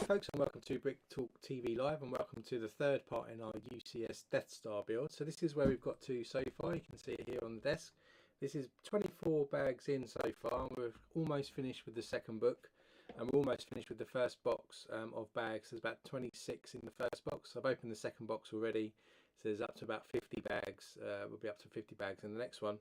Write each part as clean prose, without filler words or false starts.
folks, and welcome to Brick Talk TV Live, and welcome to the third part in our UCS Death Star build. So this is where we've got to so far. You can see it here on the desk. This is 24 bags in so far, and we're almost finished with the second book, and we're almost finished with the first box of bags. There's about 26 in the first box. I've opened the second box already, so there's up to about 50 bags. We'll be up to 50 bags in the next one.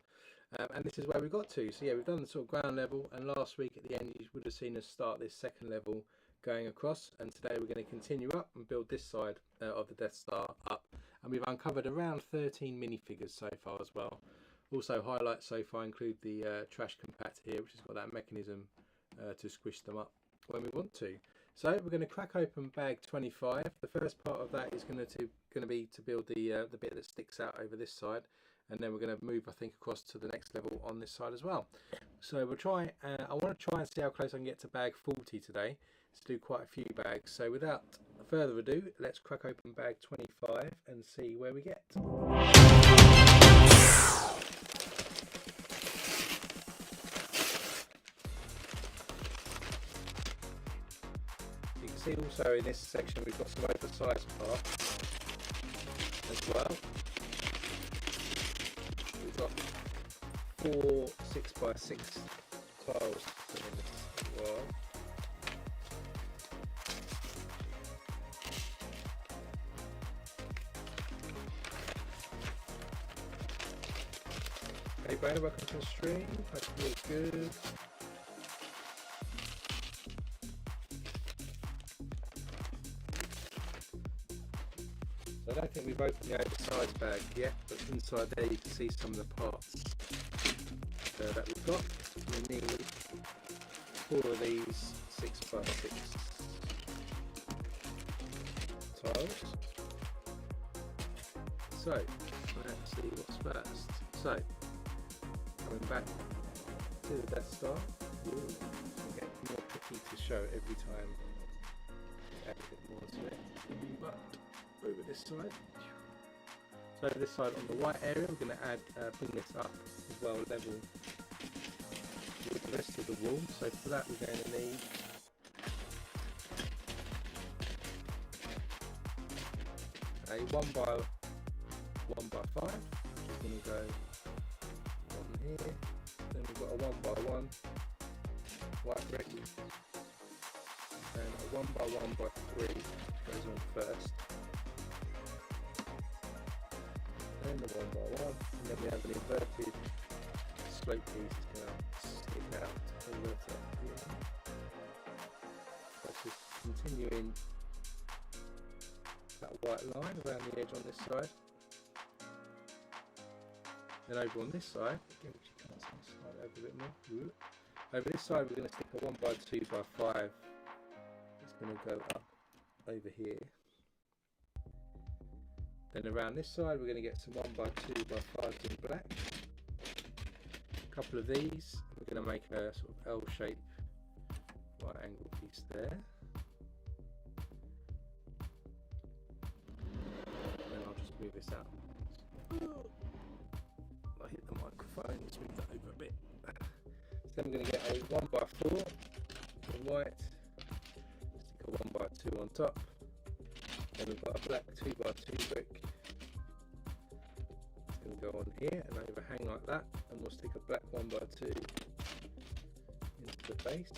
And this is where we got to. So yeah, we've done the sort of ground level, and last week at the end you would have seen us start this second level going across, and today we're going to continue up and build this side of the Death Star up, and we've uncovered around 13 minifigures so far as well. Also highlights so far include the trash compactor here, which has got that mechanism to squish them up when we want to. So we're going to crack open bag 25. The first part of that is going to be to build the bit that sticks out over this side, and then we're going to move, I think, across to the next level on this side as well. So we'll try. I want to try and see how close I can get to bag 40 today. To do quite a few bags. So without further ado, let's crack open bag 25 and see where we get. You can see also in this section we've got some oversized parts as well. We've got 4 6x6 tiles in this as well. Hey Brandon, welcome to the stream. Hope you feel good. So I don't think we've opened the oversized bag yet, but inside there you can see some of the parts that we've got. We need 4 of these 6x6 tiles. So let's see what's first. So coming back to the Death Star, we'll get more picky to show every time we add a bit more to it. But over this side, so this side on the white area, we're going to add, bring this up as well, level with the rest of the wall. So for that we're going to need a 1x1x5, which is going to go here. Then we've got a 1x1 white brick and a 1x1x3 goes on first, then the 1x1, and then we have an inverted slope piece to stick out over the top here. Let's just continuing that white line around the edge on this side. Then over on this side, again, which you can't see, slide over a bit more. Over this side, we're going to stick a 1x2x5. It's going to go up over here. Then around this side, we're going to get some 1x2x5s in black. A couple of these. We're going to make a sort of L-shaped right angle piece there. And then I'll just move this out. I hit the microphone, let's move that over a bit. So then we're going to get a 1x4 in white, stick a 1x2 on top, then we've got a black 2x2 brick. It's going to go on here and overhang like that, and we'll stick a black 1x2 into the base.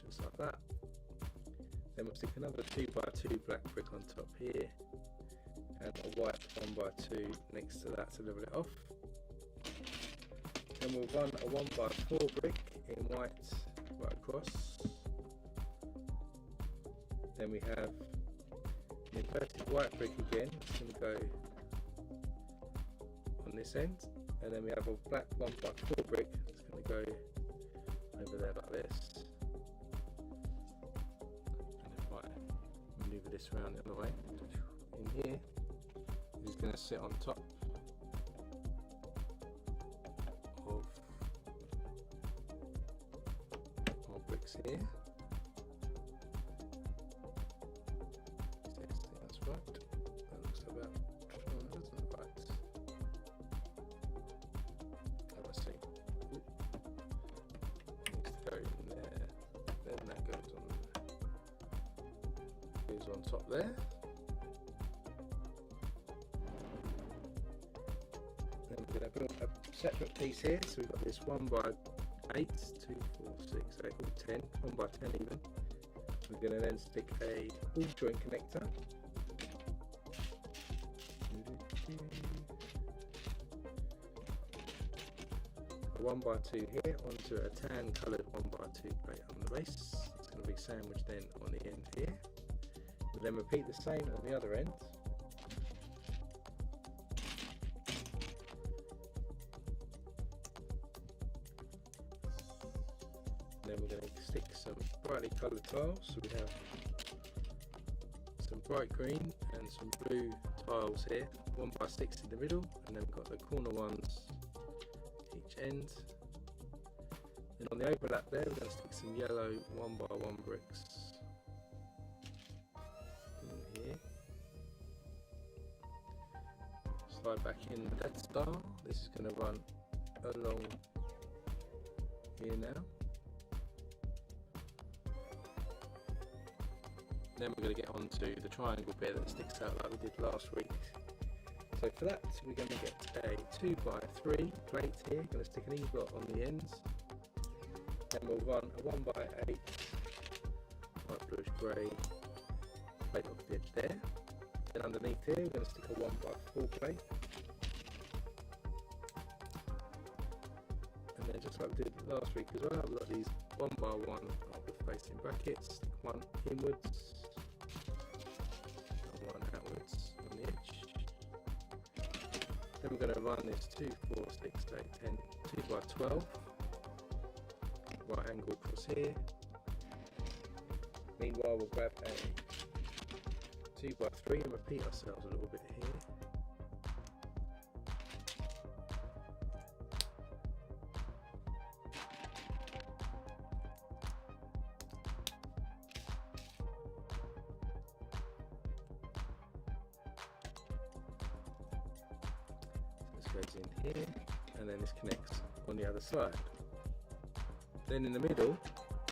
Just like that. Then we'll stick another 2x2 black brick on top here, and a white 1x2 next to that to level it off. Then we'll run a 1x4 brick in white right across. Then we have the inverted white brick again, it's going to go on this end, and then we have a black 1x4 brick that's going to go over there like this. Maneuver this around the other way. In here, is going to sit on top of our bricks here. That's right. That looks about right. goes on top there. Then we're going to build a separate piece here. So we've got this 1x8, 2, 4, 6, 8, 10, 1x10 even. We're going to then stick a ball joint connector. A 1x2 here onto a tan coloured 1x2 plate on the base. It's going to be sandwiched then on the end here. We'll then repeat the same on the other end. Then we're going to stick some brightly coloured tiles. So we have some bright green and some blue tiles here, 1x6 in the middle, and then we've got the corner ones each end. Then on the overlap there, we're going to stick some yellow 1x1 bricks in here. Slide back in the Death Star. This is going to run along here now. Then we're going to get onto the triangle bit that sticks out like we did last week. So for that, we're going to get a 2x3 plate here. Going to stick an E-block on the ends. Then we'll run a 1x8 light bluish grey plate off the edge there. Then underneath here, we're going to stick a 1x4 plate. And then just like we did last week as well, we've got these 1x1 upward facing brackets. Stick one inwards and one outwards on the edge. Then we're going to run this 2, 4, 6, 8, 10, 2x12 right angle across here. Meanwhile, we'll grab a 2x3 and repeat ourselves a little bit here. Goes in here, and then this connects on the other side. Then in the middle,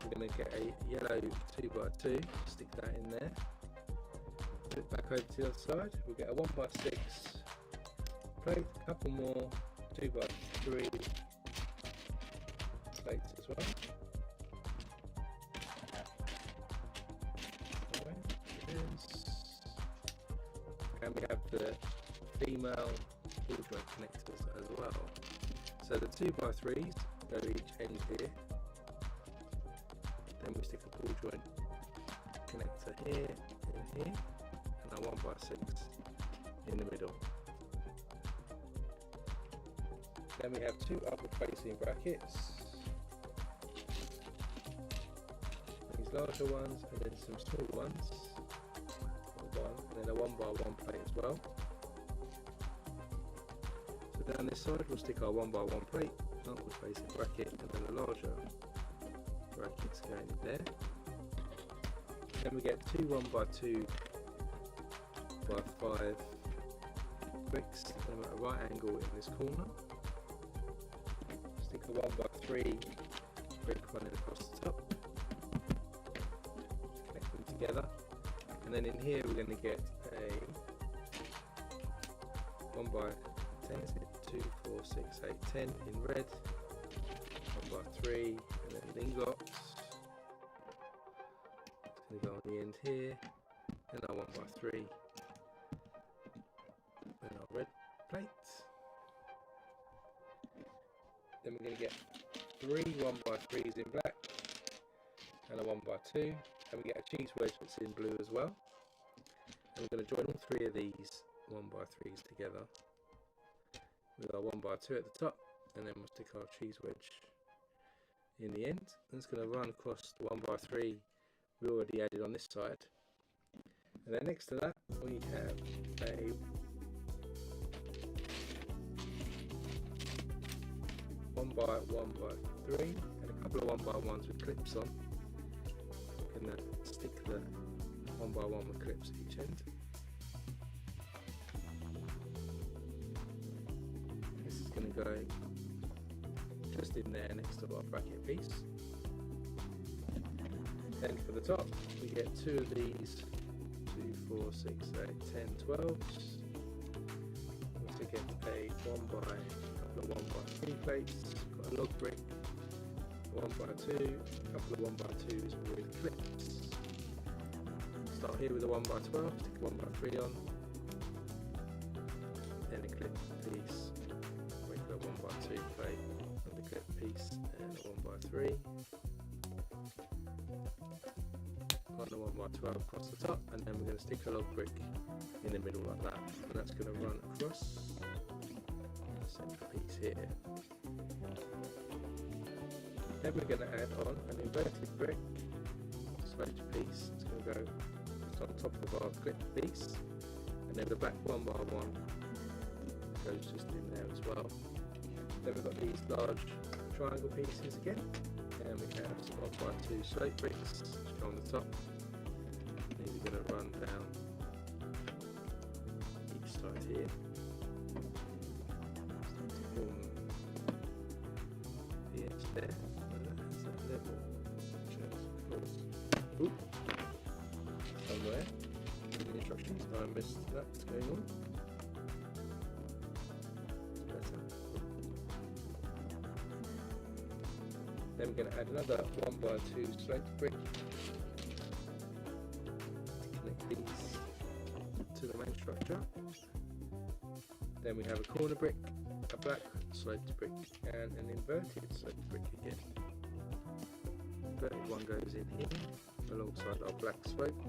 we're going to get a yellow 2x2, stick that in there, flip back over to the other side. We'll get a 1x6 plate, a couple more 2x3 plates as well. And we have the female ball joint connectors as well. So the 2x3s go each end here. Then we stick a ball joint connector here and here, and a 1x6 in the middle. Then we have two upward facing brackets, these larger ones and then some small ones, and then a 1x1 plate as well. Down this side we'll stick our 1x1 plate, upward facing bracket, and then a larger brackets going in there. Then we get two 1x2 by 5 bricks, stick them at a right angle in this corner. Stick a 1x3 brick running across the top. Connect them together. And then in here we're going to get a 1x10, is it? 2, 4, 6, 8, 10 in red, 1x3, and then ingots. It's going to go on the end here, and our 1x3, and our red plate. Then we're going to get 3 1x3s in black, and a 1x2, and we get a cheese wedge that's in blue as well. And we're going to join all 3 of these 1x3s together with our 1x2 at the top, and then we'll stick our cheese wedge in the end. And it's going to run across the 1x3 we already added on this side. And then next to that we have a 1x1x3 and a couple of 1x1s with clips on. We're going to stick the 1x1 with clips at each end. Going to go just in there next to our bracket piece. Then for the top we get 2 of these 2, 4, 6, 8, 10, 12. To get a 1x3 plates, got a log brick, 1x2, a couple of 1x2s with clips. Start here with a 1x12, stick a 1x3 on, then a clip piece, regular 1x2 plate, another clip piece, and a 1x3. On the 1x12 across the top, and then we're going to stick a log brick in the middle like that, and that's going to run across the central piece here. Then we're going to add on an inverted brick sloped piece. It's going to go on top of our clip piece, and then the back 1x1 goes just in there as well. Then we've got these large triangle pieces again, and we have some 1x2 slope bricks which go on the top. These are going to run down each side here to form the edge there, and that's that level. Ooh, somewhere in the instructions I missed that's going on. Better. Then we're going to add another 1x2 sloped brick to connect these to the main structure. Then we have a corner brick, a black sloped brick, and an inverted sloped brick again. The inverted one goes in here alongside our black slope,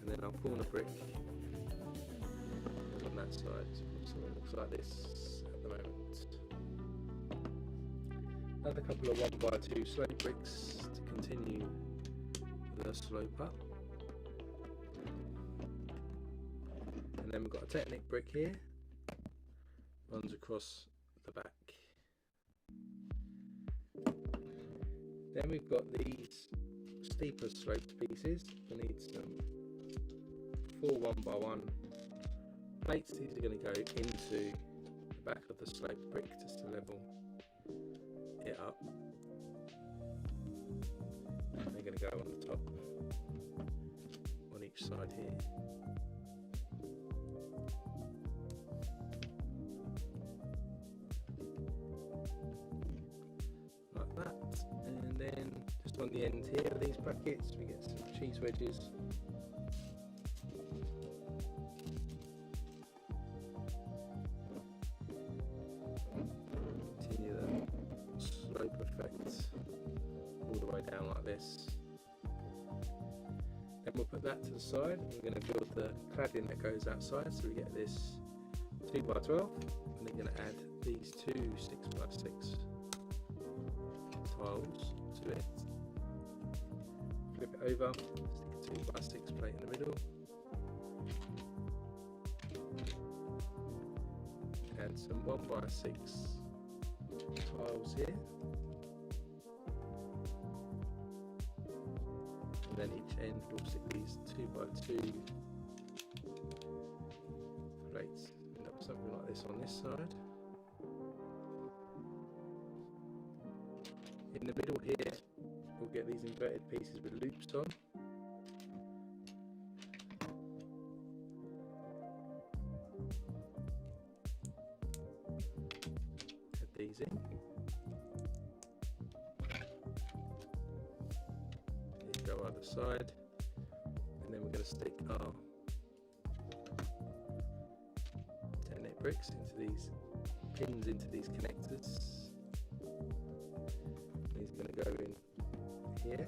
and then our corner brick is on that side. So it looks like this at the moment. Another couple of 1x2 slope bricks to continue the slope up. And then we've got a Technic brick here, runs across the back. Then we've got these steeper sloped pieces. We need some 4 1x1 plates. These are going to go into the back of the sloped brick just to level it up. And they're going to go on the top on each side here. Like that. And then just on the end here of these brackets we get some cheese wedges. Continue the slope effect all the way down like this. Then we'll put that to the side. We're going to build the cladding that goes outside, so we get this 2x12, and then going to add these two 6x6 tiles to it. Flip it over, stick a 2x6 plate in the middle, and some 1x6 tiles here, and then each end we'll stick these 2x2 plates, and something like this on this side. In the middle here we'll get these inverted pieces with loops on. Add these in. These go either side, and then we're going to stick our Technic bricks into these pins, into these connectors. These are going to go in here.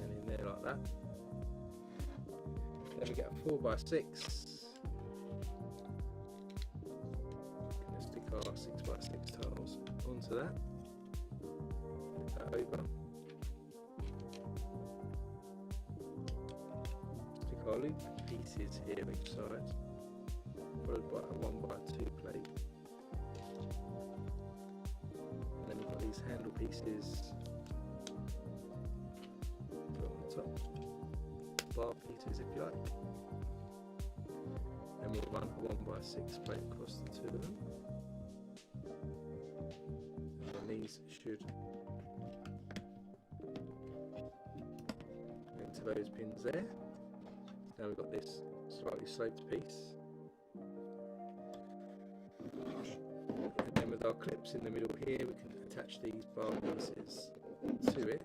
And in there like that. Then we get a 4x6. Going to stick our 6x6 tiles onto that. Flip that over. Our loop pieces here each side, followed by a 1x2 plate, and then we've got these handle pieces put on the top, bar pieces if you like, and only run a 1x6 plate across the two of them. And then these should go into those pins there. Now we've got this slightly sloped piece. And then with our clips in the middle here, we can attach these bar pieces to it.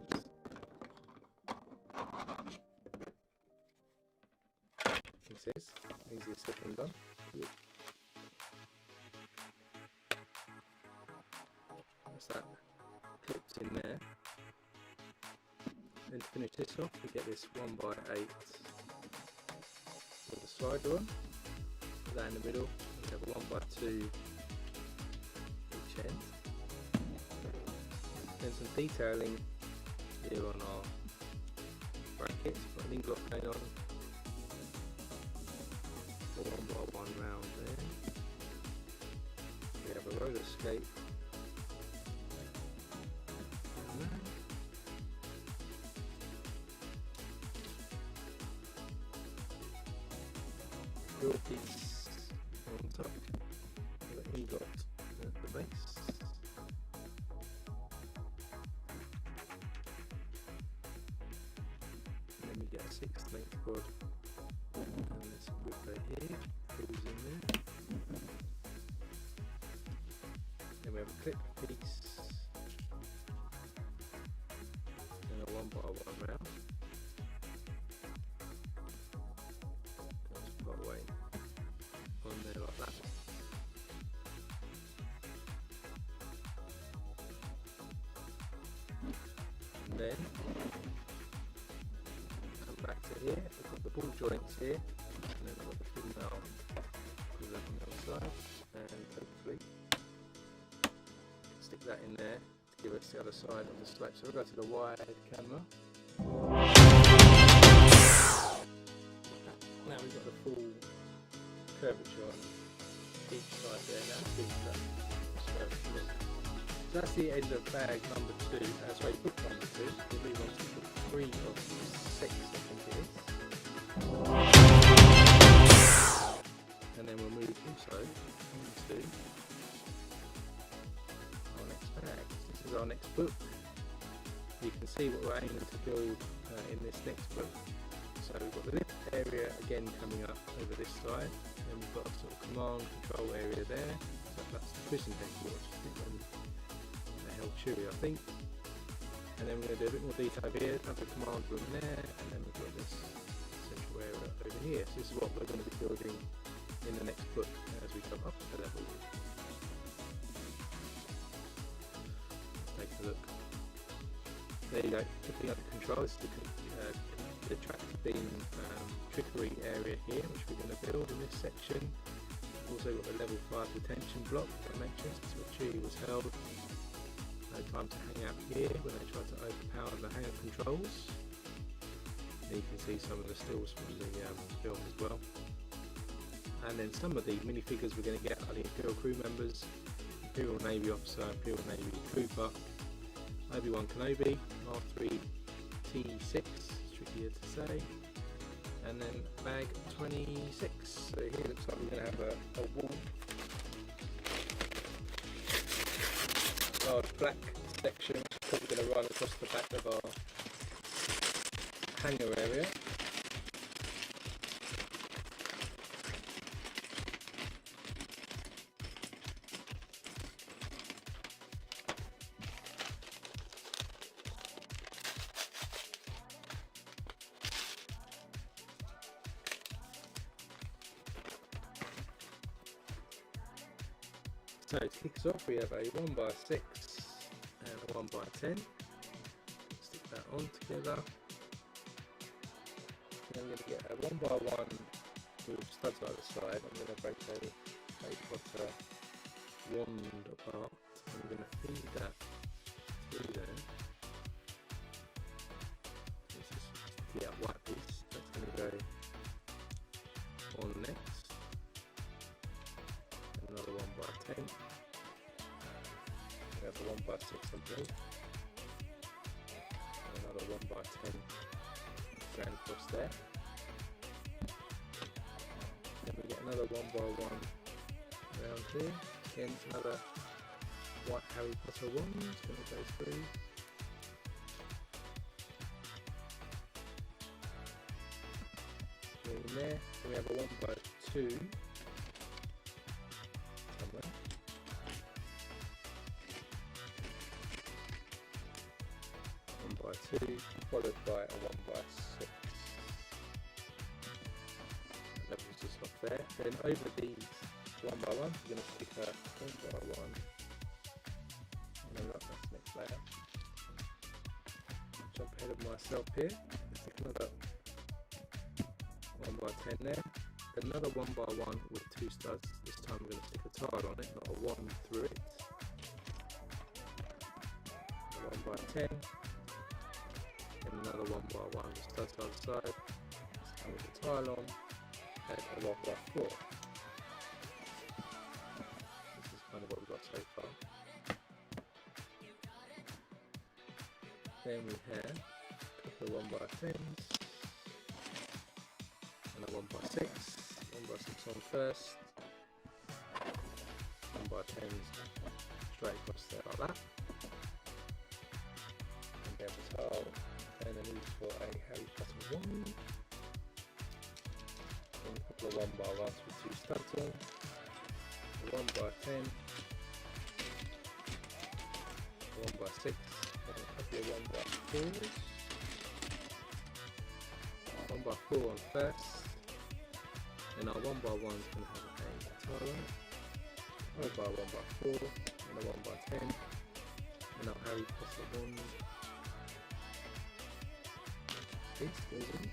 This is easier said than done. That's that clipped in there. Then to finish this off, we get this 1x8 with a slider on. Put that in the middle. We have a 1x2 each end. Then some detailing here on our brackets. Put an ingot going on. 1x1 round there. We have a roller skate. Drill piece on top. The ingot at the base. And then we get a 6th length rod. And this ripper here goes in there. Then we have a clip piece and a 1x1 round. Just put away on there like that. And then come back to here. We've got the ball joints here. And then I've got the female equivalent on the other side, and hopefully stick that in there to give us the other side of the slope. So we'll go to the wide camera. Now we've got the full curvature on each side there now. So that's the end of bag number 2, sorry, book number 2. We'll move on to book 3 of 6, I think it is. And then we'll move also into our next bag. This is our next book. You can see what we're aiming to build in this next book. So we've got the lift area again coming up over this side, and we've got a sort of command control area there. So that's the prison headquarters. They held Chewy, I think. And then we're going to do a bit more detail here, another command room there, and then we've got this central area over here. So this is what we're going to be building in the next book as we come up the level. Let's take a look. There you go, picking up the controls, the track beam trickery area here, which we're going to build in this section. Also got the level 5 detention block that I mentioned, this is where Chewie was held. No time to hang out here when they tried to overpower the hangar controls. Here you can see some of the stills from the film as well. And then some of the minifigures we're going to get are the Imperial crew members, Imperial Navy officer, Imperial Navy trooper, Obi-Wan Kenobi, R3-T6, trickier to say, and then bag 26. So here looks like we're going to have a wall, large black section, probably going to run across the back of our hangar area. So to kick us off, we have a 1x6 and a 1x10. Stick that on together. Then we're going to get a 1x1 with studs either side. I'm going to break a Potter wand apart. I'm going to feed that through there. This is the white piece. That's going to go on next. Another 1x10. We have a 1x6 on blue. Another 1x10 going across there. Then we get another 1x1 around here. Again, another white Harry Potter wand is going to go through. In there, then we have a 1x2 somewhere. One by two, followed by a 1x6. That was just off there. Then over these 1x1, we're going to stick a 1x1. No, that's next layer. Jump ahead of myself here. Stick another 1x10 there. Another 1x1 with two studs. This time we're going to stick a tile on it, not a wand through it. 1x10. And another 1x1 with studs outside. This time with a tile on. And a 1x4. This is kind of what we've got so far. Then we have a couple of 1x10s and a 1x6. 1x6 on first. 1x10s straight across there like that. And we have a tile and a need for a Harry Potter wand. And a couple of 1x1s with two studs on. A 1x10. 1x6. And a couple of 1x4s. 1x4 on first. And our 1x1 is going to have a tile on it. 1x4 and a 1x10. And our Harry Potter wand. This goes in.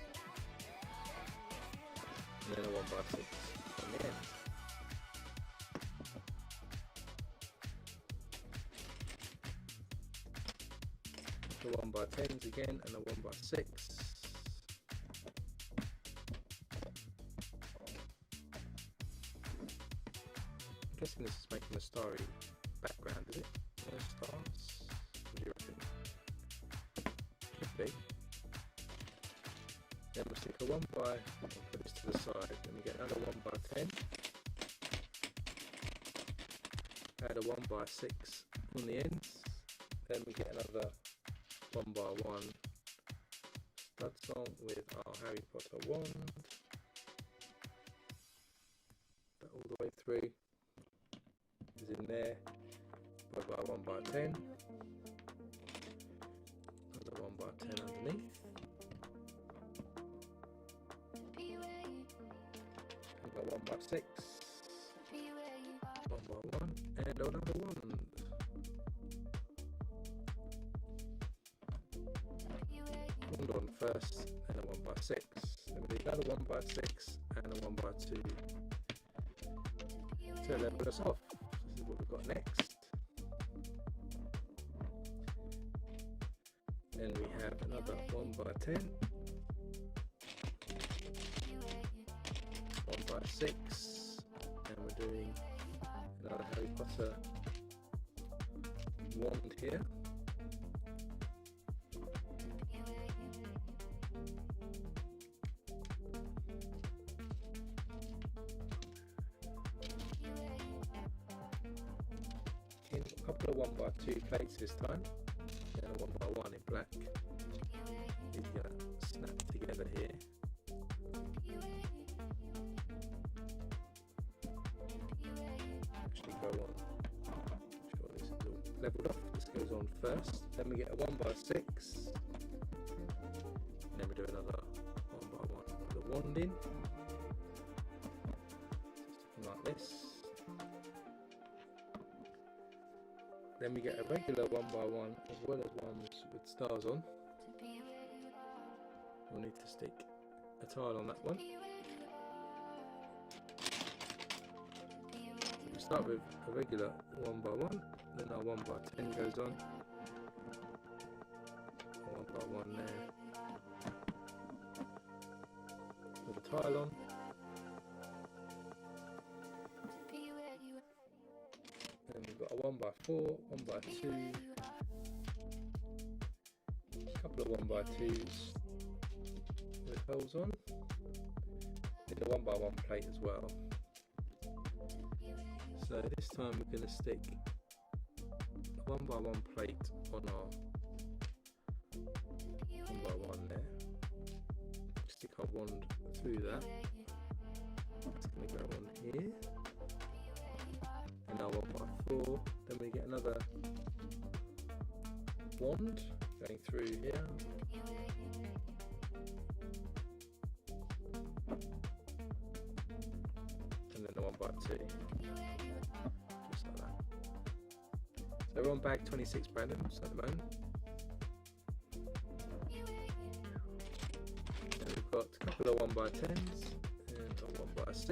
And then a 1x6 on the end. The 1x10s again and a 1x6. I'm guessing this is making a starry background, is it? No stars? What do you reckon? Could be. Then we'll stick a 1x, I'll put this to the side, then we get another 1x10. Add a 1x6 on the ends, then we get another 1x1 stud song with our Harry Potter wand. That all the way through is in there, followed by 1x10, another 1x10 underneath, and a 1x6, 1x1, and another wand. Wand on first, and a 1x6. Then we need another 1x6 and a 1x2 to level us off. This is what we've got next. Then we have another 1x10, 1x6, and we're doing another Harry Potter wand here. A couple of 1x2 plates this time, and a 1x1 in black. These are going to snap together here. Actually go on. Make sure this is all leveled off. This goes on first. Then we get a 1x6. And then we do another 1x1 with a wand in. Something like this. Then we get a regular 1x1 as well as ones with stars on. We'll need to stick a tile on that one. We start with a regular 1x1, then our 1x10 goes on. 1x1 there. With a tile on. Then we've got a 1x4, 1x2, a couple of 1x2s with holes on. Need a 1x1 plate as well. So this time we're going to stick a 1x1 plate on our 1x1 there. Stick our wand through that. It's going to go on here. And our 1x4. Then we get another wand going through here. And then the 1x2. Just like that. So we're on bag 26 randoms at the moment. And we've got a couple of 1x10s and a 1x6.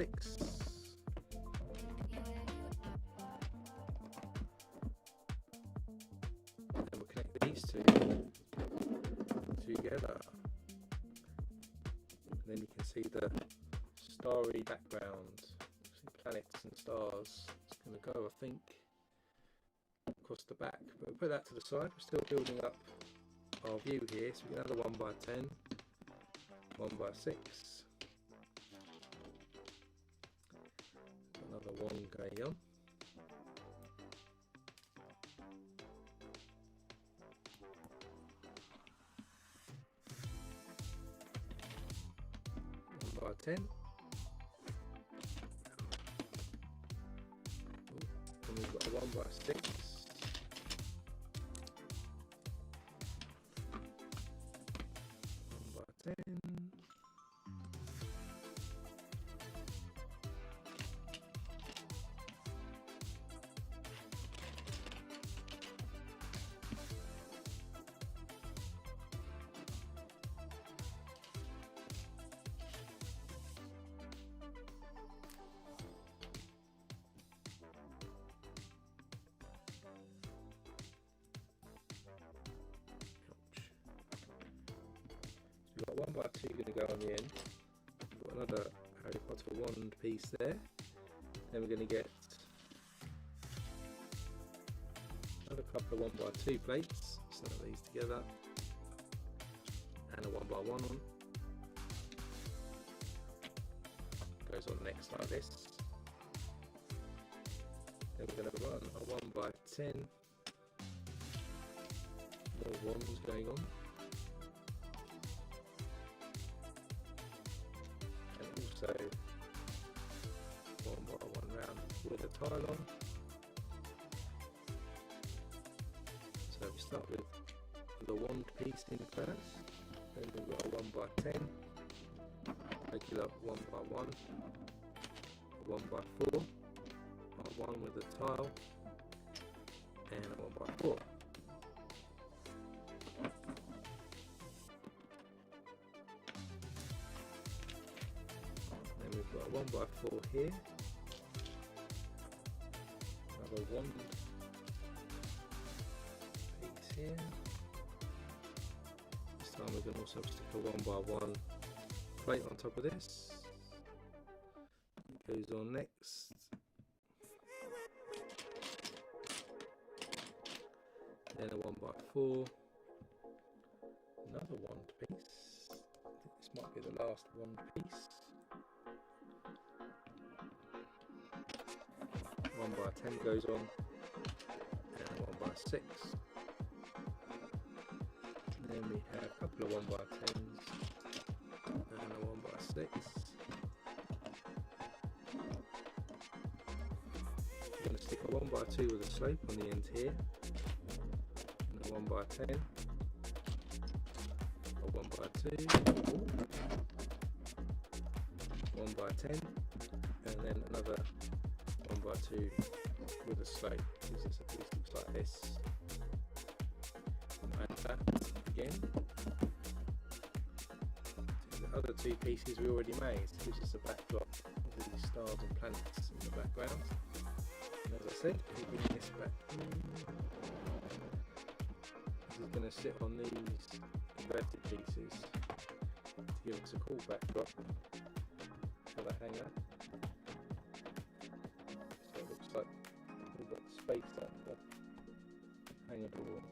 And we'll connect these two together. And then you can see the starry background. See planets and stars. It's going to go, I think, across the back. But we'll put that to the side. We're still building up our view here. So we get another 1x10, 1x6, another one going on. By 10. And we've got a 1x6. 1x10. We've got 1x2 going to go on the end. We've got another Harry Potter wand piece there. Then we're going to get another couple of 1x2 plates. Snap these together. And a 1x1 on. Goes on next like this. Then we're going to run a 1x10. More wands going on. So 1x1 round with a tile on. So we start with the wand piece in first, then we've got a 1x10, regular 1x1, a 1x4, a 1 with a tile, and a 1x4. We've got a 1x4 here, another wand piece here. This time we can also stick a 1x1 plate on top of this. It goes on next. Then a 1x4, another wand piece. I think this might be the last wand piece. 1x10 goes on, and a 1x6. Then we have a couple of 1x10s and a 1x6. I'm going to stick a 1x2 with a slope on the end here, and a 1x10, a 1x2, 1x10, and then another 1x2 with a slope. Gives us a piece that looks like this. And that again. So the other two pieces we already made. So gives us a backdrop with these stars and planets in the background. And as I said, we'll bring this back in. This is going to sit on these inverted pieces to give us a cool backdrop for the hanger. But we've got space up to hang the wall.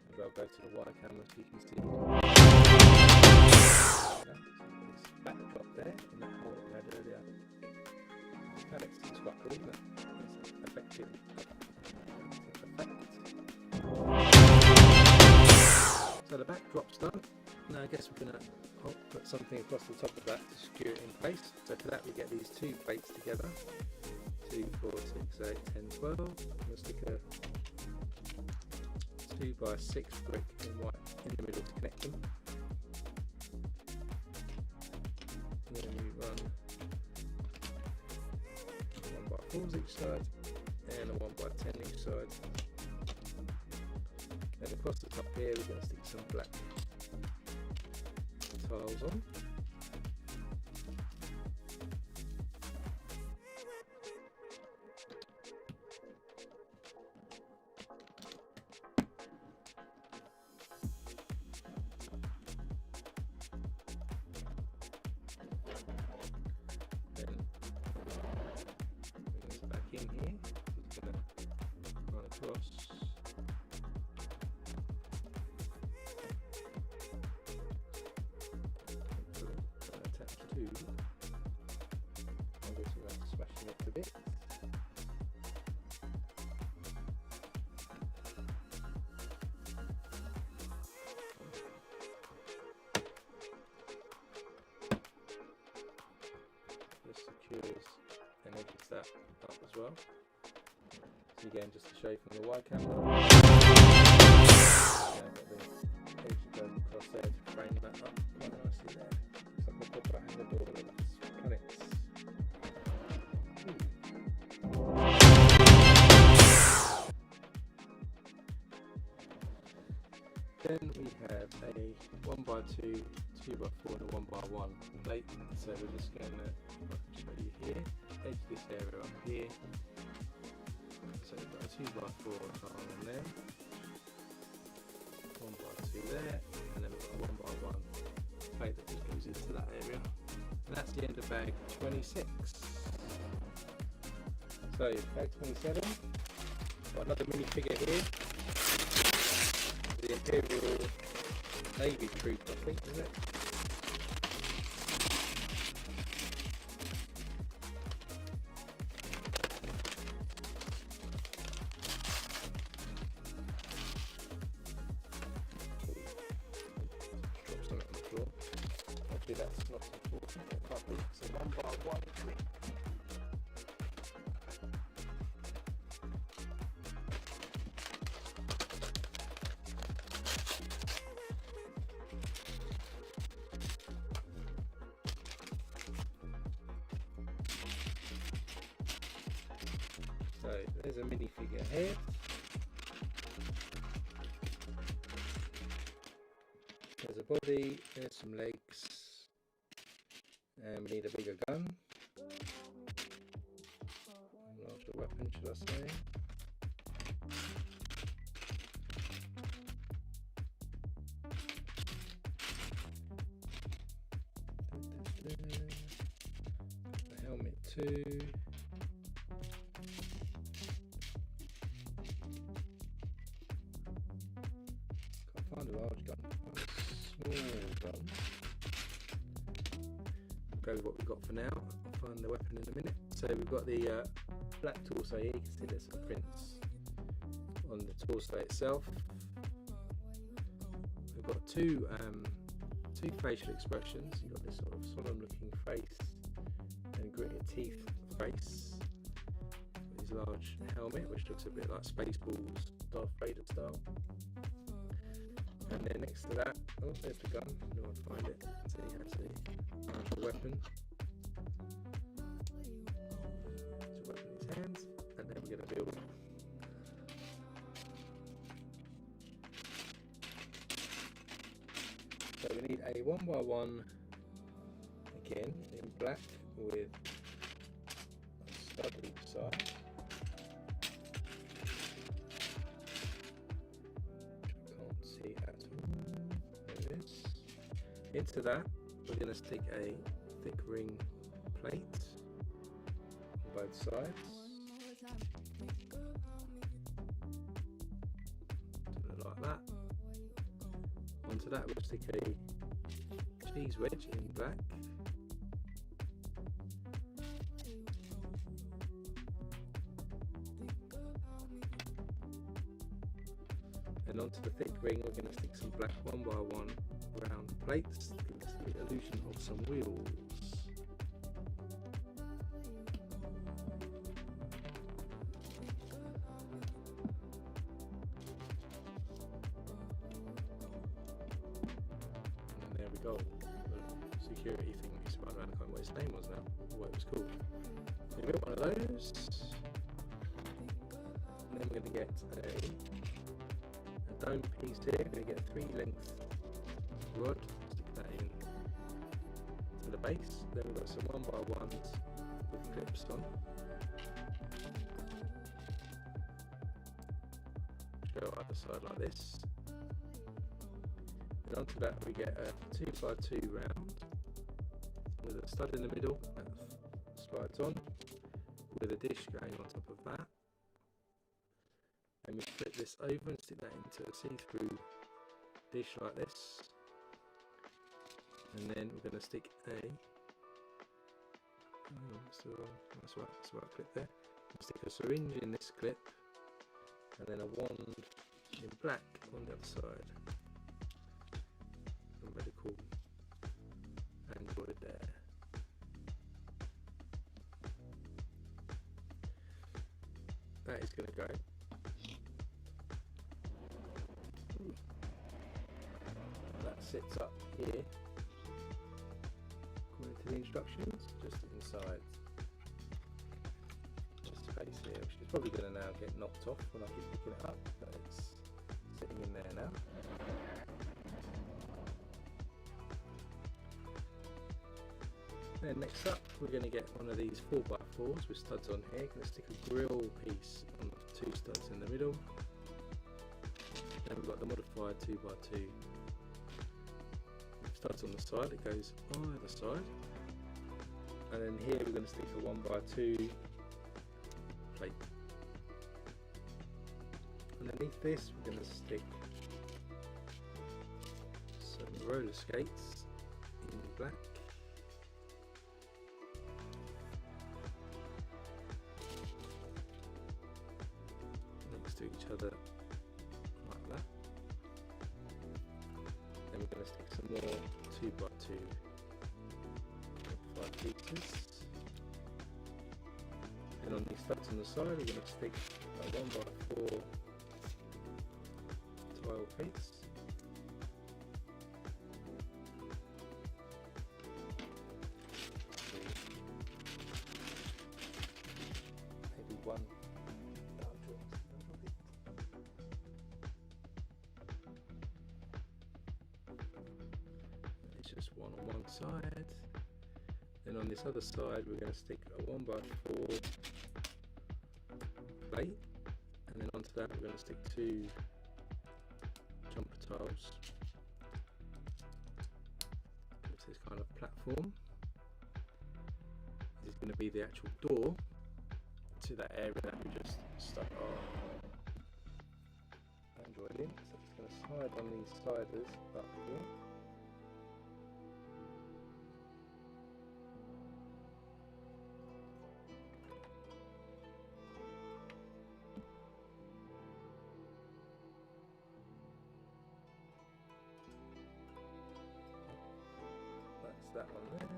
Maybe I'll go to the wide camera so you can see this backdrop there in that hole that we had earlier. pallets. It's quite cool, isn't it? It's effective effect. So the backdrop's done. Now I guess we're going to put something across the top of that to secure it in place. So for that we get these two plates together. 2, 4, 6, 8, 10, 12. We'll stick a 2x6 brick in white in the middle to connect them. And then we run 1x4s each side and a 1x10 each side. And across the top here we're going to stick some black tiles on. Then bring this back in here. Just going to run across. Smashing it a bit. This secures and edges that up as well. So again, just to show you from the wide camera. Yeah, I've got the edge going across there to frame that up quite nicely there. Looks like a proper hanger door with planets. Then we have a 1x2, 2x4 and a 1x1 plate. So we're just going to, I can show you here, edge this area up here. So we've got a 2x4 tile on there, 1x2 there, and then we've got a 1x1 plate that just goes into that area. And that's the end of bag 26. So bag 27, got another minifigure here. The Imperial Navy troop, I think, isn't it? Drop something on the floor. Hopefully that's not important. It can't be. So 1x1 troop. So there's a minifigure here. There's a body, there's some legs, and we need a bigger gun. Larger weapon, should I say. The helmet too. Find a large gun, find a small gun. Go with what we've got for now. I'll find the weapon in a minute. So we've got the black torso here. You can see there's some prints on the torso itself. We've got two facial expressions. You've got this sort of solemn looking face and gritted teeth face. His large helmet, which looks a bit like Spaceballs, Darth Vader style. And then next to that, oh, there's the gun. No one find it. So he has the weapon. There's a weapon in his hands, and then we're going to build. So we need a 1x1 again in black with a stud each side. Into that, we're going to stick a thick ring plate on both sides. Do it like that. Onto that, we'll stick a cheese wedge in black. onto the thick ring we're going to stick some black 1x1 round plates, give us the illusion of some wheels. And there we go, the security thing we spun around. I can't remember what its name was now, or what it was called. So we built one of those, and then we're going to get a dome piece here. We're going to get a 3-length rod, stick that in to the base. Then we've got some 1x1s with clips on. Go either side like this. And onto that we get a 2x2 round with a stud in the middle that slides on, with a dish going on top of that. And we flip this over and stick that into a see-through dish like this. And then we're going to stick that's the right clip there. We'll stick a syringe in this clip, and then a wand in black on the other side. A medical android there. That is going to go. That sits up here according to the instructions, just inside this space here, which is probably going to now get knocked off when I keep picking it up, but it's sitting in there now. Then next up we're going to get one of these 4x4s with studs on here. Going to stick a grill piece on the 2 studs in the middle. Then we've got the modified 2x2 studs on the side. It goes either side. And then here we're going to stick a 1x2 plate. Underneath this we're going to stick some roller skates in black. Next to each other like that. Then we're going to stick some more 2x2 5 pieces. Then on these studs on the side we're going to stick a 1x4 tile piece. Maybe one. It's just one on one side. Then on this other side we're going to stick a 1x4 plate, and then onto that we're going to stick 2 jumper tiles. It's this kind of platform. This is going to be the actual door to that area that we just stuck our Android in. So it's going to slide on these sliders up here. That one there.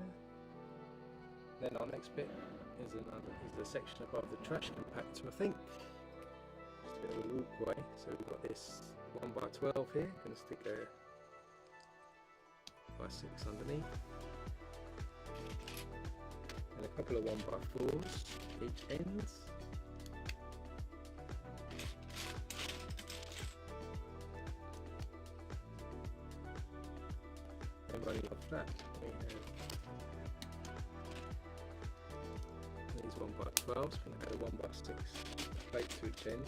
Then our next bit is the section above the trash compactor, I think. Just a bit of a walkway. So we've got this 1x12 here. Going to stick a 5x6 underneath, and a couple of 1x4s each ends. And running off that, we have these 1x12s. We're going to add a 1x6 plate to each end.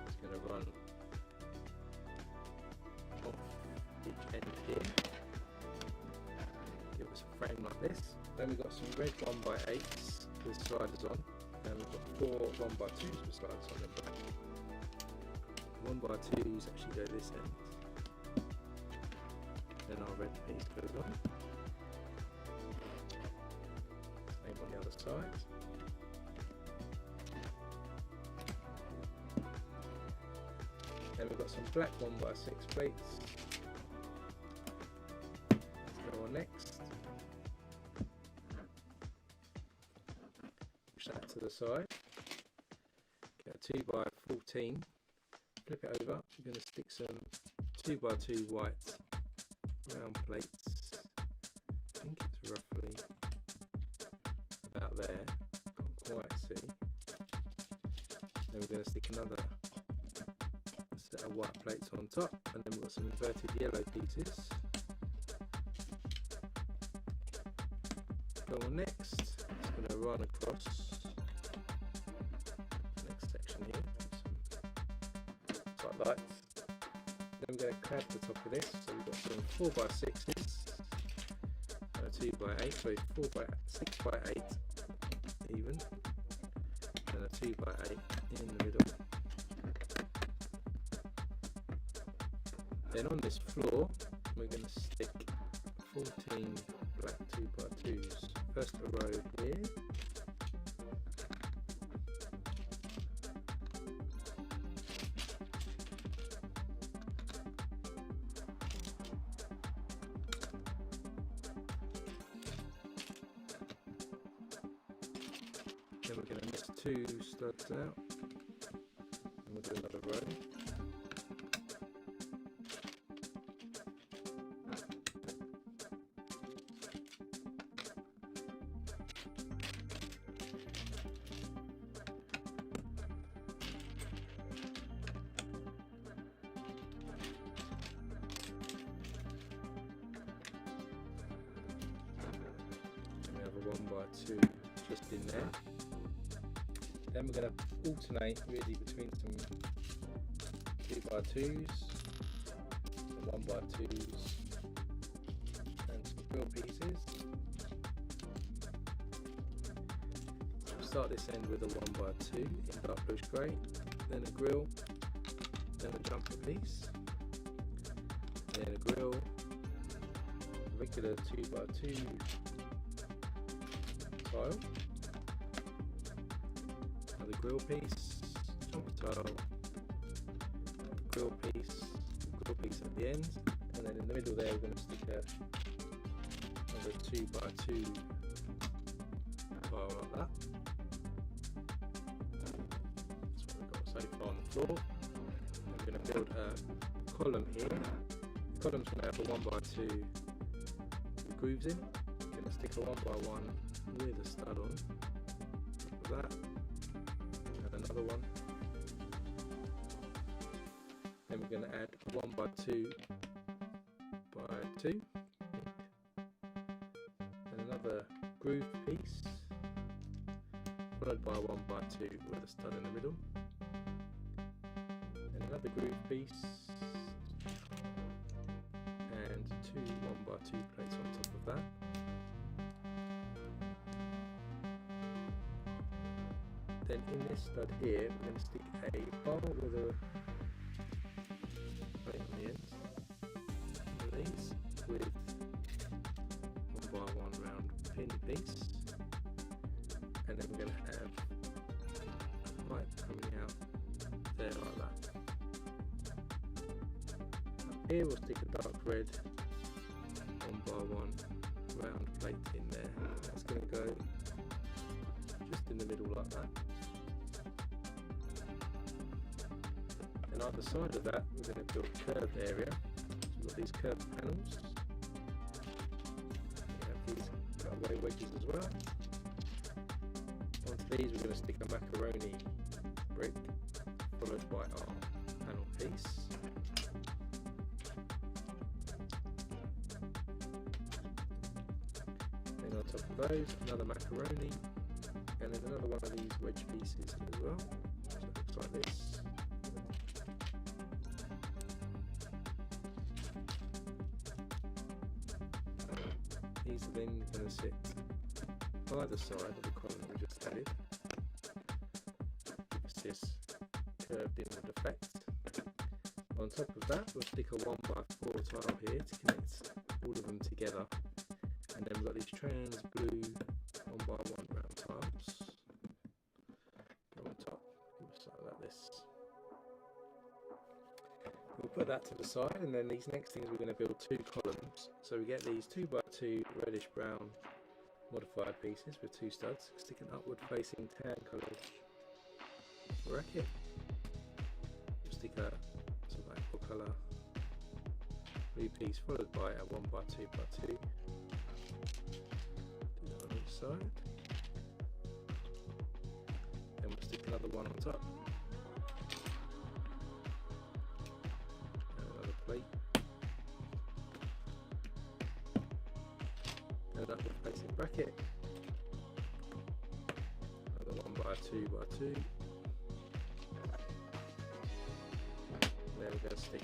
It's going to run off each end here. Give us a frame like this. Then we've got some red 1x8s with sliders on, and we've got 4 1x2s with sliders on in black. 1x2s actually go this end, then our red piece goes on, same on the other side. Then we've got some black 1x6 plates. Let's go on next. Push that to the side. Get a 2x14. Flip it over. We're going to stick some 2x2 white round plates. I think it's roughly about there. Can't quite see. Then we're going to stick another set of white plates on top, and then we've got some inverted yellow pieces. Go on next. It's going to run across the next section here. Some lights. Then we're going to clad the top of this. So we've got some 4x6s and a 2x8. Sorry, 6x8 even, and a 2x8 in the middle. Then on this floor, we're going to stick 14 black 2x2s. First a row here. Then we're going to mix 2 studs out, and we'll do another row. And we have a 1x2 just in there. Then we're going to alternate really between some 2x2s, some 1x2s, and some grill pieces. We'll start this end with a 1x2 in dark bluish grey, then a grill, then a jumper piece, then a grill, regular 2x2 tile, another grill piece, jumper tile, grill piece at the end, and then in the middle there we're going to stick another 2x2 tile like that. That's what we've got so far on the floor. And we're going to build a column here. The column's going to have a 1x2 with grooves in. We're going to stick a 1x1 with a stud on, like that, and another one. Then we're going to add a 1x2 by 2 and another groove piece, followed by a 1x2 with a stud in the middle, and another groove piece, and 2 1x2 plates on top of that. Then in this stud here we're going to stick a bar with a plate on the end, one of these, with 1x1 round pin piece, and then we're going to have a light coming out there like that. Up here we'll stick a dark red 1x1 round plate in there. That's going to go just in the middle like that. And either side of that we're going to build a curved area. So we've got these curved panels. We have these cutaway wedges as well. Onto these we're going to stick a macaroni brick, followed by our panel piece. Then on top of those, another macaroni, and then another one of these wedge pieces as well. So it looks like this. These are then going to sit either side of the column we just added. Gives this curved inward effect. On top of that we'll stick a 1x4 tile here to connect all of them together, and then we've got these trans blue 1x1 round tiles. Go on top, like this. we'll put that to the side, and then these next things we're going to build 2 columns. So we get these 2x2 reddish brown modified pieces with 2 studs, stick an upward facing tan coloured bracket, stick a sort of aqua colour blue piece followed by a 1x2x2, do that on each side, then we'll stick another one on top, and another plate, and an upward facing bracket, another 1x2x2, then we're going to stick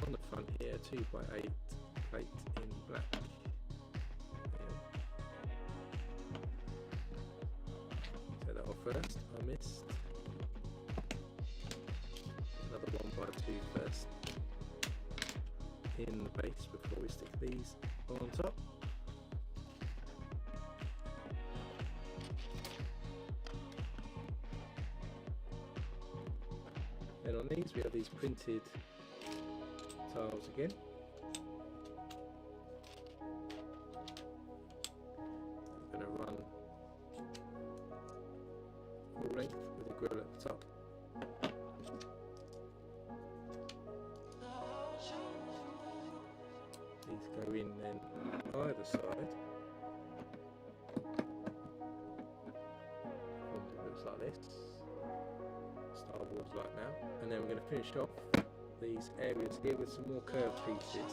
on the front here 2x8 plate in black. Take that off first, I missed. Another 1x2 first in the base before we stick these on top. Then on these we have these printed tiles again. I'm going to run full length with a grill at the top. These go in then on either side. It looks like this. Star Wars like now. And then we're going to finish off these areas here with some more curved pieces.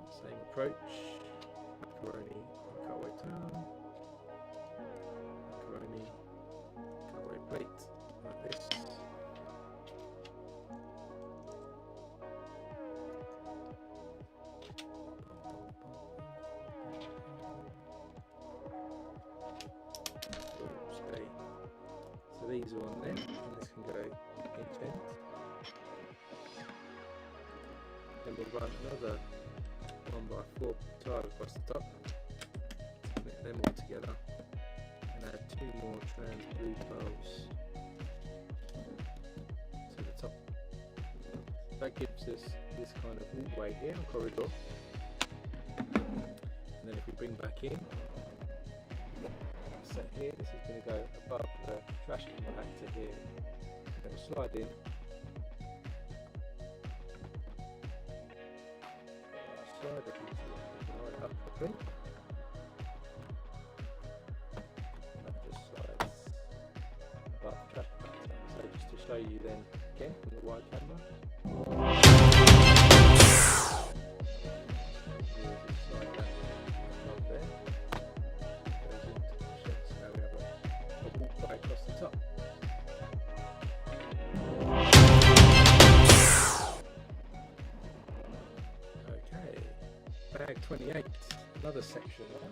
Same approach. Macaroni cutaway tile. Macaroni cutaway plate like this. So these are on there, and this can go inch end. Then we'll run another 1x4 tile across the top, connect them all together, and add 2 more trans blue tiles to the top. That gives us this kind of walkway here, a corridor. And then if we bring back in, set here, this is going to go above the trash compactor here. Then we'll slide in. Slide it right up properly. That just slides above the trash compactor. So just to show you then again from the wide camera. Slide that above there. Across the top. Okay, bag 28, another section there.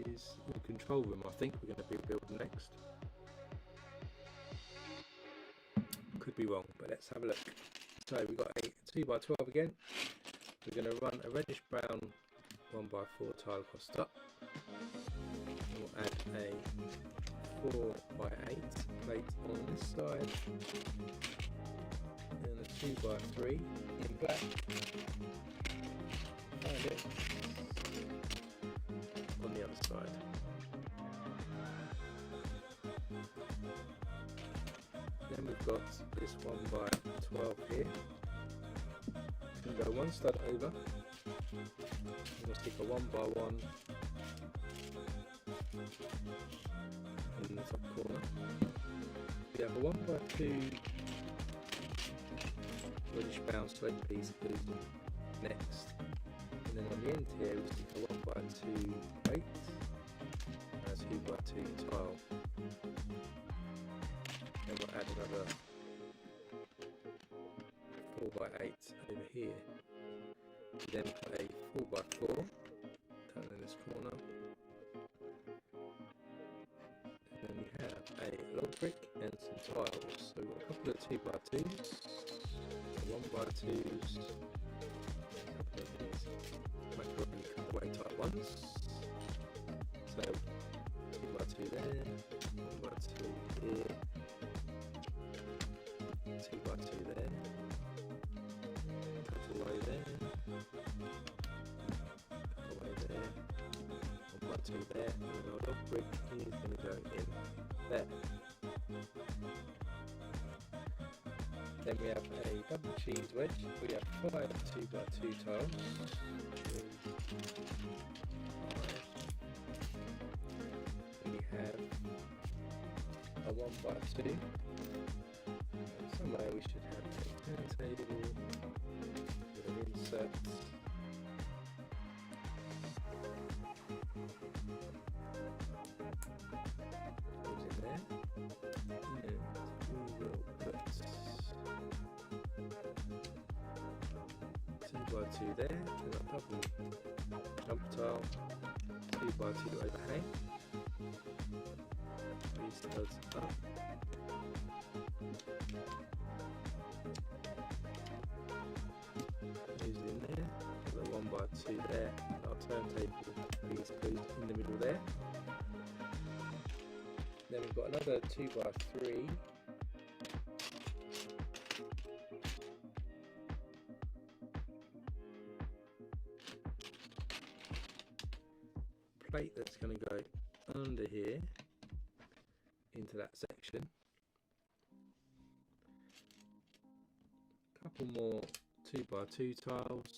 Is the control room, I think we're going to be building next. Could be wrong, but let's have a look. So we've got a 2x12 again. We're going to run a reddish brown 1x4 tile across the top. We'll add a 4x8 plate on this side, and a 2x3 in black. Find it. On the other side. Then we've got this 1x12 here. We can go 1 stud over. We'll stick a 1x1 in the top corner. We have a 1x2 reddish brown slate piece goes next. And then on the end here we stick a 1x2 plate and a 2x2 tile. Then we'll add another 4x8 over here. We then put a 4x4 down in this corner, and then we have a log brick and some tiles. So we've got a couple of 2x2s, 1x2s, a couple of these macaroni cutaway type ones. So 2x2 there, 1x2 here, 2x2 there, cutaway there, cutaway there, 1x2 there, and our log brick is going to go in there. Then we have a double cheese wedge. We have 5 2x2 tiles. We have a 1x2. Somewhere we should have a turntable with an insert. Goes in there. And we will put 2x2 there, and a double jump tile, 2x2 overhang, 3 studs up, goes in there, and the 1x2 there, and our turntable piece goes in the middle there. Then we've got another 2x3. Plate that's going to go under here into that section. Couple more 2x2 tiles,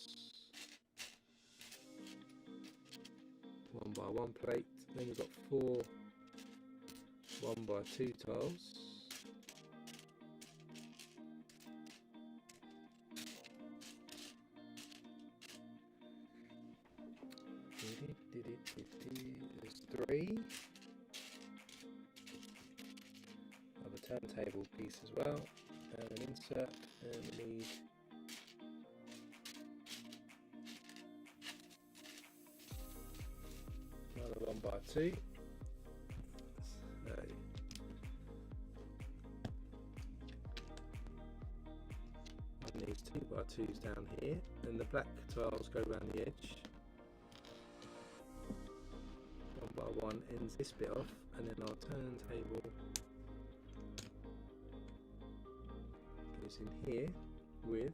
1x1 plate. Then we've got 4 1x2 tiles. There's 3. Another turntable piece as well, and an insert, and we need another 1x2. So one needs 2x2s down here, and the black tiles go around the edge. 1x1 ends this bit off, and then our turntable goes in here with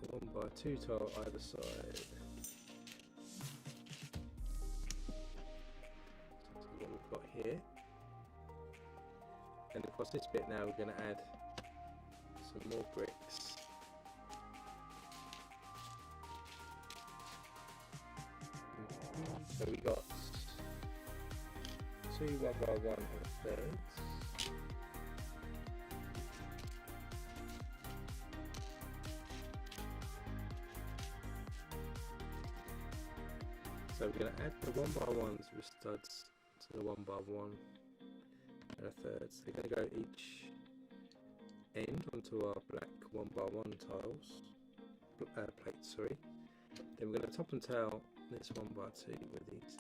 a 1x2 tile either side. So what we've got here, and across this bit now we're going to add some more bricks. So we got 2 1x1 thirds, so we're going to add the 1x1s with studs to the 1x1 and a third. So they're going to go each end onto our black 1x1 tiles, plates, sorry. Then we're going to top and tail this 1x2 with these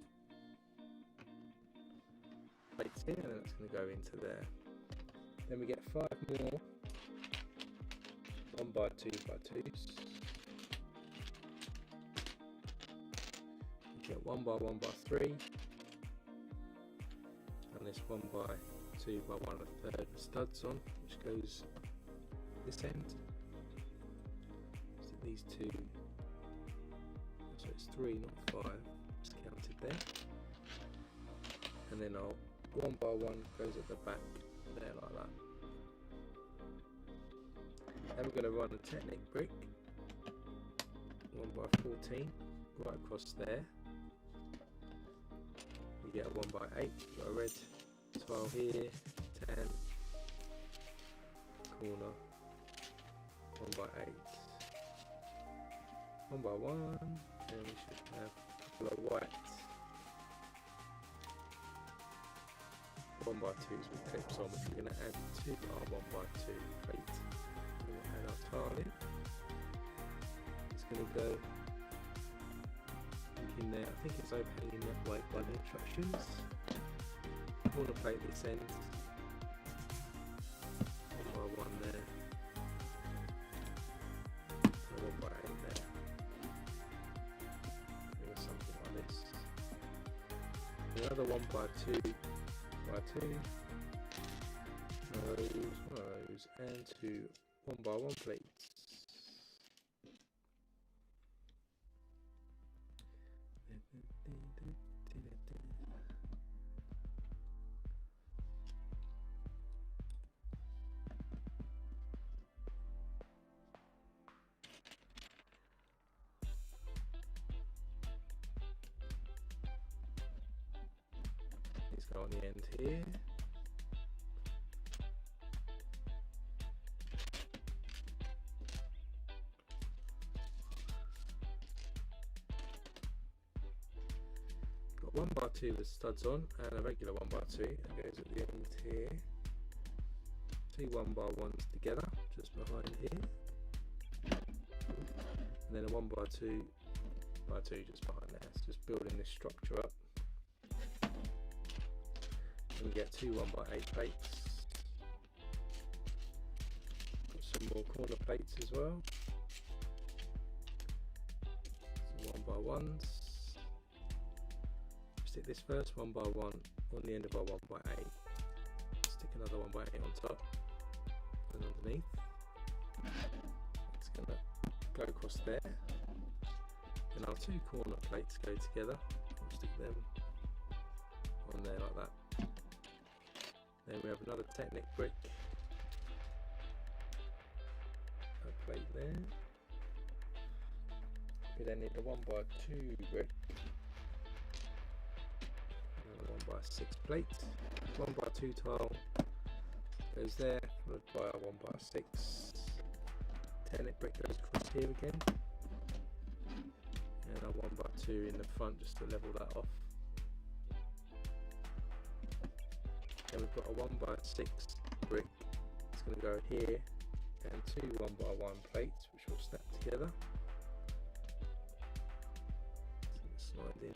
plates here, and that's going to go into there. Then we get 5 more 1x2x2s. We get 1x1x3, and this 1x2x1 a third with studs on, which goes this end. So these 2. So it's 3, not 5, just counted there. And then our 1x1 goes at the back there like that. Then we're going to run a Technic brick, 1x14, right across there. We get a 1x8, we've got a red tile here, 10, corner, 1x8, 1x1. And we should have a couple of white 1x2s with clips on, which we're going to add to our 1x2 plate. We'll add our tile in. It's going to go in there. I think it's overhanging that way by the instructions. Corner plate this end. One by one there. And one by eight there. Maybe something like this. Another 1 by 2 by 2. One of those, and 2 1 by 1 plates. Let's go on the end here. Got 1 by 2 with studs on and a regular 1 by 2 that goes at the end here. 2 1 by 1s together just behind here, and then a 1 by 2 by 2 just behind there. It's just building this structure up. And we get 2 1 by 8 plates. Got some more corner plates as well. Some 1 by 1s. Stick this first 1 by 1 on the end of our 1 by 8. Stick another 1 by 8 on top and underneath. It's going to go across there. And our 2 corner plates go together. We'll stick them on there like that. Then we have another Technic brick, a plate there. We then need a 1 by 2 brick, another 1 by 6 plate. 1 by 2 tile goes there, followed by a 1 by 6 Technic brick goes across here again, and a 1 by 2 in the front just to level that off. Then we've got a 1 by 6 brick. It's going to go here, and 2 1 by 1 plates which will snap together. It's going to slide in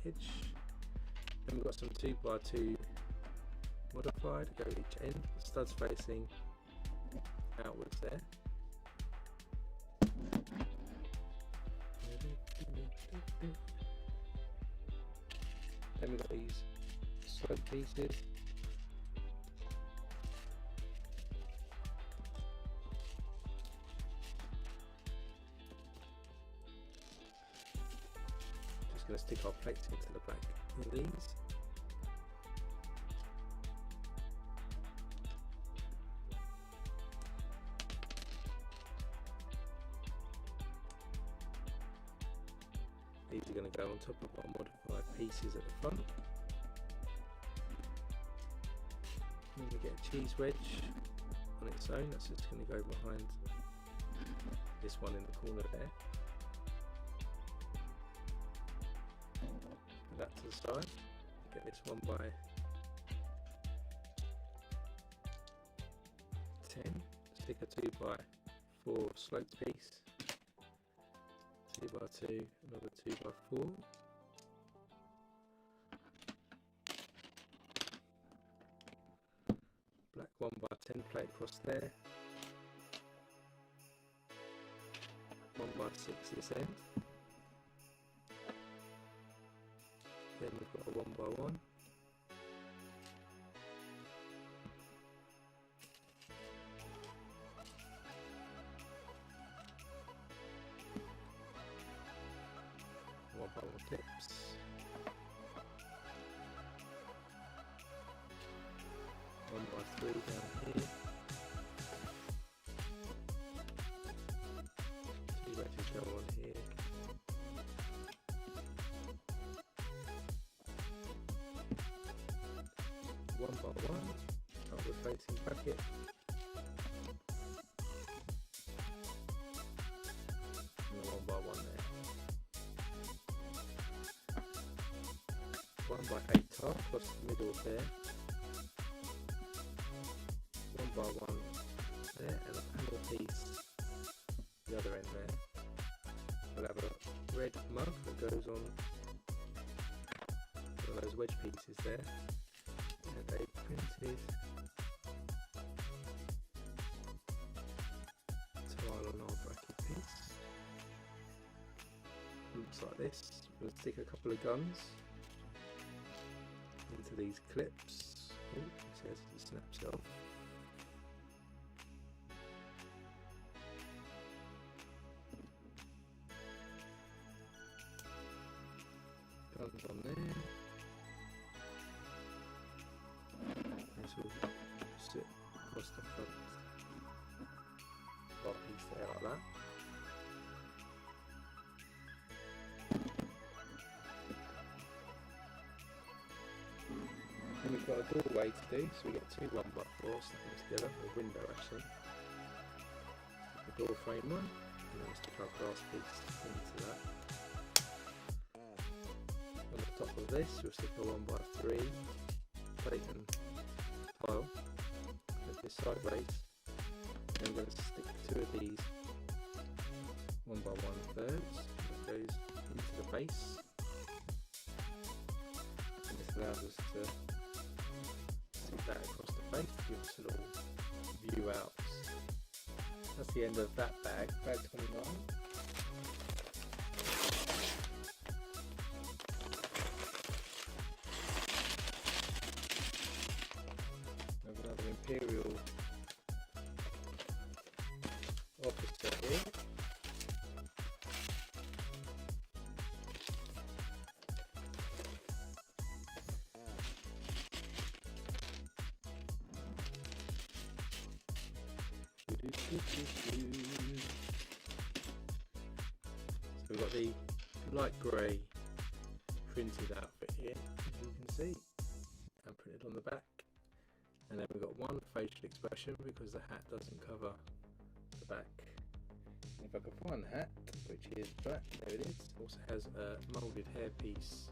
edge. Then we've got some 2 by 2 modified, go each end, studs facing outwards there. Then we've got these slope pieces. Just going to stick our plates into the back of these. These are going to go on top of our modified pieces at the front. Then we get a cheese wedge on its own, that's just going to go behind this one in the corner there. Put that to the side. Get this 1 by 10. Stick a 2 by 4 sloped piece. 2 by 2, another 2 by 4. Black 1 by 10 plate across there. 1 by 6 this end. Then we've got a 1 by 1. Tips. 1 by 3 down here. 2 wedges go on here. 1 by 1. Upward facing bracket. And a 1 by 1 there. 1 by 8 tile across the middle there. 1 by 1 there, and a panel piece the other end. goes on one of those wedge pieces there, and a printed tile on our bracket piece. Looks like this. We'll stick a couple of guns into these clips. Oh, it says it snaps it off. Guns on there. This will sit across the front bar piece there like that. And we've got a doorway to do, so we get two 1x4 sticking together, or window actually. The door frame one, and then we'll stick our glass piece into that. On the top of this, we'll stick a 1x3 plate and tile, put this sideways, and I'm going to stick two of these 1x1 thirds, that goes into the base, and this allows us to stick that across the base to give us a little view out. That's the end of that bag, bag 29. Another Imperial officer here. So we've got the light grey printed outfit here, as you can see, and printed on the back. And then we've got one facial expression because the hat doesn't cover the back. And if I can find the hat, which is black, there it is, also has a moulded hairpiece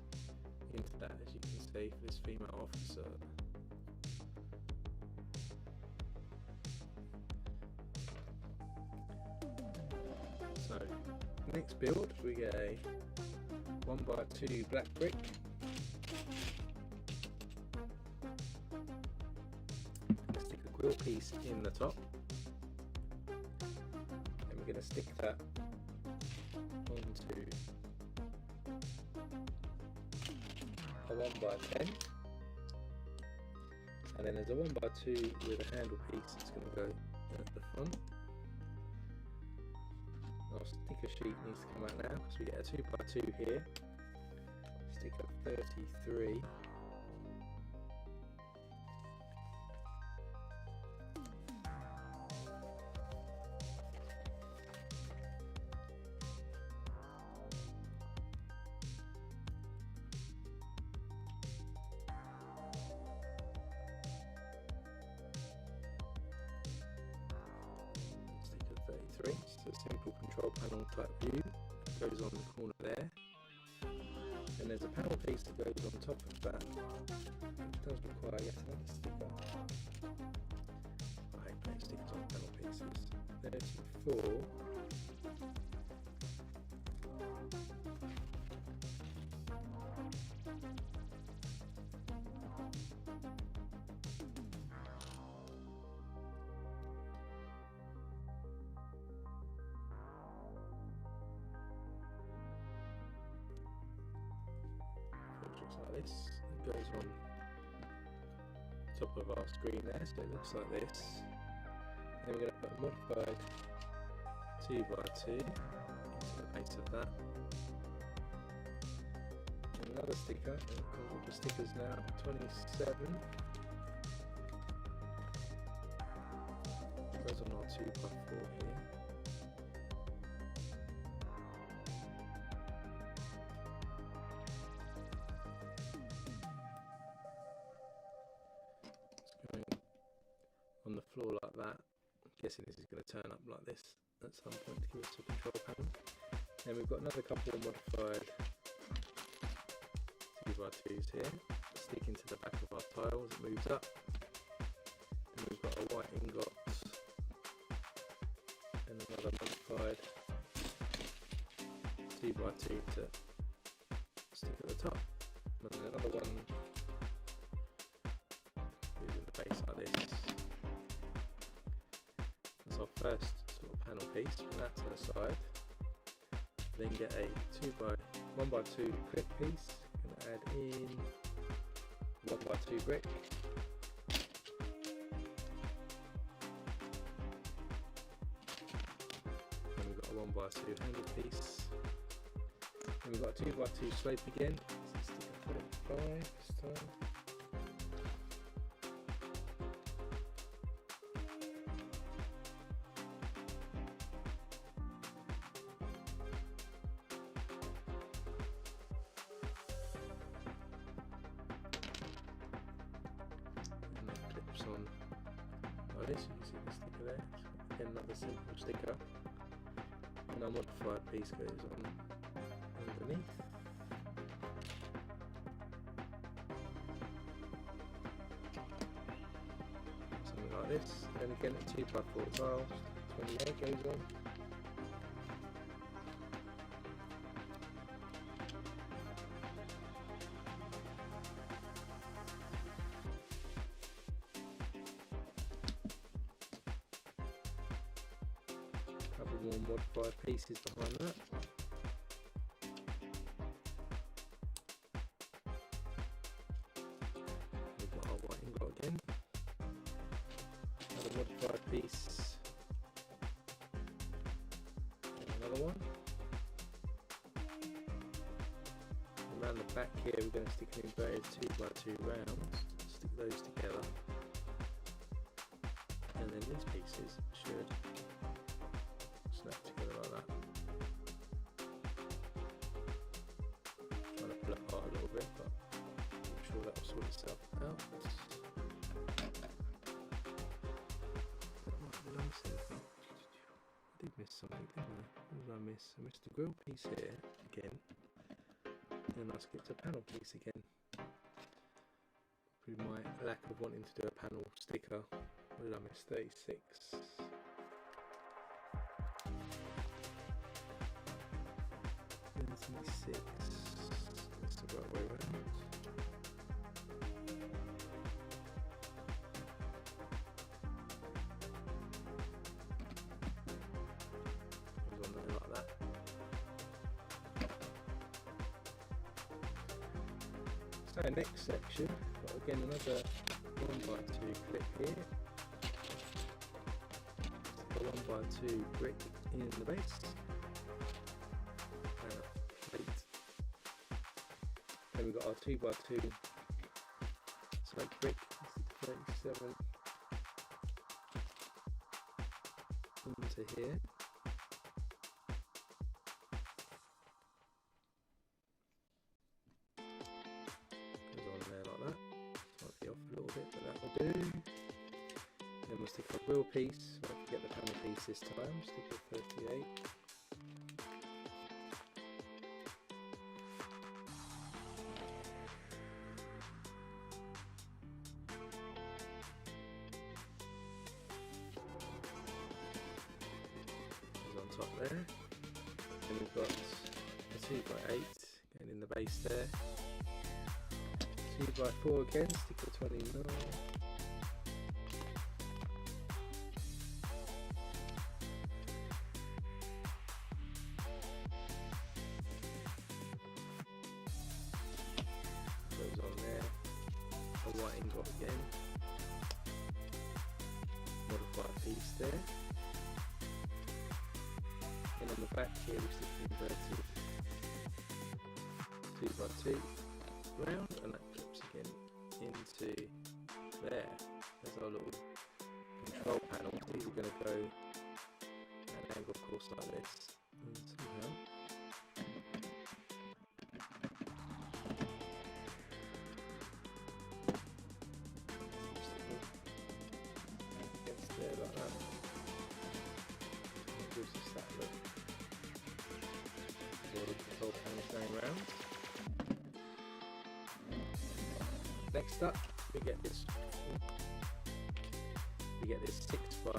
into that, as you can see, for this female officer. So, next build, we get a 1x2 black brick. Stick a quill piece in the top. And we're going to stick that onto a 1x10. And then there's a 1x2 with a handle piece that's going to go at the front. Our sticker sheet needs to come out now because we get a 2x2 here, sticker 33, so a simple control panel type view goes on the corner there, and there's a panel piece that goes on top of that, which does require yet another sticker. I hate putting stickers on panel pieces. 34. Looks like this. It goes on top of our screen there, so it looks like this. Then we're going to put a modified 2x2 into the base of that. And another sticker, and it comes with the stickers now, 27. It goes on our 2x4 here. On the floor like that. I'm guessing this is going to turn up like this at some point to give us a control panel. Then we've got another couple of modified 2x2s here, stick into the back of our tile as it moves up. And we've got a white ingot and another modified 2x2 to top, and then another one using the base like this. That's our first sort of panel piece. Put that to the side. Then get a 1x2 clip piece. Gonna add in 1x2 brick. Then we've got a 1x2 handle piece. Then we've got a 2x2 slope again. Let's stick a 35 this time. On like this, you can see the sticker there. Again, another simple sticker, and our modified piece goes on underneath. Something like this. Then again, a 2x4 tile, 28 goes on. Couple more modified pieces behind that. We've got our white ingot again. Another modified piece. And another one. Around the back here we're going to stick an inverted 2x2 rounds. Stick those together. And then these pieces should snap together like that. Trying to pull it apart a little bit, but I'm sure that will sort itself out. Did I miss anything? I did miss something, didn't I? What did I miss? I missed the grill piece here again, and then I skipped a panel piece again. Through my lack of wanting to do a panel sticker. What did I miss? 36. That's the right way around. Goes on there like that. So next section, got again another 1x2 clip here. Stick a 1x2 brick in the base. Then we've got our 2x2 slate brick, 37 into here. Goes on there like that. Slightly off a little bit, but that will do. Then we'll stick a wheel piece. Don't forget the panel piece this time. Stick a 38. Top there, and we've got a 2x8 going in the base there, 2x4 again, stick a 29, goes on there, a white ingot again, modified piece there. And on the back here we stick an inverted 2x2 round, and that clips again into there. There's our little control panel. These are going to go at an angle, of course, like this. And somehow gets there like that. It gives us that look. The control panel going round. Next up, we get this 6x10.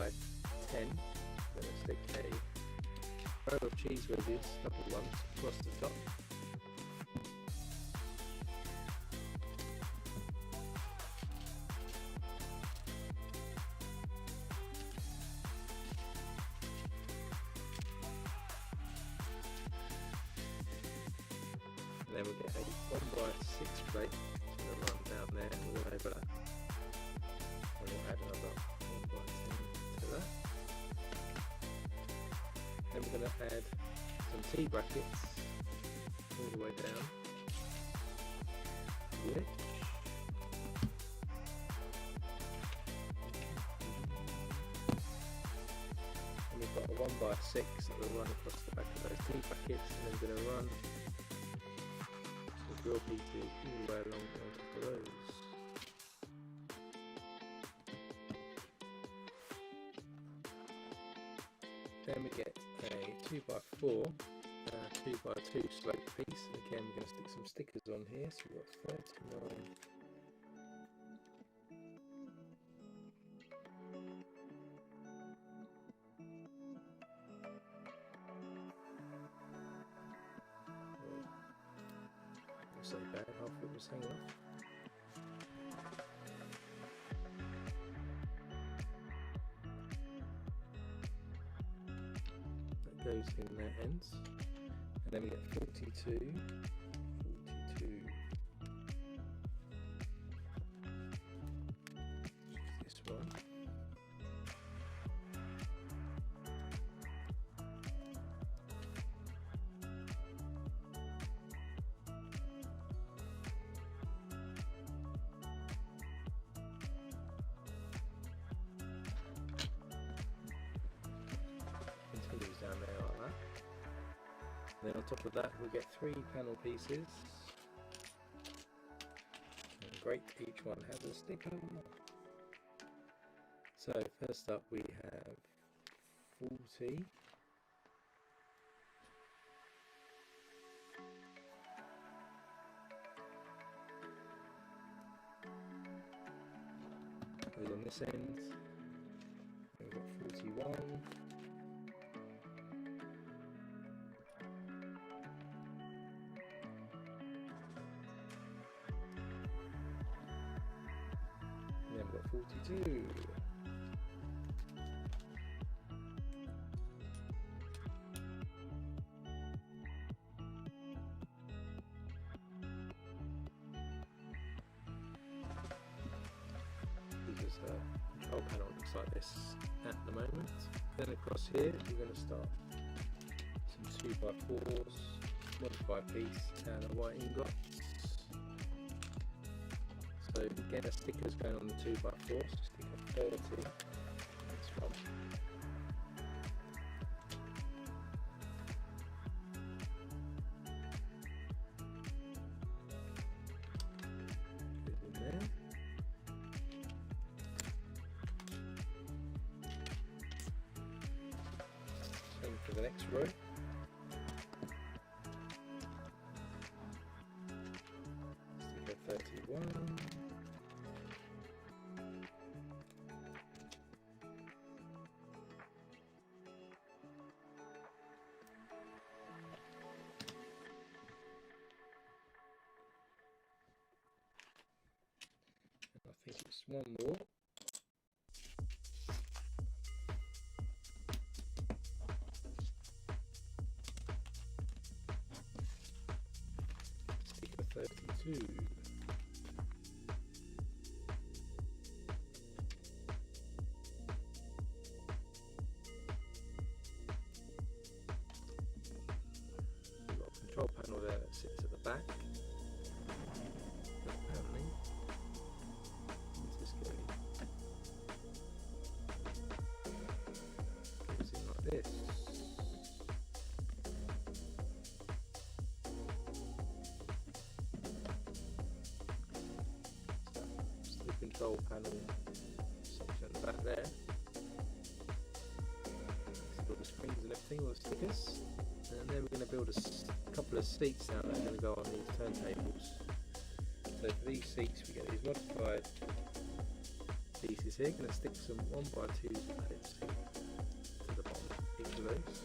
We're going to stick a row of cheese wedges, double ones, across the top. then we get a 1x6 plate. It's going to run down there and we'll overlap. And we'll add another 1x10 to that. Then we're going to add some T brackets all the way down the edge. And we've got a 1x6 that will run across the back of those T brackets, and then we're going to run some drill pieces all the way along on top of those. Then we get a 2x4, 2x2 slope piece, and again we're going to stick some stickers on here, so we've got 39. Not so bad, half of it was hanging off. Goes in their ends, and then we get 42, this one, continues down there like that. And then on top of that we get 3 panel pieces, and great, each one has a sticker. So first up we have 40, goes on this end, we've got 41, and then we've got 42. Because control panel looks like this at the moment. Then across here we're going to start some 2x4s, modified piece and a white ingot. So again, a sticker's going on the 2x4, so sticker 30. This one. Goes in there. Same for the next row. Sticker 31. I think it's one more. Sticker 32. We've got a control panel there that sits at the back. Apparently. Goes in like this. So that's the control panel section at the back there. See all the springs and everything, all the stickers. And then we're going to build a couple of seats now that are going to go on these turntables. So for these seats we get these modified pieces here. Going to stick some 1x2 clips to the bottom of each of those.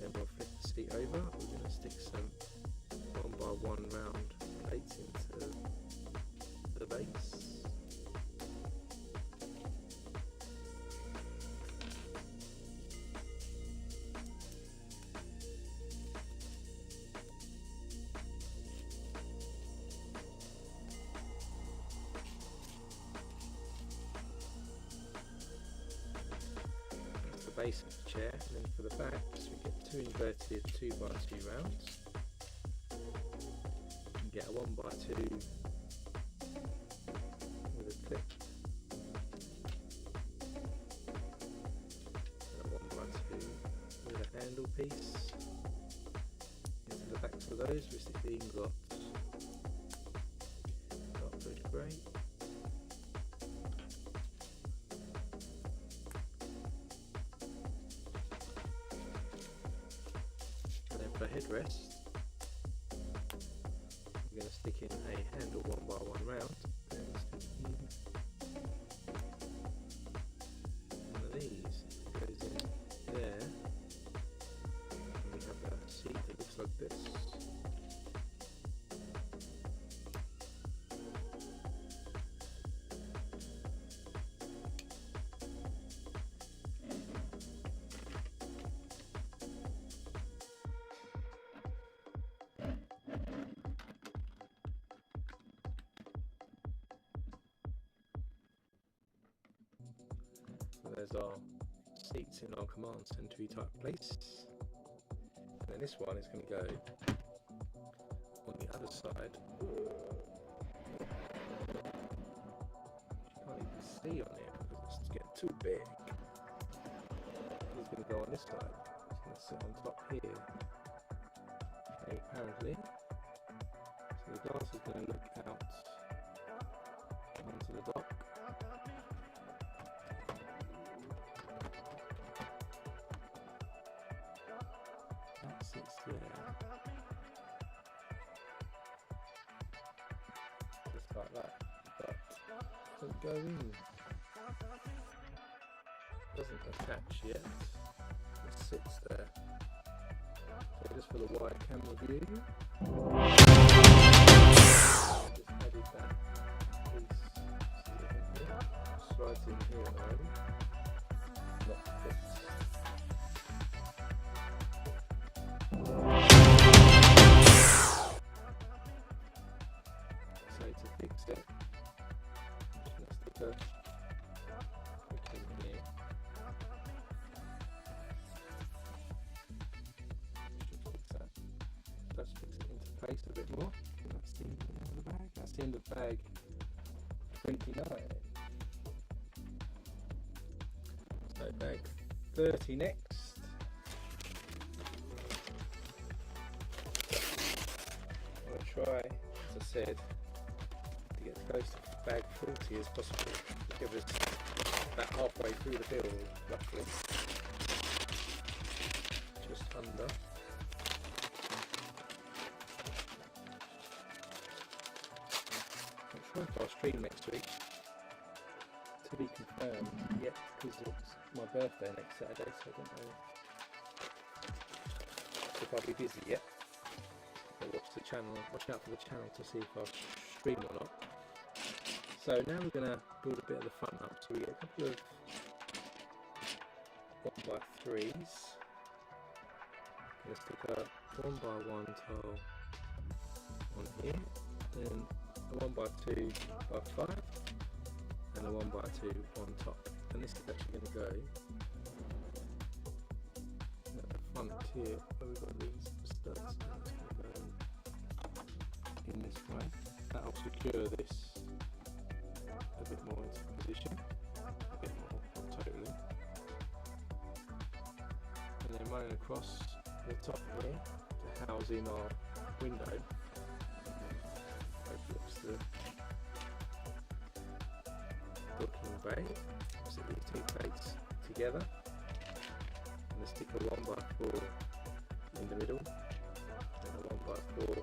Then we'll flip the seat over. We're going to stick some 1x1 round plates into the base. base of the chair, and then for the backs we get 2 inverted 2x2 rounds. You get a 1x2 with a clip, and a 1x2 with a handle piece. Into the backs of those we stick the ingots, dark red grey. For headrest, we're going to stick in a handle 1x1 round and stick in one of these. It goes in there, and we have a seat that looks like this. So there's our seats in our command centre type place, and then this one is going to go on the other side. You can't even see on it because it's getting too big. It's going to go on this side. It's going to sit on top here. Okay, apparently. So the glass is going to look out onto the dock. Sits there, just like that, but doesn't go in, doesn't attach yet, it sits there. So just for the wide camera view, just added that piece, slides in here at the moment, not fixed. So to fix it, I'm just going to stick a hook in here. Should fix that. Let's fix it into place a bit more. That's the end of the bag. That's the end of bag 29. So bag 30 next. I'm going to try, as I said, to get as close to bag 40 as possible, to give us about halfway through the build, roughly, just under. I'm sure if I'll stream next week, to be confirmed yet, because it's my birthday next Saturday, so I don't know if I'll be busy yet. I'll watch out for the channel to see if I'll stream or not. So now we're going to build a bit of the front up. So we get a couple of 1x3s. I'm going to stick a 1x1 tile on here, then a 1x2x5, and a 1x2 on top. And this is actually going to go at the front here, where we've got these studs. It's going to go in this way. That'll secure this a bit more into position, a bit more, not totally. And then running across the top here to house in our window. Opens the booking bay. Sit these two plates together, and a stick a 1x4 in the middle, and a 1x4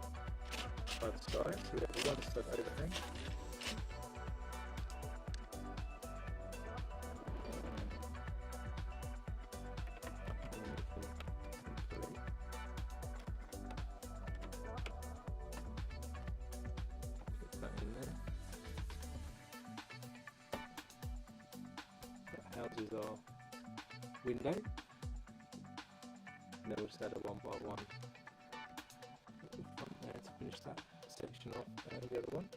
by the side. So we have a 1 stud overhang. Houses our window, and then we'll just add a 1x1 front there to finish that section off, and the other one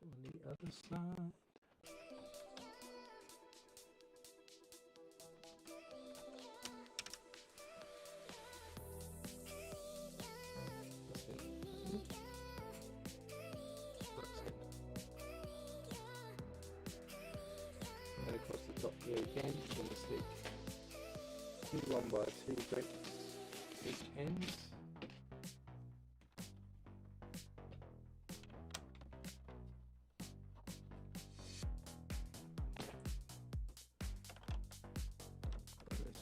on the other side. And across the top here again, we're going to stick 2 1x2 bricks each ends. There's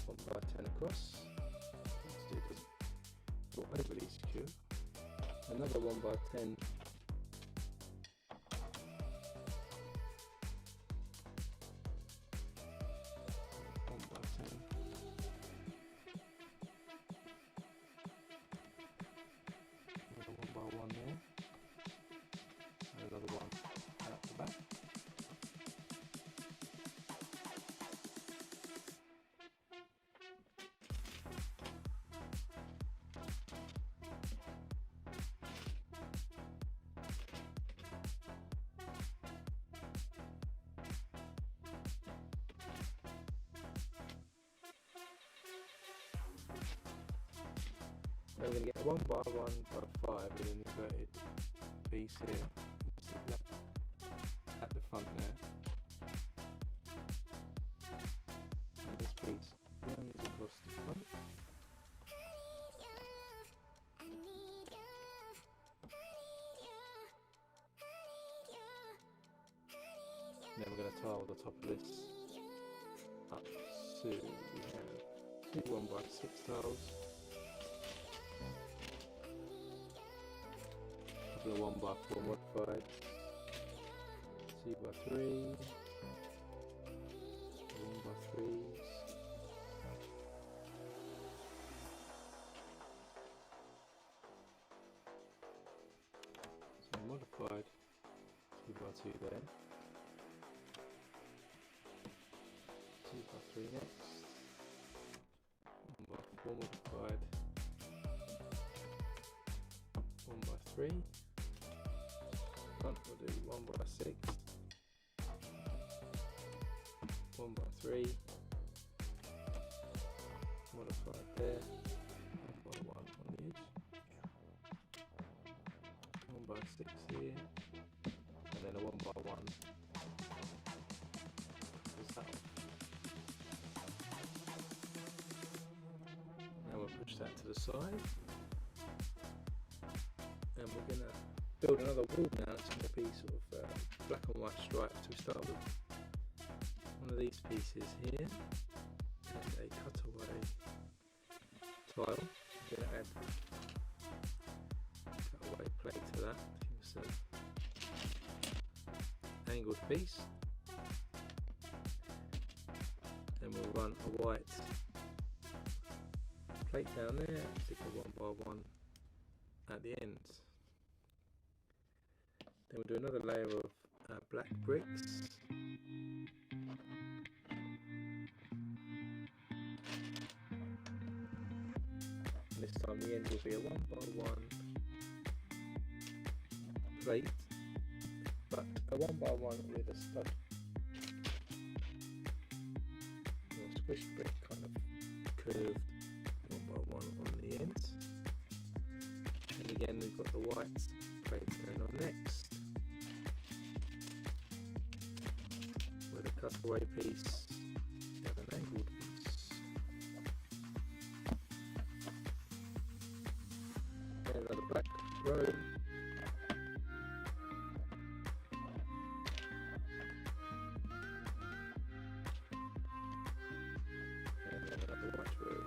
1x10 across. Let's do this not overly secure. Another 1x10. 1x1 there, and another one out the back. Then we're going to get a 1x1x5 with an inverted piece here. Stick that at the front there. And this piece runs across the front. And then we're going to tile the top of this up. So we have 2 1x6 tiles. A 1x4 modified, 2x3, 1x3s, so modified 2x2 there, 2x3 next, 1x4 modified, 1x3. We'll do 1x6, 1x3, modified there, 1x1 on the edge, 1x6 here, and then a 1x1. Now we'll push that to the side, and we're going to build another wall now. It's going to be sort of black and white stripes. So we start with one of these pieces here and a cutaway tile. I'm going to add a cutaway plate to that. Give us an angled piece. Then we'll run a white plate down there, stick a 1x1 at the ends. Then we'll do another layer of black bricks. And this time the end will be a 1x1 plate, but a 1x1 with a stud or squish brick kind of curved 1x1 on the ends. And again we've got the white plate going on next, with a cutaway piece and an angled piece. And another black row. And then another white row.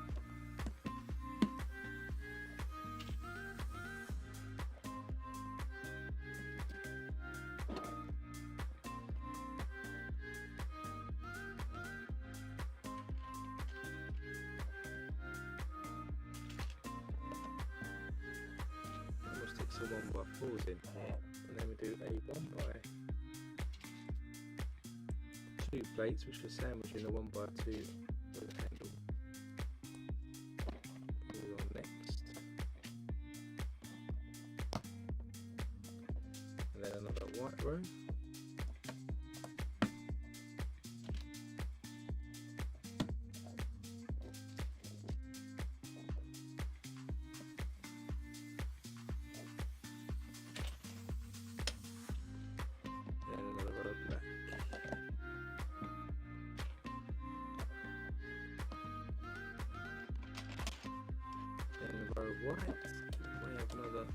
Some 1x4s in here, and then we do a 1x2 plates which are sandwiched in a 1x2 with a handle. Put it on next, and then another white row. row of white. We have another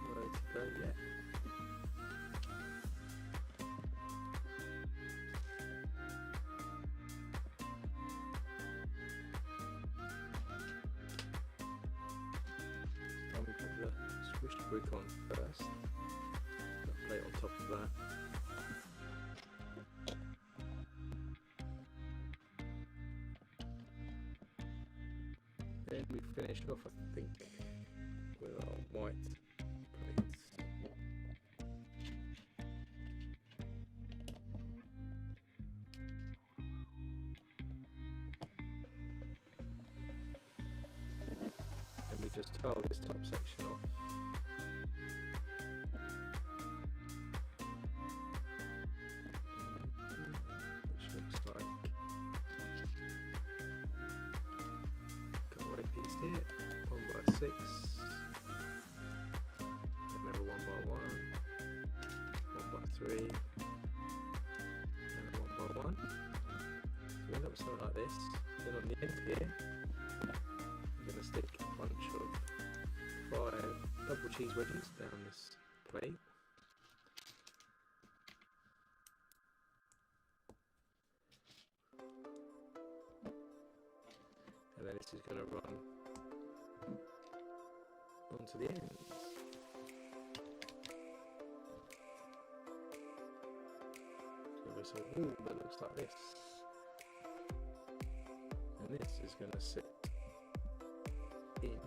row to go yet. And we put the squished brick on first. Got a plate on top of that. Then we finish off, I think, with our white plates. And we just tile this top section off. Which looks like piece here, 1x6, another 1x1, 1x3, and a 1x1. So we end up something like this. Then on the end here, we're going to stick a bunch of 5 double cheese wedges down this plate. And then this is going to run onto the ends. So there's a wall that looks like this. And this is going to sit in.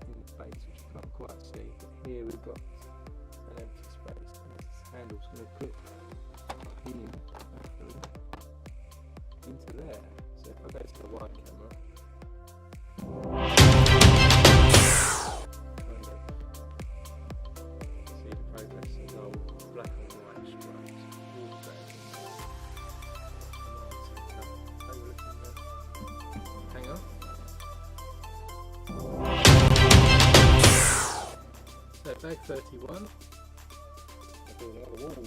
In the space, which you can't quite see. But here we've got an empty space, and this handle's going to clip into there. So if I go to the wide camera, see the progress is all black and white stripes all going overlooking the hanger. So bag 31, I'll do another wall.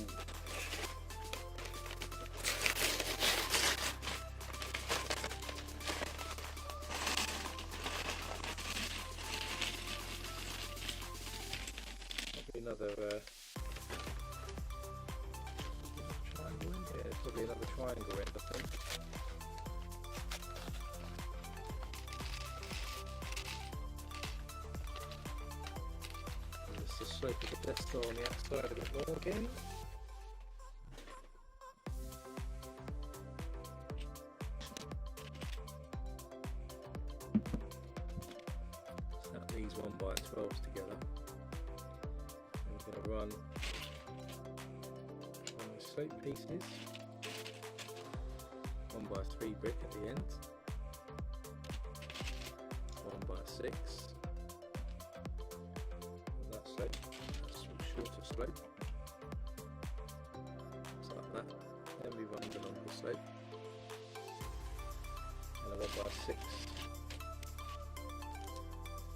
Another triangle end. Yeah, it's probably another triangle end, I think. And let's just slope the Death Star on the outside a bit more again. Snap these 1x12s together. Going to run on the slope pieces, 1x3 brick at the end, 1x6, that slope, that's a shorter slope, just like that. Then we run the longer slope, and a 1x6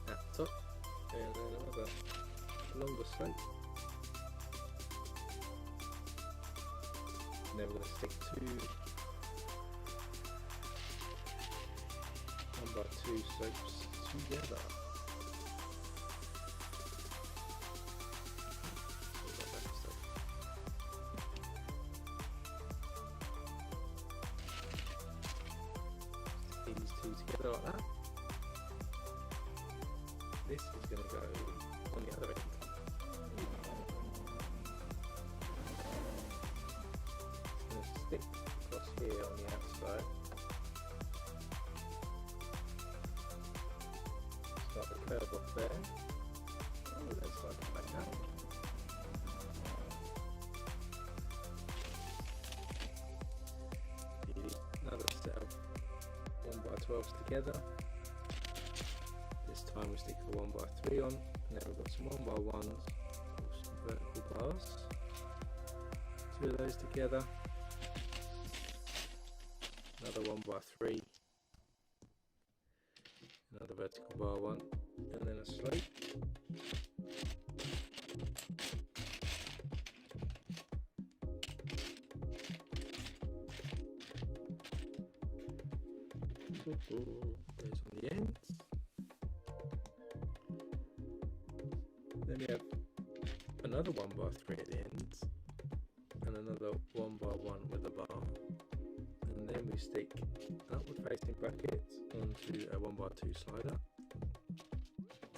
at the top, and then another longer slope. And then we're going to stick 2 1x2 slopes together. Stick these 2 together like that. This is going to go on the other end. Stick across here on the outside. Start the curve off there. Oh, let's start it back out. Another set of 1x12s together. This time we stick a 1x3 on, and then we've got some 1x1s, some vertical bars. 2 of those together. Another 1x3, another vertical bar one, and then a slope. we have another 1x3 at the end, and another 1x1 with a bar, and then we stick an upward facing bracket onto a 1x2 slider,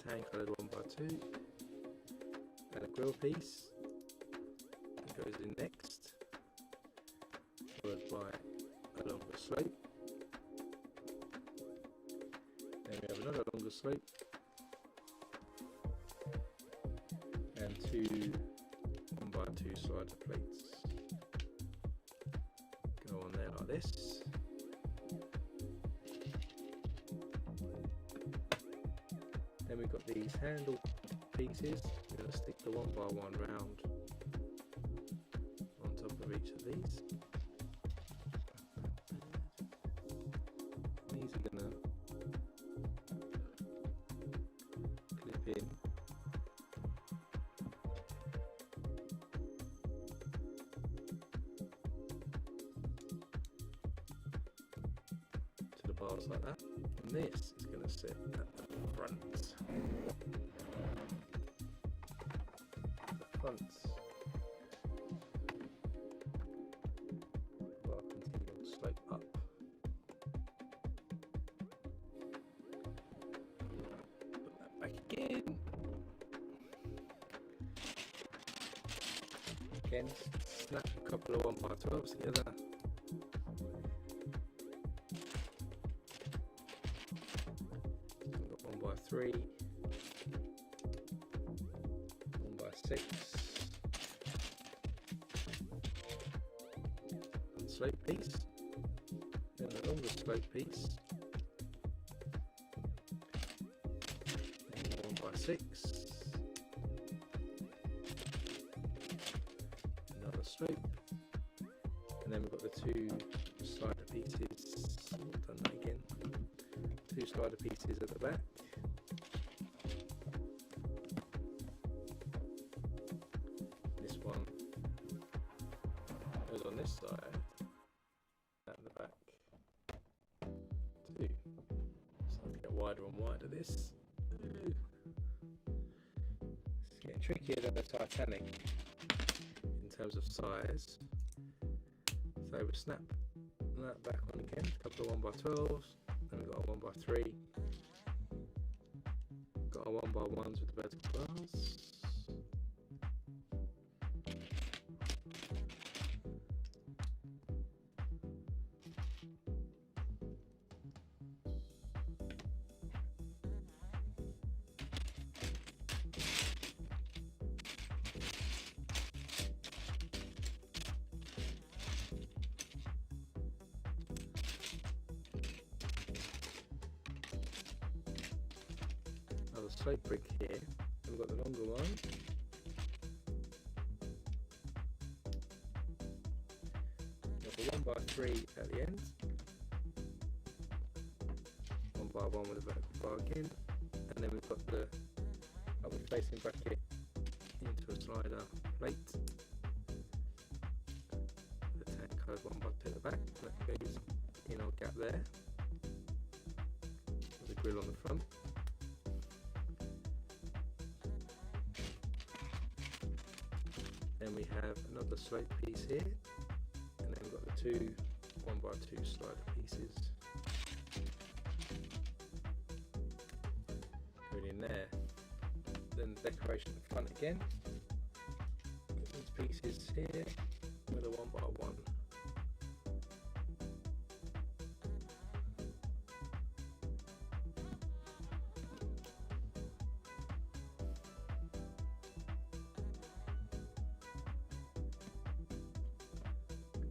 tan coloured 1x2, and a grill piece that goes in next, followed by a longer slope. Then we have another longer slope and two 1x2 slider plates go on there like this. Then we've got these handle pieces. We're going to stick the 1x1 round on top of each of these. These are going to clip in to the bars like that, and this is going to sit at the front. Our continual slope up. Put that back again. Again, snap a couple of 1x12s together. We've got 1x3, 1x6. Slope piece, then a longer slope piece, and 1x6, another slope, and then we've got the two slider pieces. I've done that again. Two slider pieces at the back. This one goes on this side. At the back too, so I get wider and wider. This is getting trickier than the Titanic in terms of size. So we snap that back on again, a couple of 1x12s, then we've got a 1x3, got our 1x1s with the vertical bars. Another slope brick here, and we've got the longer one. We've got a 1x3 at the end, 1x1 with a vertical bar again, and then we've got the upward facing bracket into a slider plate, the tan coloured 1x2 at the back, that goes in our gap there, with a grill on the front. Then we have another slope piece here, and then we've got the two 1x2 slider pieces going in there. Then the decoration at the front again, these pieces here with a 1x1.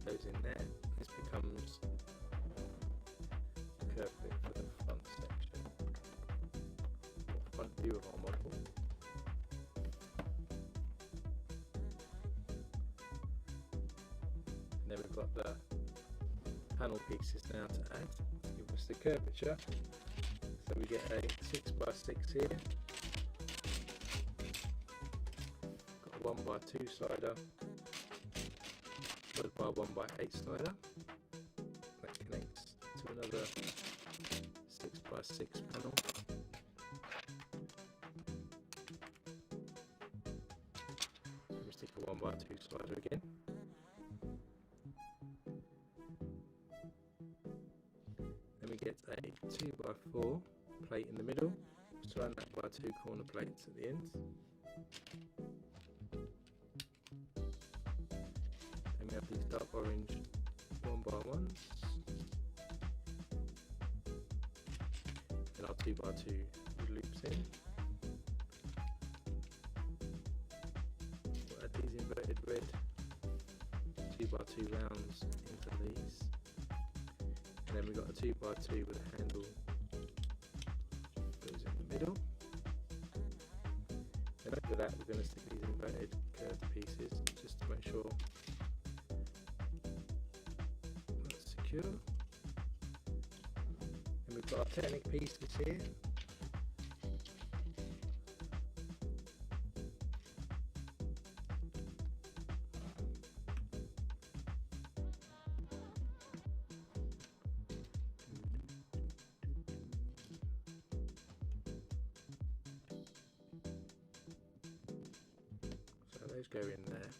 Goes in there. This becomes the curve bit for the front section, or front view of our model. And then we've got the panel pieces now to add to give us the curvature. So we get a 6x6 here, got a 1x2 slider, followed by a 1x8 slider that connects to another 6x6 panel. slider again. Then we get a 2x4 plate in the middle, surround that by 2 corner plates at the ends. Then we have these dark orange 1x1s. Then our 2x2 loops in. We'll add these inverted red 2x2 rounds into these. And then we've got a 2x2 with a handle goes in the middle. And over that we're going to stick these inverted curved pieces just to make sure that's secure. And we've got our Technic pieces here. Those go in there.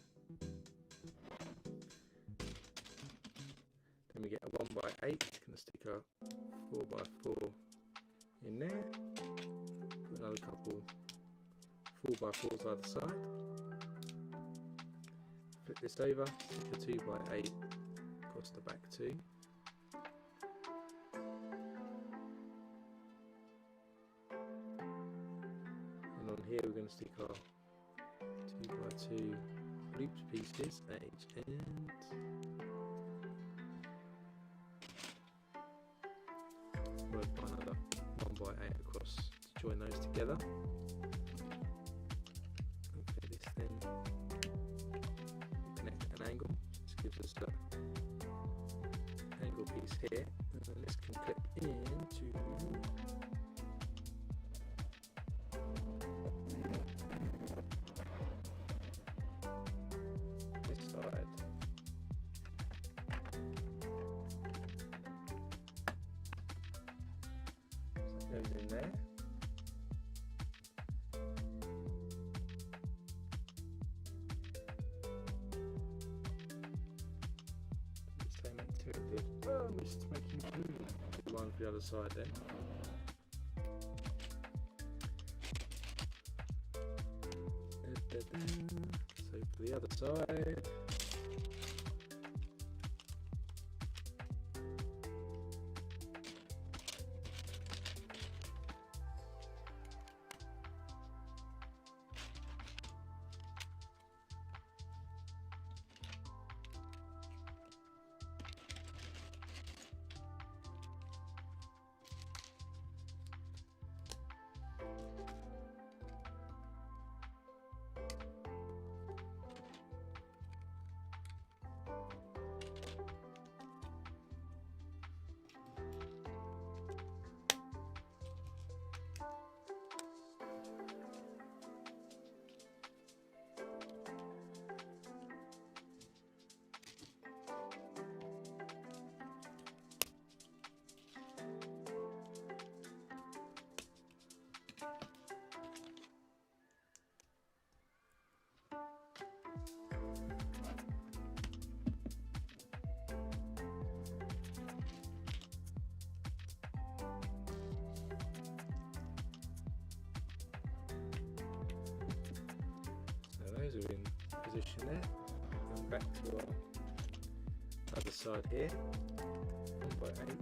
Then we get a 1x8, going to stick a 4x4 in there. Put another couple 4x4s either side. Flip this over, stick a 2x8 across the back too. And on here we're going to stick our 2x2 looped pieces at each end. Followed by another 1x8 across to join those together. Hopefully this then connect at an angle. This gives us an angle piece here, and then this can clip into side. So that goes in there. Same material. Oh, it's making two. One for the other side then. So for the other side. Those are in position there. And back to our other side here. 1x8.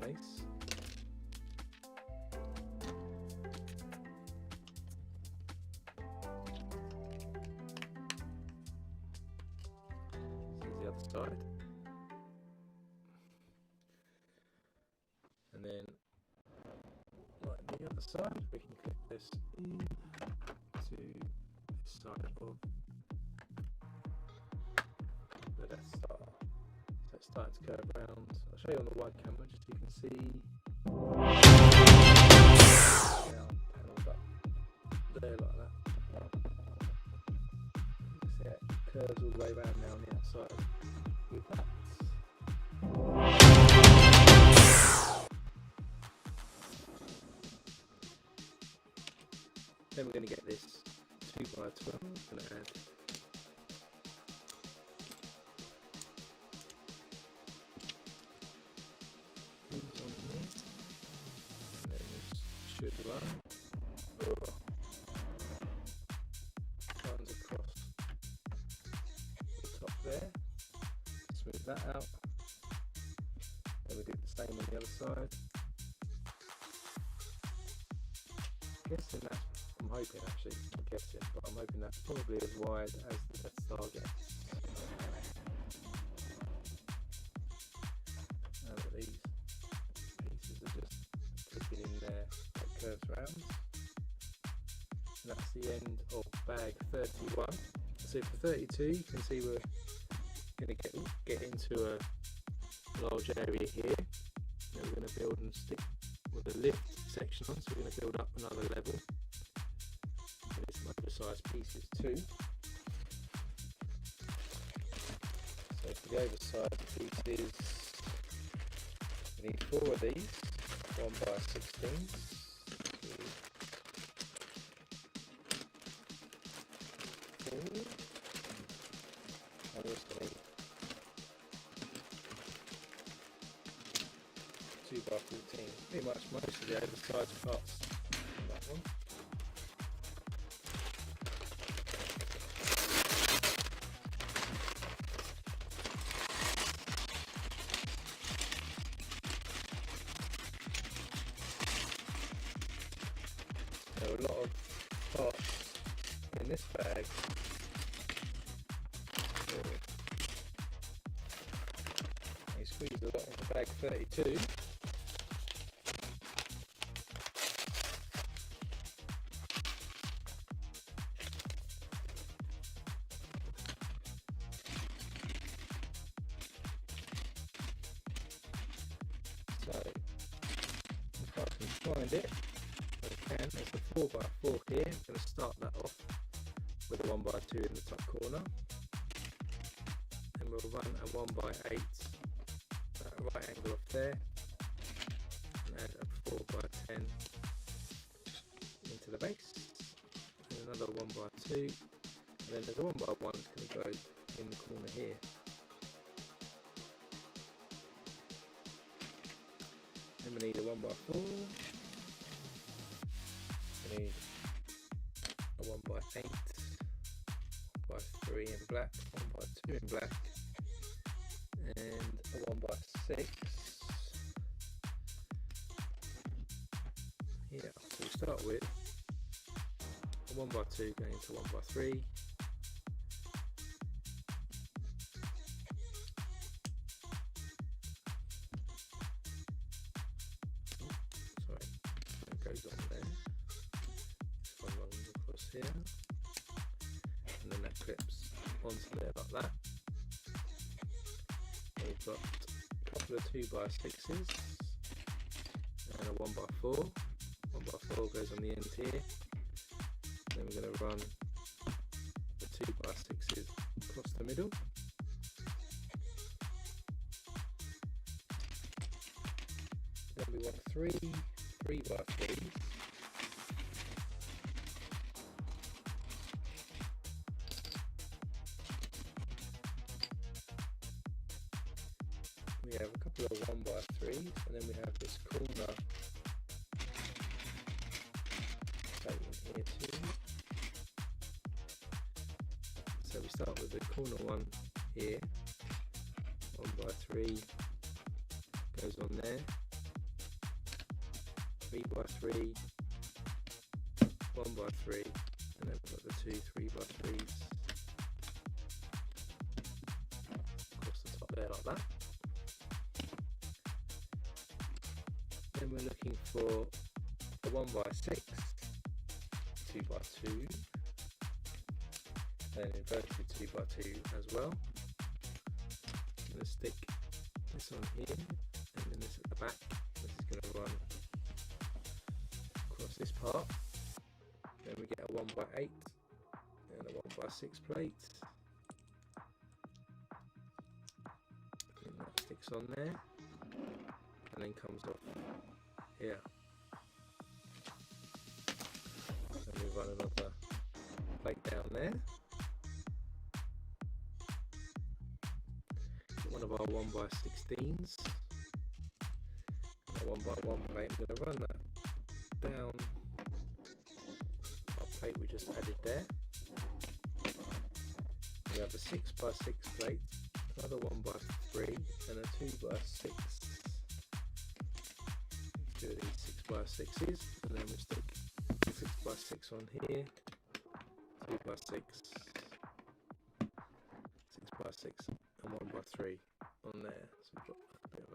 Place. This is the other side. And then like the other side, we can clip this in to this side of the Death Star. So starting to curve around. I'll show you on the wide camera just so you can see. Now panels up there like that. You can see it curves all the way around now on the outside with that. Then we're going to get this 2x12, I'm going to add these on here, and then this should run, runs across the top there, smooth that out, then we do the same on the other side. Guessing that's, I'm hoping actually, not guessing, but I'm hoping that's probably as wide as the Death Star gets. Now that these pieces are just clipping in there, it curves around. And that's the end of bag 31. So for 32, you can see we're going to get into a large area here. Then we're going to build and stick with a lift section on, so we're going to build up another level. There's some oversized pieces too. So for the oversized pieces, we need 4 of these, 1x16s. And we're just going to need 2x14. Pretty much most of the oversized parts on that one. There are a lot of parts in this bag. You squeeze a lot into bag 32. So, if I can find it, I can. There's a 4x4 here. I'm going to start that off with a 1x2 in the top corner. And we'll run a 1x8 at a right angle off there. And add a 4x10 into the base. And another 1x2. And then there's a 1x1 that's going to go in the corner here. Then we need a 1x4, we need a 1x8, 1x3 in black, 1x2 in black, and a 1x6. Yeah, so we start with a 1x2 going into 1x3. Goes on there. This one runs across here, and then that clips onto there like that. And we've got a couple of 2x6s and a 1x4. 1x4 goes on the end here. Then we're going to run the 2x6s across the middle. Then we want 3x3s. We have a couple of 1x3s, and then we have this corner statement here too. So we start with the corner one here, 1x3 goes on there. 3x3, 1x3, and then we've got the 2 3x3s across the top there like that. Then we're looking for a 1x6, 2x2, and inverted 2x2 as well. I'm going to stick this on here, and then this at the back. This is going to run across this part. Then we get a 1x8 and a 1x6 plate. And that sticks on there and then comes off here. And we run another plate down there. One of our 1x16s. A 1x1 plate. I'm going to run that down our plate we just added there. We have a 6x6 plate, another 1x3 and a 2x6. Do these 6x6s and then we'll stick 6x6 on here, 2x6, 6x6 and 1x3 on there. So we've got a bit of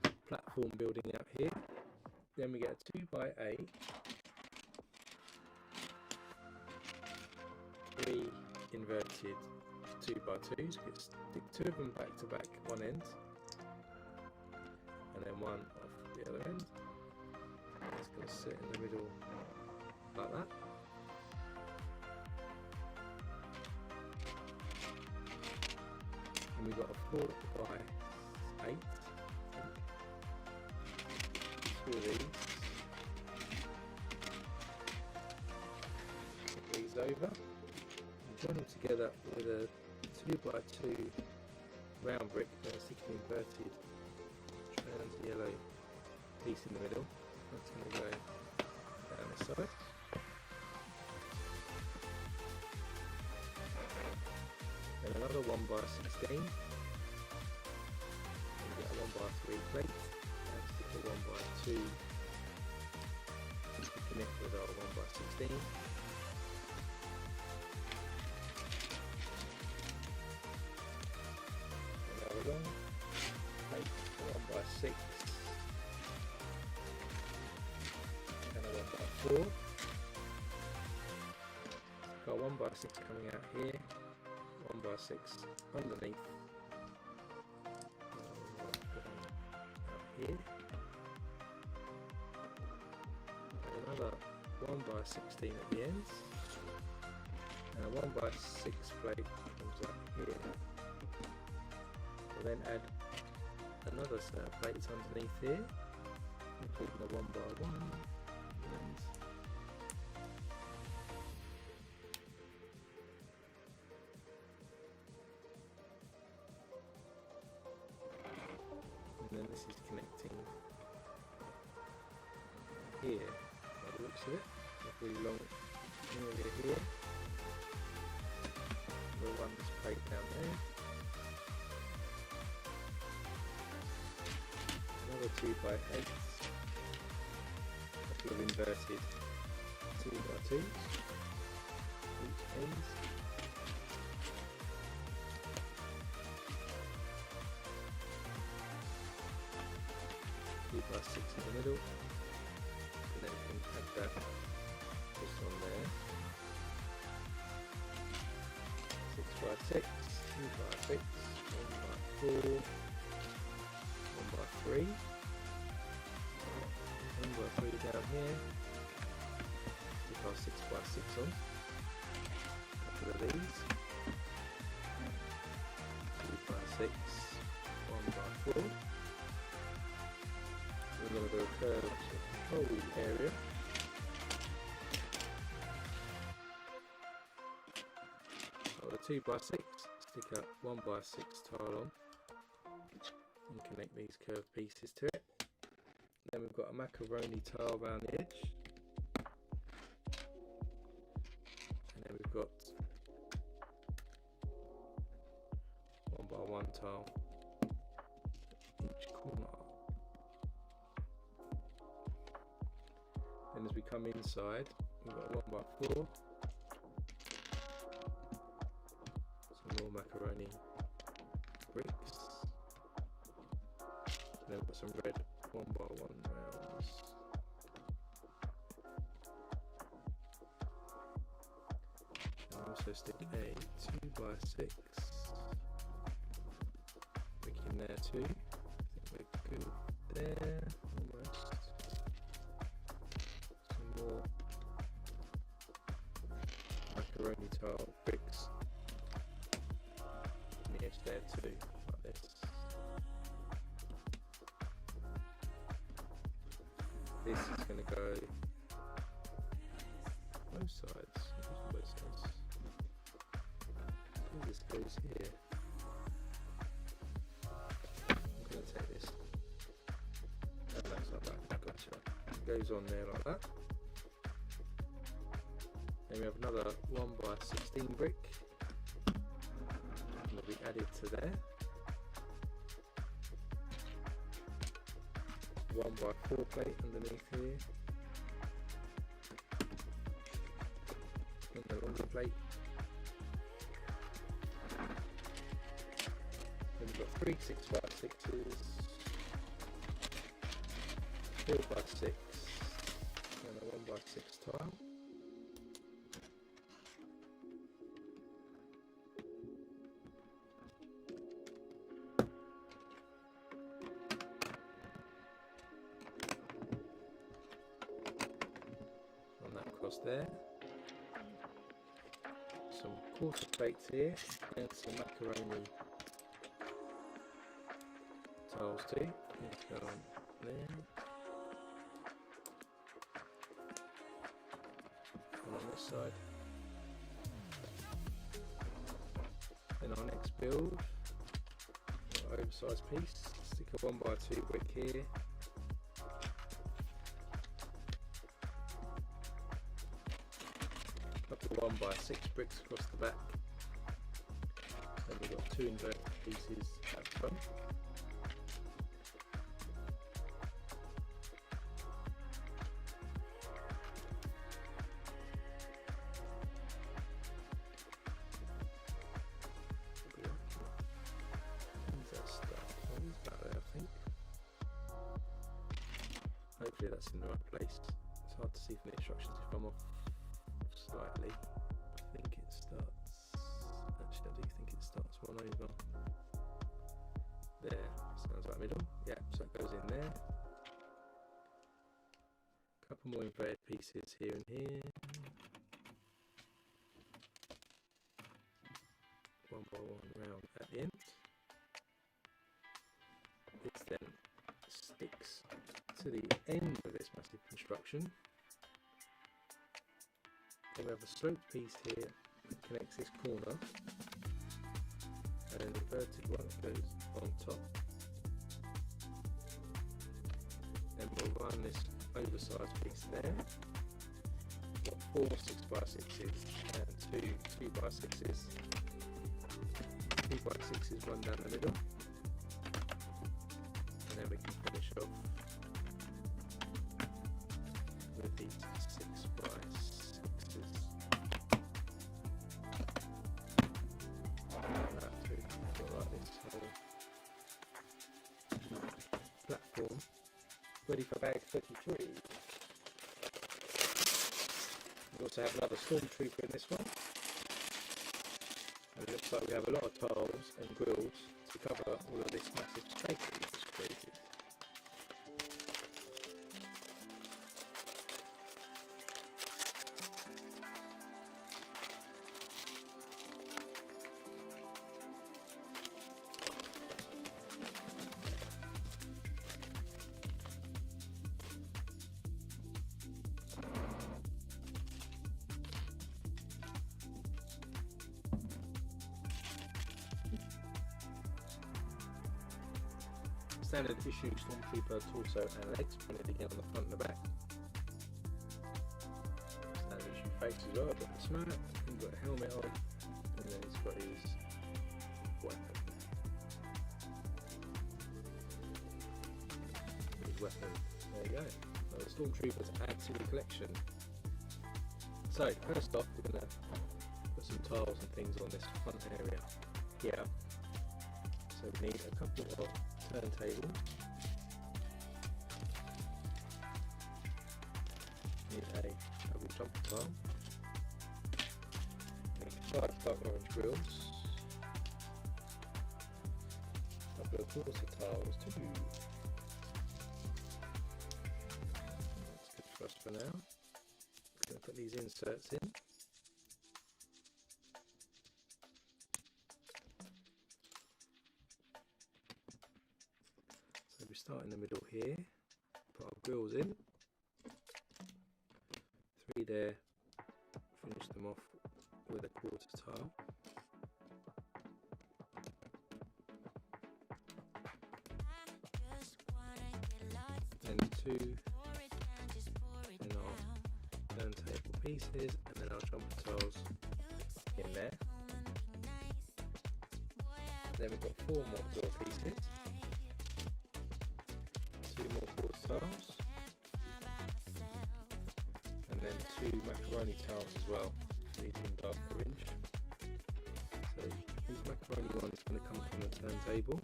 a platform building out here. Then we get a 2x8, 3 inverted 2x2s. Stick 2 of them back to back one end, and then one off the other end. It's going to sit in the middle like that. And we've got a 4x8. Two of these. Put these over. Join them together with a 2x2 round brick, then a 16 inverted trans yellow piece in the middle. That's going to go down this side. Then another 1x16. We get a 1x3 plate. And stick a 1x2 to connect with our 1x16. Another one, plate, a 1x6 and a 1x4. Got 1x6 coming out here, 1x6 underneath, out here, and another 1x16 at the ends, and a 1x6 plate comes up here. We'll then add another set of plates underneath here, including the 1x1 and then this is connecting here by the looks of it. A really long area here. We'll run this plate down there. Another 2x8, a couple of inverted 2x2s, each ends. Plus 6 in the middle, and then we can add that just on there. 6x6, 2x6, 1x4, 1x3, 1x3 down here. Stick our 6x6 on. A couple of these. 2x6, 1x4. We're going to do a curved control area. So with a 2x6, stick a 1x6 tile on and connect these curved pieces to it. Then we've got a macaroni tile around the edge. And then we've got 1x1 tile each corner. Then as we come inside, we've got 1x4, some more macaroni bricks, and then we've got some red 1x1 rounds. And also stick a 2x6 brick there too. I think we're good there, almost. Some more macaroni tile bricks on the edge there too, like this. This is going to go both sides. Both sides. So this goes here. I'm going to take this. That looks like that. Gotcha. It goes on there like that. Then we have another 1x16 brick. Will be added to there. 1x4 plate underneath here. And the longer plate. Then we've got 3 6x6s, 4x6, and a 1x6 tile. Run that across there. Some quarter plates here and some macaroni tiles too. Let's go on there. And on this side. Then our next build, our oversized piece, stick a 1x2 brick here. Couple 1x6 bricks across the back. Then we've got 2 inverted pieces at the front. Hopefully that's in the right place. It's hard to see from the instructions if I'm off slightly. I think it starts, actually I do think it starts one over there. Sounds like middle. Yeah, so it goes in there. A couple more inverted pieces here and here. 1x1 round at the end. This then sticks to the end of this massive construction. Then we have a sloped piece here that connects this corner, and an inverted one that goes on top. Then we'll run this oversized piece there. Got 4 6x6s and 2 2x6s. 2x6s run down the middle, and then we can finish off with these 6x6s. Like this whole platform ready for bag 33. We also have another stormtrooper in this one, and it looks like we have a lot of tiles and grills to cover all of this massive space that we've just created. Standard issue stormtrooper torso and legs printed again on the front and the back. Standard issue face as well, got the smack, he's got a helmet on, and then he's got his weapon. There you go. So the stormtrooper to add to the collection. So first off, we're going to put some tiles and things on this front area here. So we need a couple of turntables. Need a double jump tile. Need 5 dark orange grills. A couple of quarter tiles too. That's good for us for now. I'm going to put these inserts in. So we start in the middle here, put our grills in, 3 there, finish them off with a quarter tile. Then 2 in our turntable pieces, and then our jumper tiles in there. Then we've got 4 more door pieces, 2 more quarter tiles, and then 2 macaroni tiles as well, these in dark orange. So these macaroni ones are going to come from the turntable,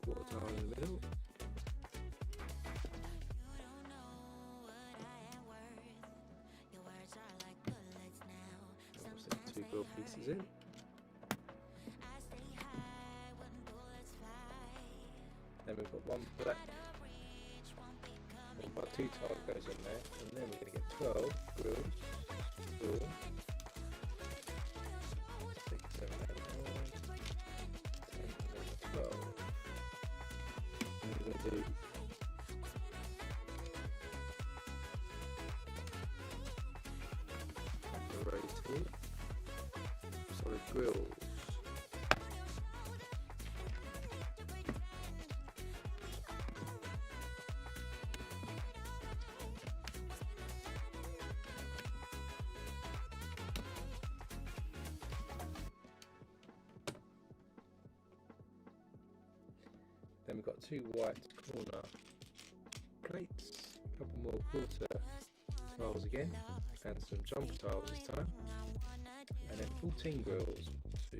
quarter tile in the middle, and we'll set 2 grill pieces in. Then we've got 1 black 1x2 tile goes in there, and then we're going to get 12 grills. 4, 6, 7, 8, 9, 10, 11, 12. And we're going to do the rows here. Solid grills. Then we've got 2 white corner plates, a couple more quarter tiles again, and some jumper tiles this time, and then 14 grills. 2,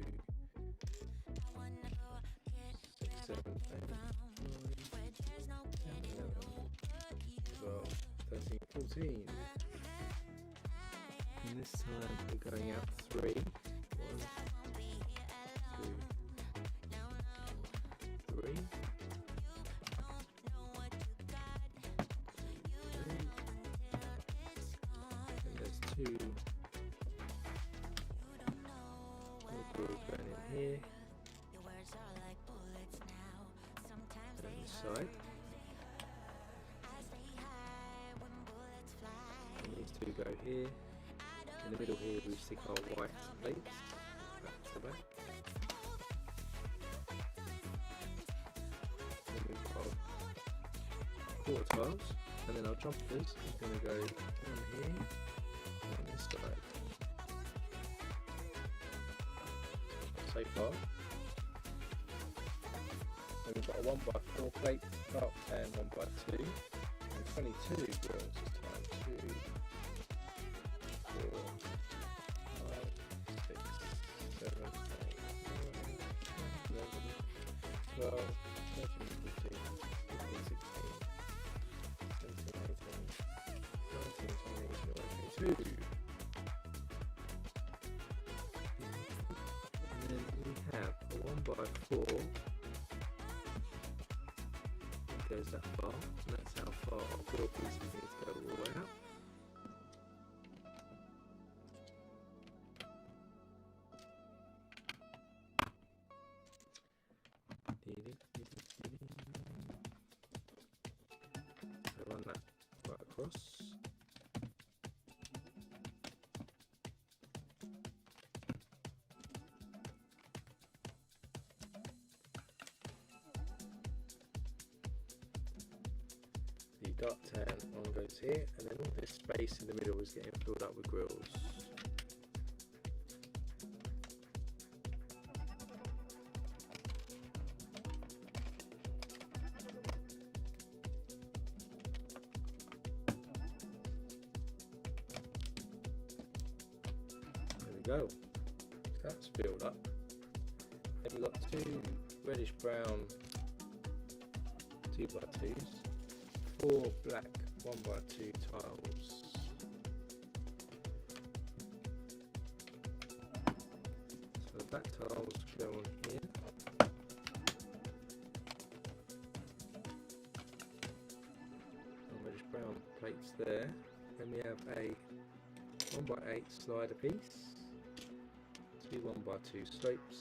6, 7, 8, 9, 10, 11, 12, 13, 14. And this time we're going out 3. 1, 2, 3. And there's 2 more grills going in here, and on this side. And these 2 go here. In the middle here we stick our white plates back to the back. Then we've got our quarter tiles, and then our jumpers are going to go on here and on this side. So far. Then we've got a 1x4 plate, dark tan 1x2, and 22 grills this time. 2, 4, 5, 6, 7, 8, 9, 10, 11, 12, 13, 14, 15, 16, 17, 18, 19, 20, 22. And then we have a 1x4 that goes that far, and that's how far our grill pieces need to go all the way out. So run that right across. The dark tan one goes here, and then all this space in the middle is getting filled up with grills. Go. That's filled up. Then we've got 2 reddish brown 2x2s, 4 black 1x2 tiles. So the black tiles go on here. there. Then we have a 1x8 slider piece, 2 1x2 slopes,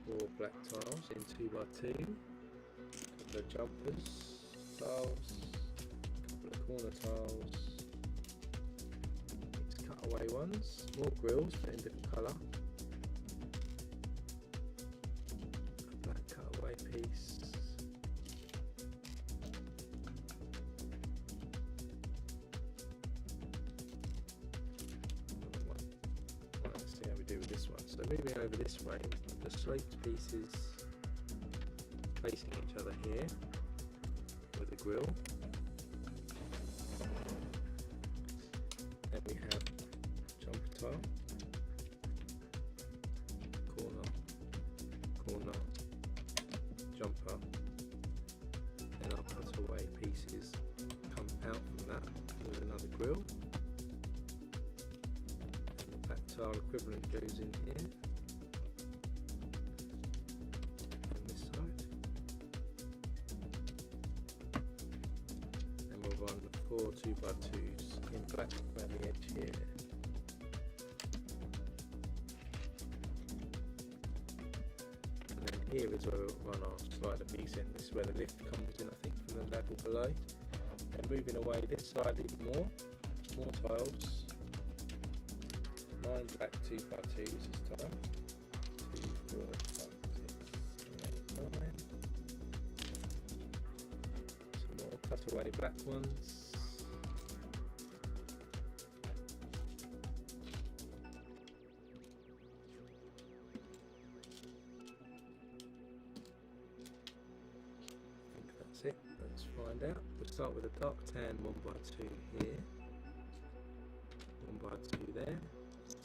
4 black tiles in 2x2, couple of jumpers tiles, couple of corner tiles, these cutaway ones, more grills but in different colour, a black cutaway piece, let's see how we do with this one. So moving over this way, the sloped pieces facing each other here with a grill. Then we have jumper tile, corner, jumper, and our cutaway pieces come out from that with another grill. And the back tile equivalent goes in here. On 4 2x2s in black around the edge here. And then here is where we'll run our slider piece in. This is where the lift comes in, I think, from the level below. And moving away this side even more tiles. 9 black 2x2s this time. 2, 4, 5, 6, 7, 8, 9. Cutaway black ones, I think that's it. Let's find out. We'll start with a dark tan 1x2 here, 1x2 there,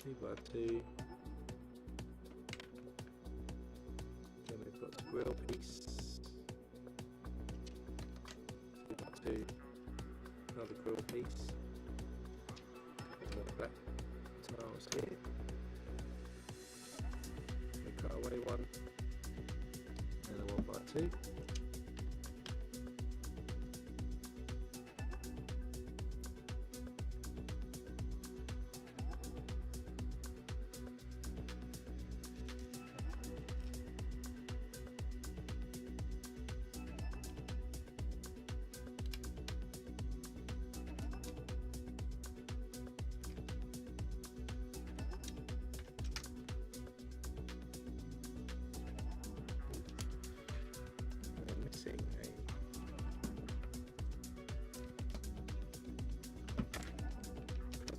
2x2, then we've got the grill piece, another grill piece, more black tiles here, a cutaway one, and a 1x2.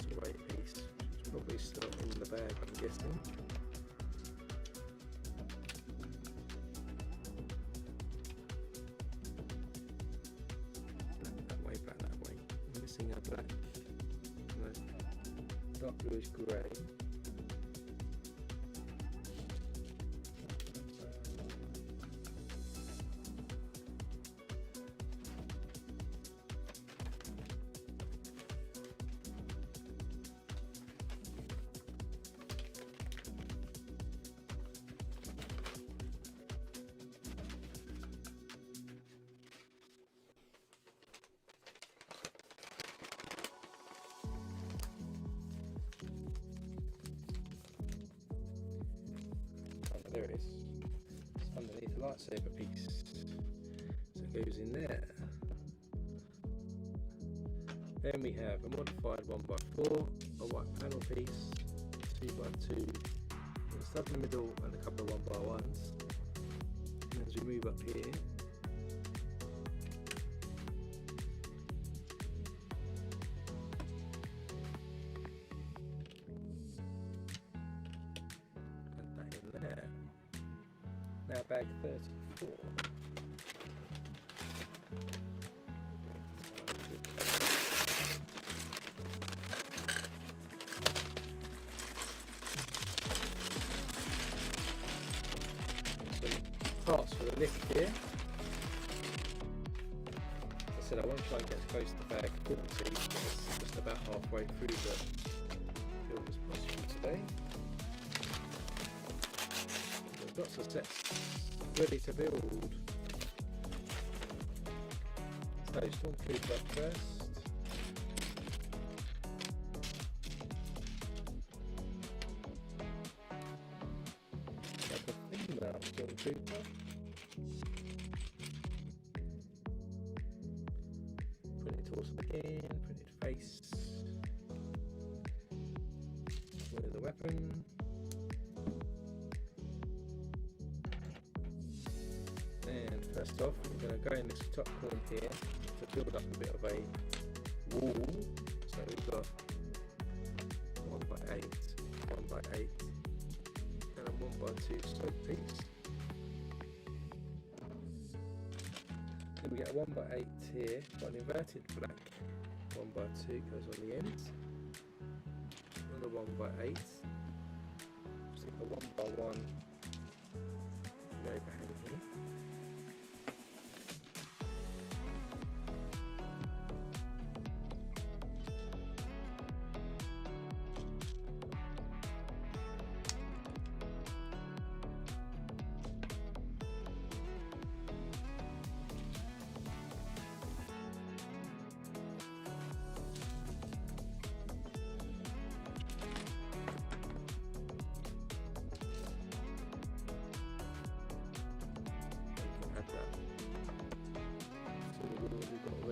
Cutaway piece, which is probably still in the bag, I'm guessing. Black that way. I'm missing a black, dark bluish grey. There it is. It's underneath the lightsaber piece, so it goes in there. Then we have a modified 1x4, a white panel piece, 2x2, with a stud in the middle and a couple of 1x1s. And as we move up here, now bag 34. Some parts for the lift here. As I said, I want to try and get as close to bag 40, but it's just about halfway through the film as possible today. Lots of sets ready to build. So Stormtrooper up first. Like a female Stormtrooper. Printed torso again, printed face. Where's the weapon? And first off, we're going to go in this top corner here to build up a bit of a wall. So we've got 1x8, 1x8, and a 1x2 slope piece. Then we get a 1x8 here, got an inverted black 1x2 goes on the end. Another 1x8, stick a 1x1 overhang here.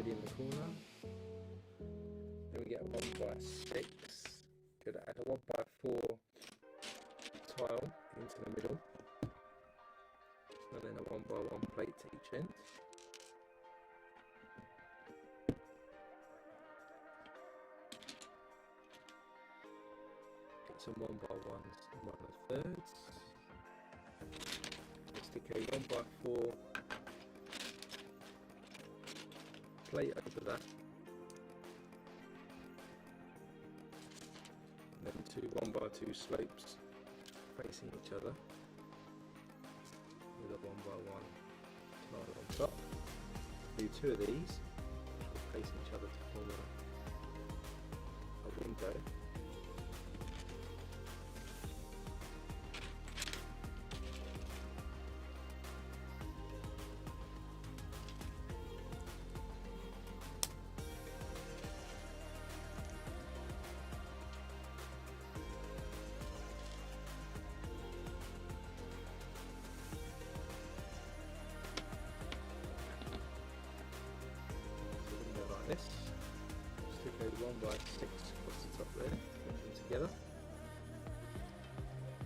In the corner. Then we get a 1x6. Could add a 1x4 tile into the middle, and then a 1x1 plate to each end. Get some 1x1s and 1/3. Stick a 1x4 plate over that, and then two 1x2 slopes facing each other with a 1x1 tile on top. Do two of these facing each other to form a window. This. Stick a 1x6 across the top there, put them together.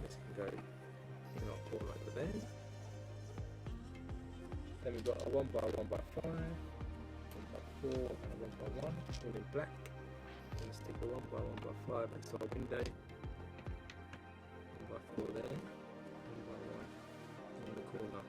This can go in our corner over there. Then we've got a 1x1x5, 1x4 and a 1x1, all in black. Then stick a 1x1x5 next to our window, 1x4 there, 1x1 in the corner.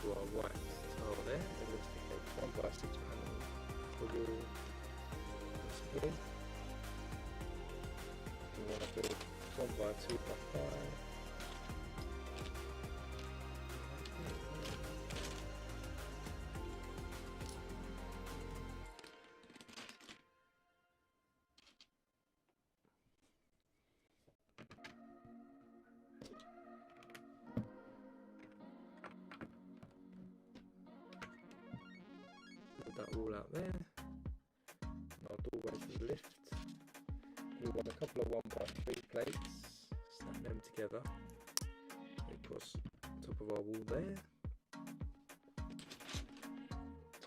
To our white tile there, and we'll stick a 1x6 panel to the wall once again. We want to build 1x2x5. That all out there, and our doorway to the lift. We want a couple of 1x3 plates, snap them together across the top of our wall there.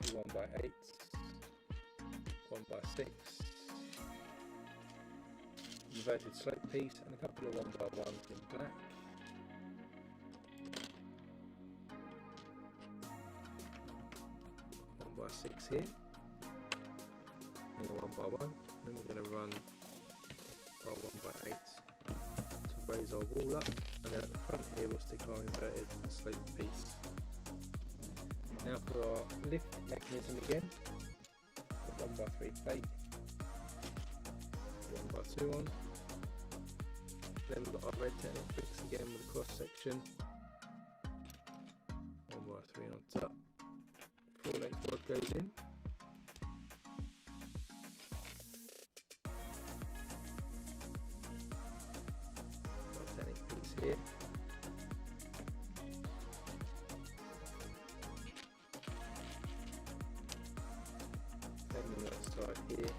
Two 1x8s, 1x6, inverted slope piece, and a couple of 1x1s in black. 1x6 here, and a 1x1. Then we're going to run our 1x8 to raise our wall up, and then at the front here we'll stick our inverted slope piece. Now for our lift mechanism again, 1x3 plate, 1x2 on. Then we've got our red Technic bricks again with a cross section, 1x3 on top, 4-length rod goes in. Our Technic piece here. Same on the other side here.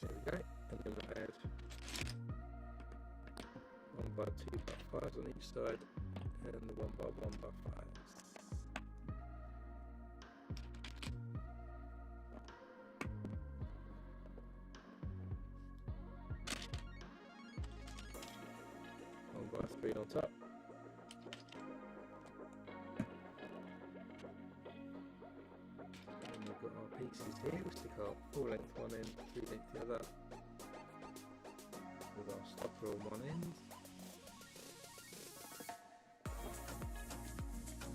There we go, and then we'll add 1x2x5s on each side, and the 1x1x5s. One by 3 on top. And we've got our pieces here. We stick our 4-length one end, 3-length the other, with our stopper on one end.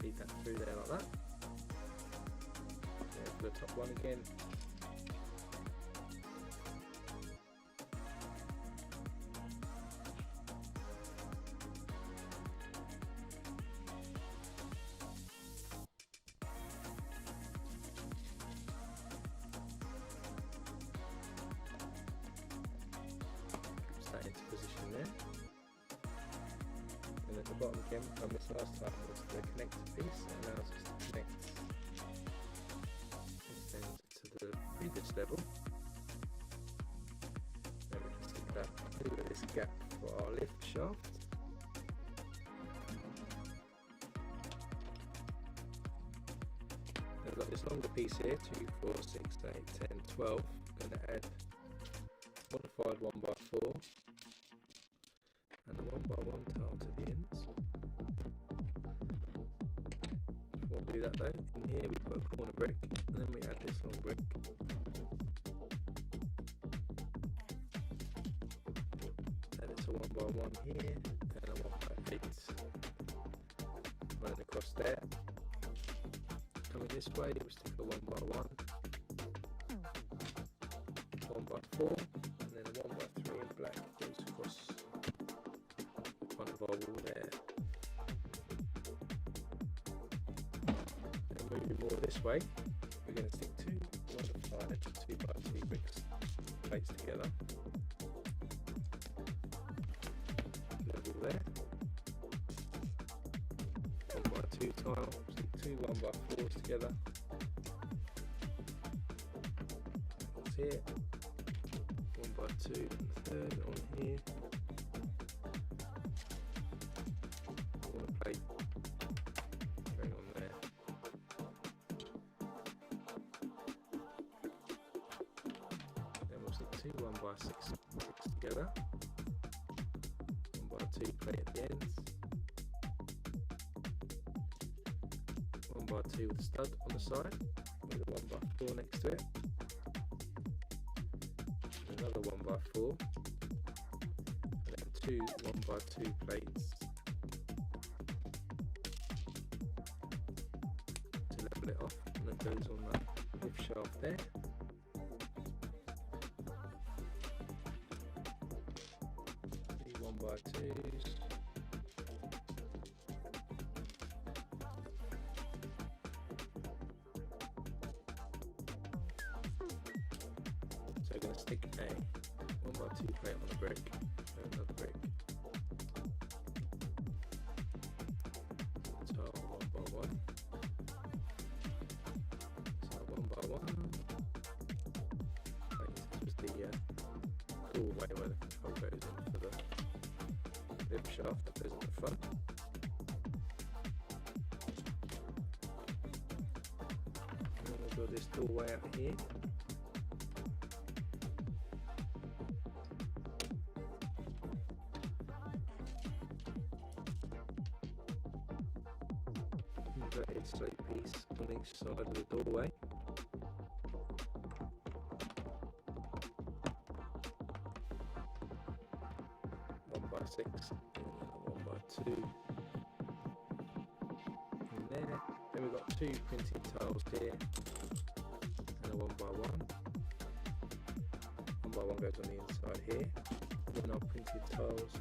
Feed that through there like that. There's the top one again. That into position there. And at the bottom again, from this last time, was the connector piece that allows us to connect this end to the previous level. Then we can stick that through this gap for our lift shaft. Then we've got this longer piece here, 2, 4, 6, 8, 10, 12. I'm going to add modified 1x4 and a 1x1 tile to the ends. Before we do that though, in here we put a corner brick, and then we add this long brick. And it's a 1x1 here, and a 1x8 running across there. Coming this way, we stick a 1x1, 1x4, and then a 1x3 in black goes across the front of our wall there. And moving more this way, we're going to stick two modified 2x2 bricks plates together. Level there. 1x2 tile, stick two 1x4s together. That's here. 1x2 and the third on here. Corner plate going on there. Then we'll stick two 1x6 bricks together. 1x2 plate at the ends. 1x2 with a stud on the side with a 1x4 next to it. Another 1x4, and then two 1x2 plates to level it off, and that goes on that lift shaft there. Three 1x2s. So I'm going to stick a 1x2 plate on a brick, and another brick. So 1x1. So 1x1. This was the doorway where the control goes in for the lift shaft that goes at the front. And then we'll build this doorway out here. inverted slope piece on each side of the doorway. One by 6 and a 1 by 2 in there. Then we've got 2 printed tiles here and a 1 by 1. 1 by 1 goes on the inside here. Then our printed tiles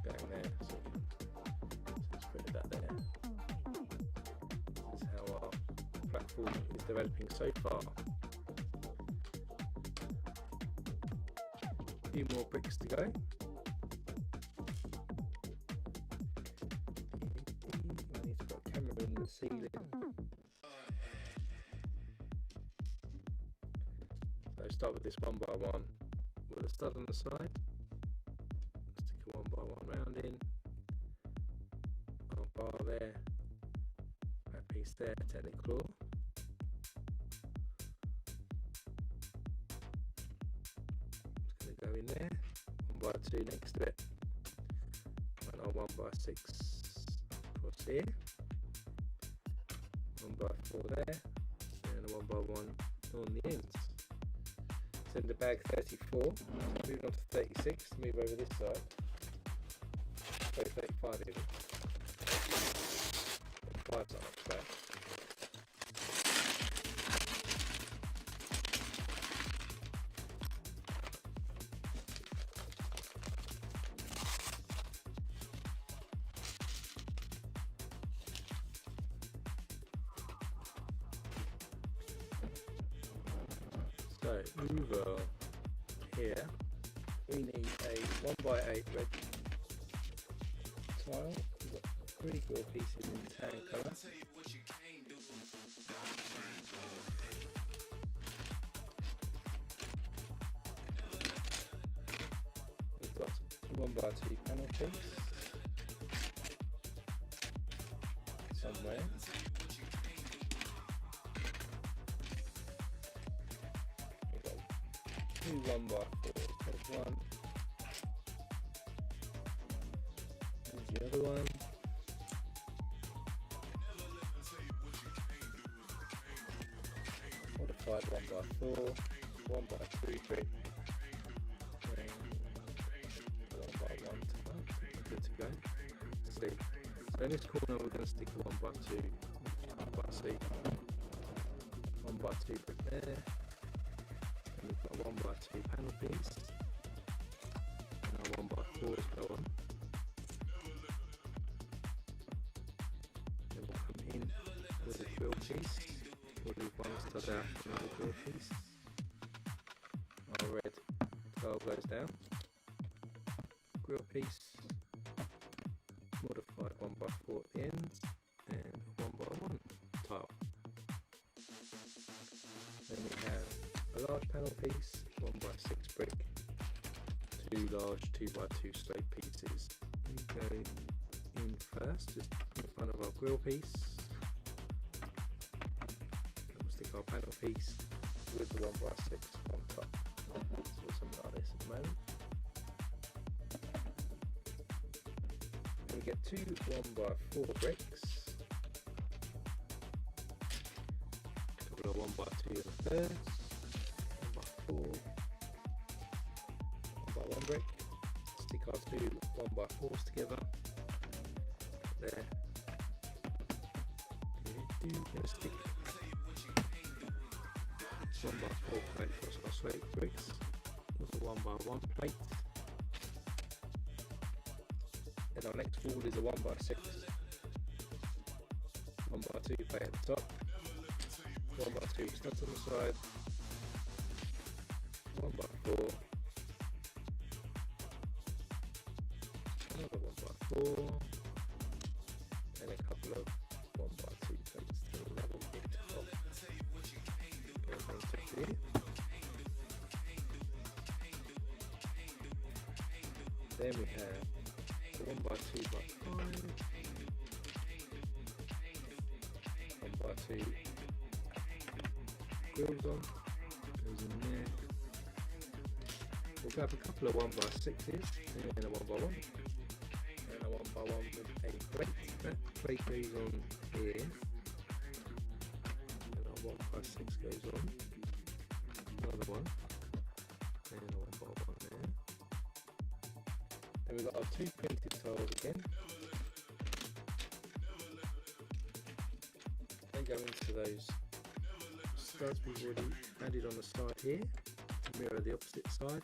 going there, so let's put that there. This is how our platform is developing so far. A few more bricks to go. I need to put a camera in the ceiling. So start with this 1 by 1 with a stud on the side. Stick a 1 by 1 round in. Our bar there. That piece there, technical claw. It's going to go in there. 1 by 2 next to it. And our 1 by 6 across here. 1 by 4 there. And a 1 by 1 on the ends. Send the bag 34, moving on to 36 to move over this side. So 35 even. 35's not much bad. So over here we need a 1 by 8 red tile. We've got 3 grill pieces in tan colour. We've got a 1 by 2 panel piece somewhere. Two 1 by 4, there's one, there's the other one, modified 1 by 4, 1 by 3 brick, and 1 by 1 tile, good to go. See. So in this corner we're going to stick a 1 by 2, 1 by 6, 1 by 2 brick there. We've got a 1 by 2 panel piece and our 1 by 4s go on. Then we'll come in with a grill piece. We'll leave one stud out for another grill piece. Our red tile goes down. Grill piece, modified 1 by 4 at the ends, and 1 by 1 tile. Then we have a large panel piece, 1 by 6 brick, 2 large 2 by 2 slope pieces. We go in first, just in front of our grill piece. And we'll stick our panel piece with the 1 by 6 on top. So something like this at the moment. And we get 2 1 by 4 bricks. A couple of 1 by 2 in the thirds. 1 by 1 brick, stick our 2 1 by 4s together, there, we're going to stick 1 by 4 plate across our slope bricks, with a 1 by 1 plate, then our next wall is a 1 by 6, 1 by 2 plate at the top, 1 by 2 studs on the side, 1 by 4, another 1 by 4, and a couple of 1 by 2 plates to level it off. Here. Then we have 1 by 2 by 5, 1 by 2 grills on, goes in there. We'll grab a couple of 1 by 6s and a 1 by 1. and a 1x1 with a plate. That plate goes on here, and a 1x6 goes on. Another one, and a 1x1 there. Then we've got our 2 printed tiles again. They go into those studs we've already added on the side here to mirror the opposite side.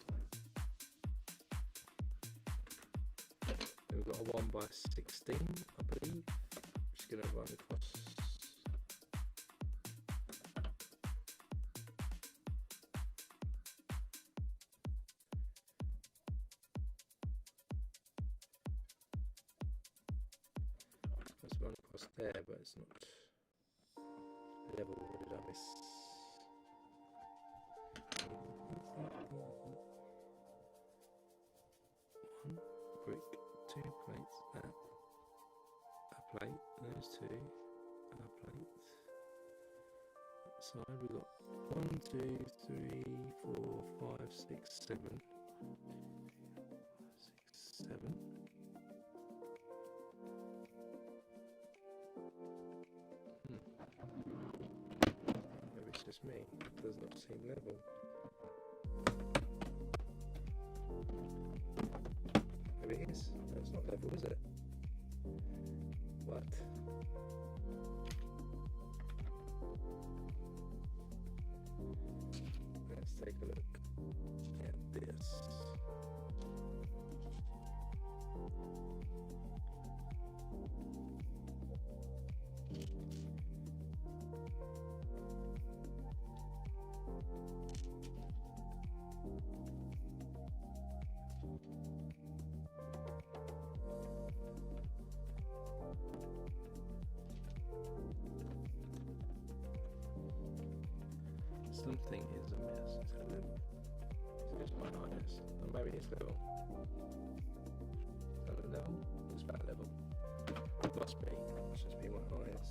Then we've got a 1x16, I believe. Just going to run across. Let's run across there, but it's not level. What did I miss? One brick, 2 plates, a plate, those 2, a plate. That side we've got 1, 2, 3, 4, 5, 6, 7. 6, 7. Maybe it's just me, it does not seem level. Maybe it is. No, it's not level, is it? What? Let's take a look at this. Something is amiss. Is it level? Is it just my eyes? Or maybe it's level. Is that a level? It's about level. Must be. Must just be my eyes.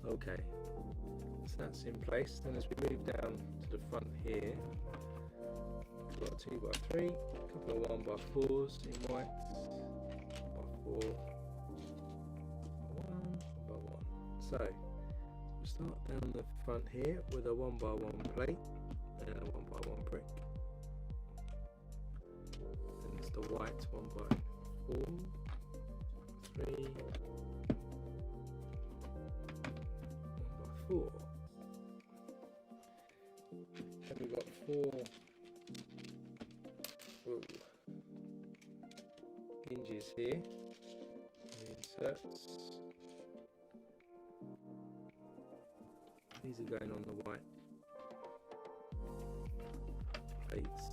Okay. So that's in place. Then as we move down to the front here, we've got a 2x3, a couple of 1x4s in white, 1x4, 1x1. So we'll start down the front here with a 1x1 plate and a 1x1 brick. Then it's the white 1x4, 3, 1x4. Then we've got 4 hinges here, inserts. These are going on the white plates.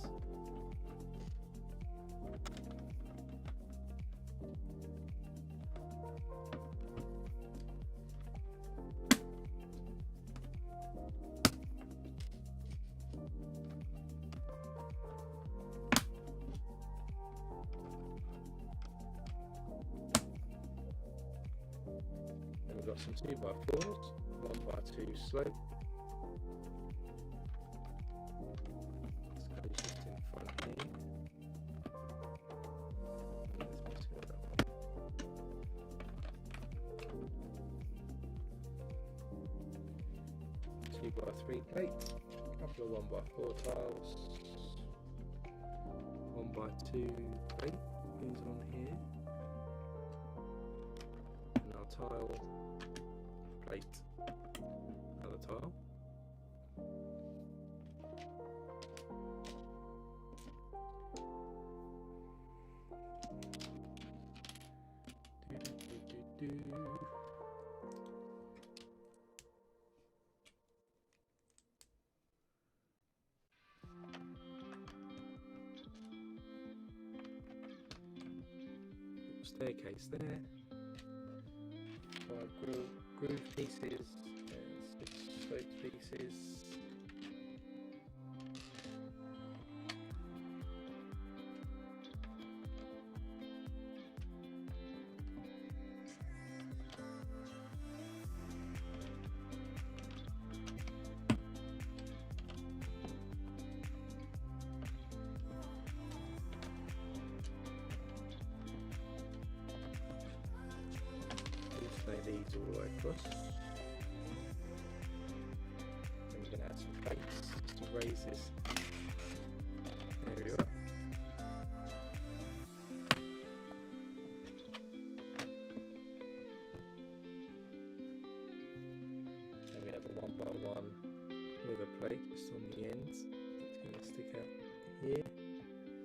Then we've got some 2x4s, 1x2 slope. This goes just in front here. Let's put it up. 2x3 plate, a couple of 1x4 tiles, 1x2 plate goes on here, and our tile plate, another tile. Staircase there, 5 groove pieces and 6 slope pieces. across. And we're going to add some plates just to raise this area up. And we have a 1x1 with a plate just on the ends. It's going to stick out here.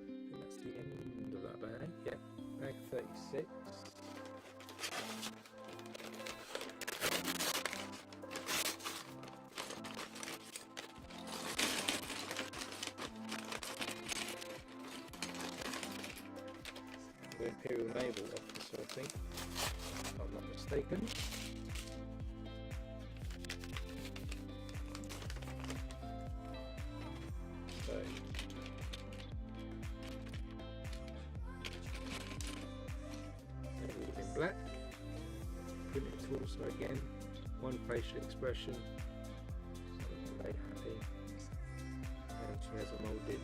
And that's the end of that bag. Yeah, bag 36. The Imperial Naval Officer, I think, if I'm not mistaken. So everything in black. Printing tool, so again, one facial expression. Very happy. And she has a moulded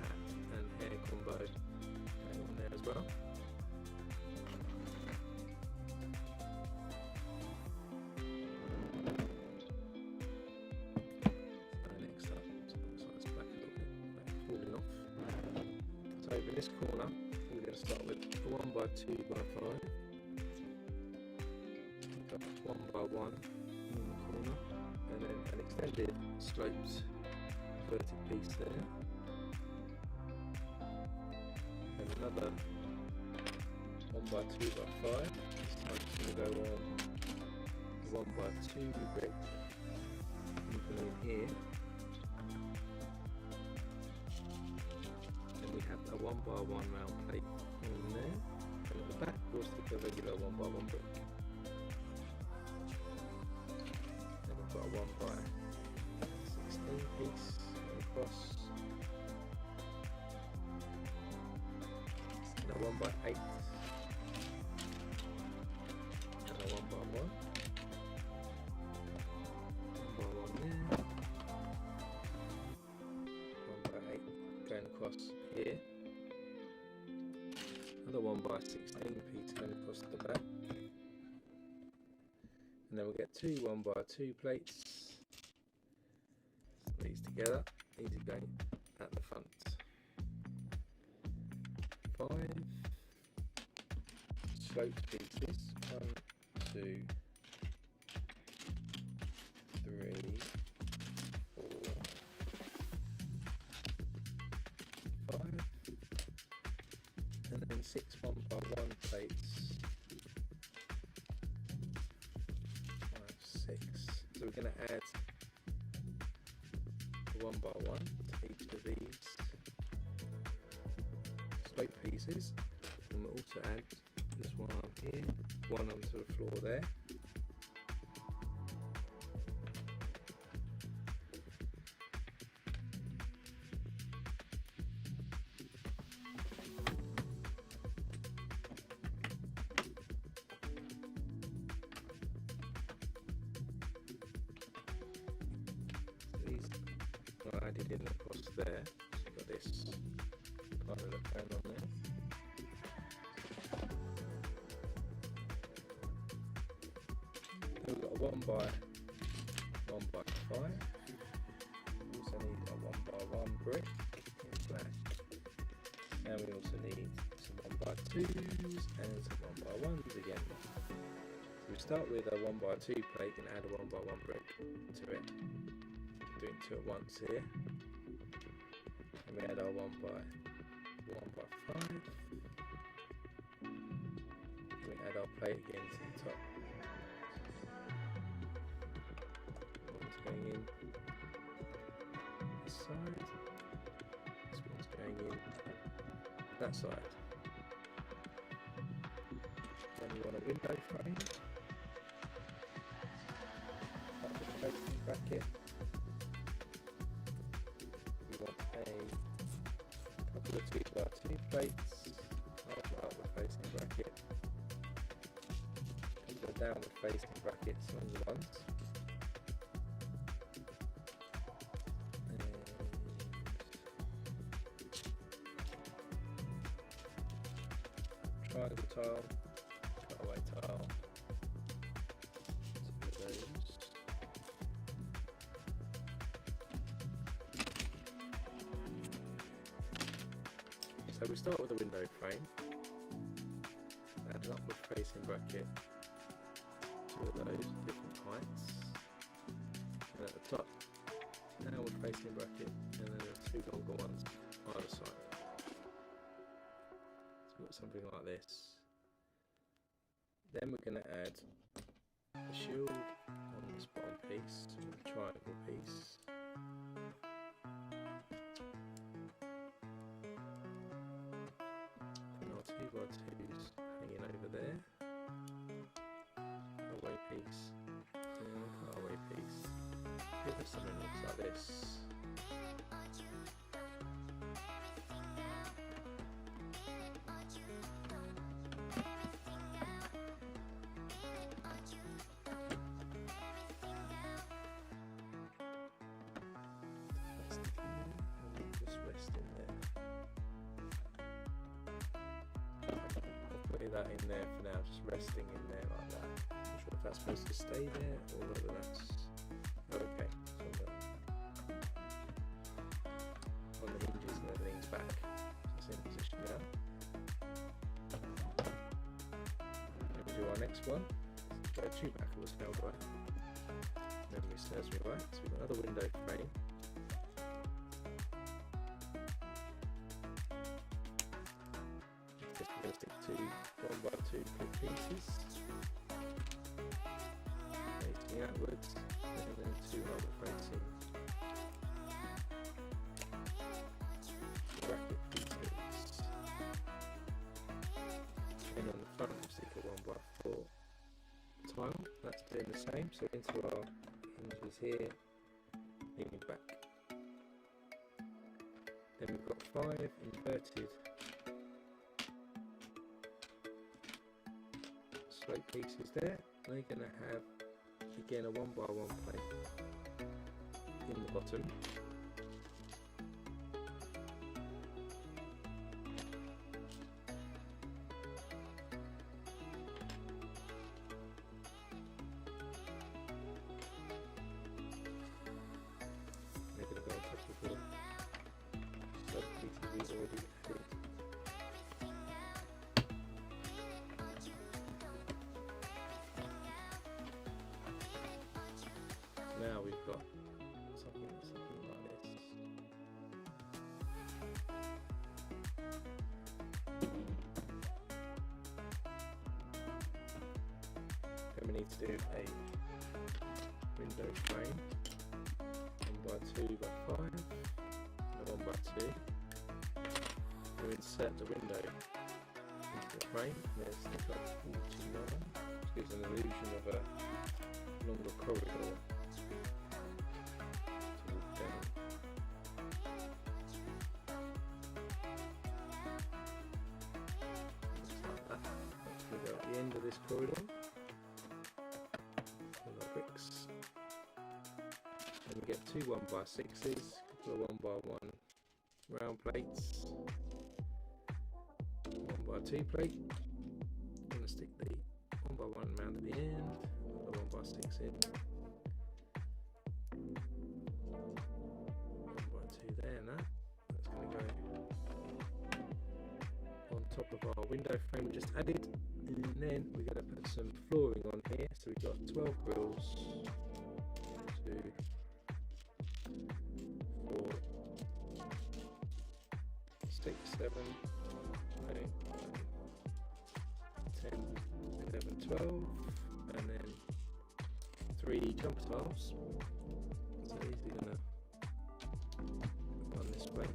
hat and hair combo going on there as well. Over in this corner, we're going to start with a 1x2x5. Got 1x1 in the corner, and then an extended sloped inverted piece there, and another 1x2x5. This time it's going to go on 1x2 brick in here. We have a 1x1 round plate on there, and at the back we'll stick a regular 1x1 brick. Then we've got a 1x16 piece across, and a 1x8, and a 1x1. 1x1 there. 1x8 going across here, another 1x16 piece going across the back, and then we'll get two 1x2 plates. These together, these are going at the front. 5 sloped pieces, 1, 2, 3, 4, 5, and then 6 1x1 plates. 5, 6. So we're going to add a 1x1 to each of these slope pieces, and we'll also add this one on here, one onto the floor there. Added in across there, so you've got this part of the pan on there. Then we've got a 1x1x5. We also need a 1x1 brick in black, and we also need some 1x2s and some 1x1s again. So we start with a 1x2 plate and add a 1x1 brick to it. Doing two at once here, and we add our 1x5, we add our plate again to the top. One's going in this side, this one's going in that side. Then we want a window frame, up the facing bracket. A couple of 2x2 plates, half up the facing bracket, a couple of downward facing brackets on the ones, and triangle tile, cutaway tile, So we start with a window frame, add an upward facing bracket, two of those different heights, and at the top, downward facing bracket, and then two longer ones either side. So we've got something like this. Then we're going to add a shield on this bottom piece, a triangle piece. And our 2x2s hanging over there. Cutaway piece, and cutaway piece. Give us something that looks like this. That in there for now, just resting in there like that. Not sure if that's supposed to stay there or whether that's okay. So on the hinges and everything's back. So it's in position now. Then we do our next one. Chewbacca was held right. Memory serves me right. So we've got another window frame. We're going to stick two 1x2 clip pieces, facing outwards, and then two other facing bracket pieces. And on the front we'll stick a 1x4 tile, that's doing the same, so into our hinges here, leaning back. Then we've got 5 inverted slope pieces there. They're going to have again a 1x1 plate in the bottom. They're going to go on top of the slope pieces we already added. Now we've got something like this. Then we need to do a window frame, 1x2x5, and a 1x2. We insert the window into the frame. There's the 49, which gives an illusion of a longer corridor. The end of this corridor, we've got bricks, and we get two 1x6s, a 1x1 round plates, 1x2 plate. I'm going to stick the 1x1 round at the end, the 1x6 in, 1x2 there, and that's going to go on top of our window frame we just added. And then we're going to put some flooring on here, so we've got 12 grills, 2, 4, 6, 7, 8, 9, 10, 11, 12, and then 3 jumper tiles. So these are going to on this way.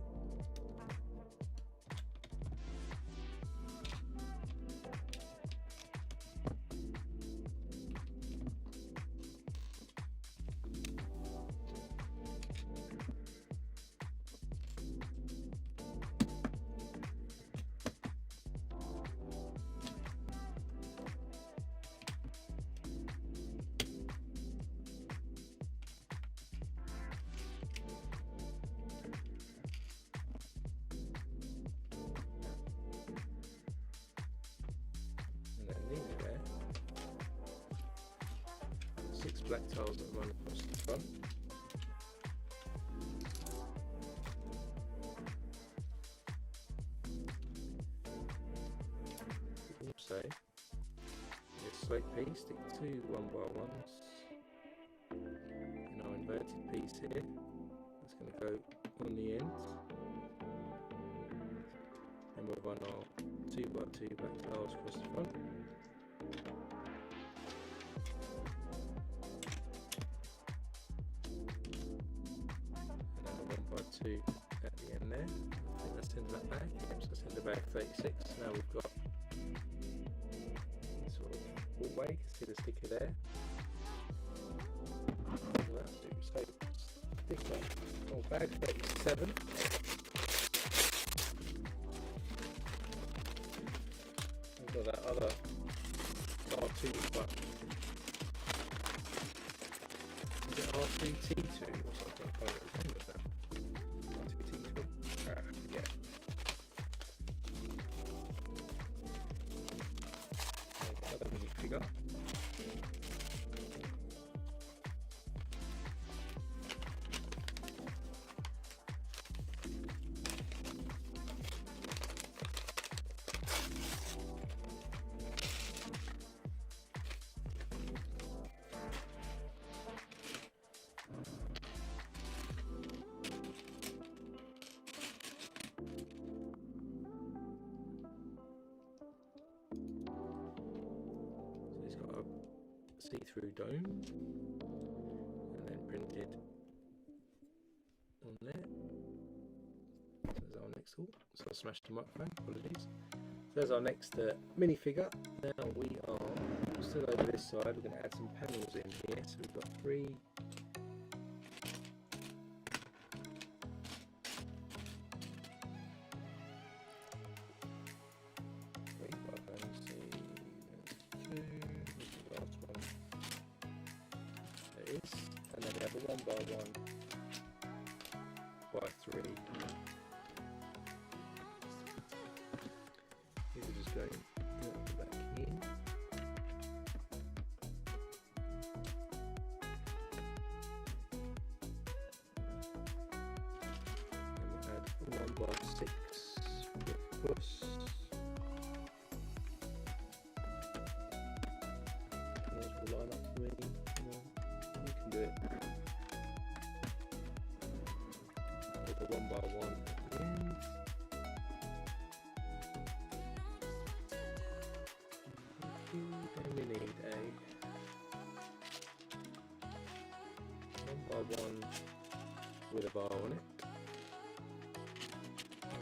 Black tiles that run across the front. slate piece, stick 2 1x1s in our inverted piece here. It's going to go on the end, and we'll run our 2x2 back tiles across the front. And then a 1x2 at the end there. I think that sends that back. Yep, so send it back 36. Now we've got sort of walkway, you can see the sticker there. That'll do. So sticker, bag 37. We've got that other R2 button. Is it R2T2 or something? I can't remember that. R2T2. Yeah. Another mini figure. See-through dome, and then printed on there. So there's our next. Oh, so I smashed the microphone. Apologies. So there's our next minifigure. Now we are still over this side. We're going to add some panels in here. So we've got 3. And then we have a 1x1 by 3. These are just going back in. And we'll add a 1x6 with push. Line up for me. You can do it. With a 1x1 at the end. Then we need a 1x1 with a bar on it.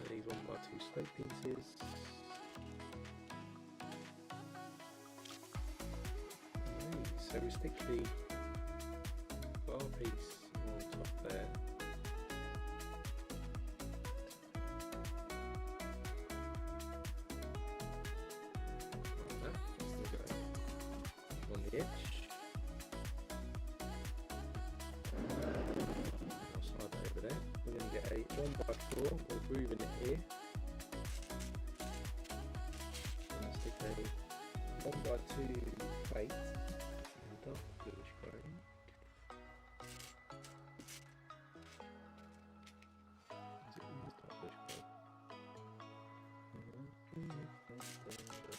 These 1x2 slate pieces. So we stick the bar piece on top there. Like that. Still go on the edge. I'll slide that over there. We're going to get a 1x4. We're grooving it here. And stick a 1x2 plate. Dark bluish grey. Is it dark bluish grey?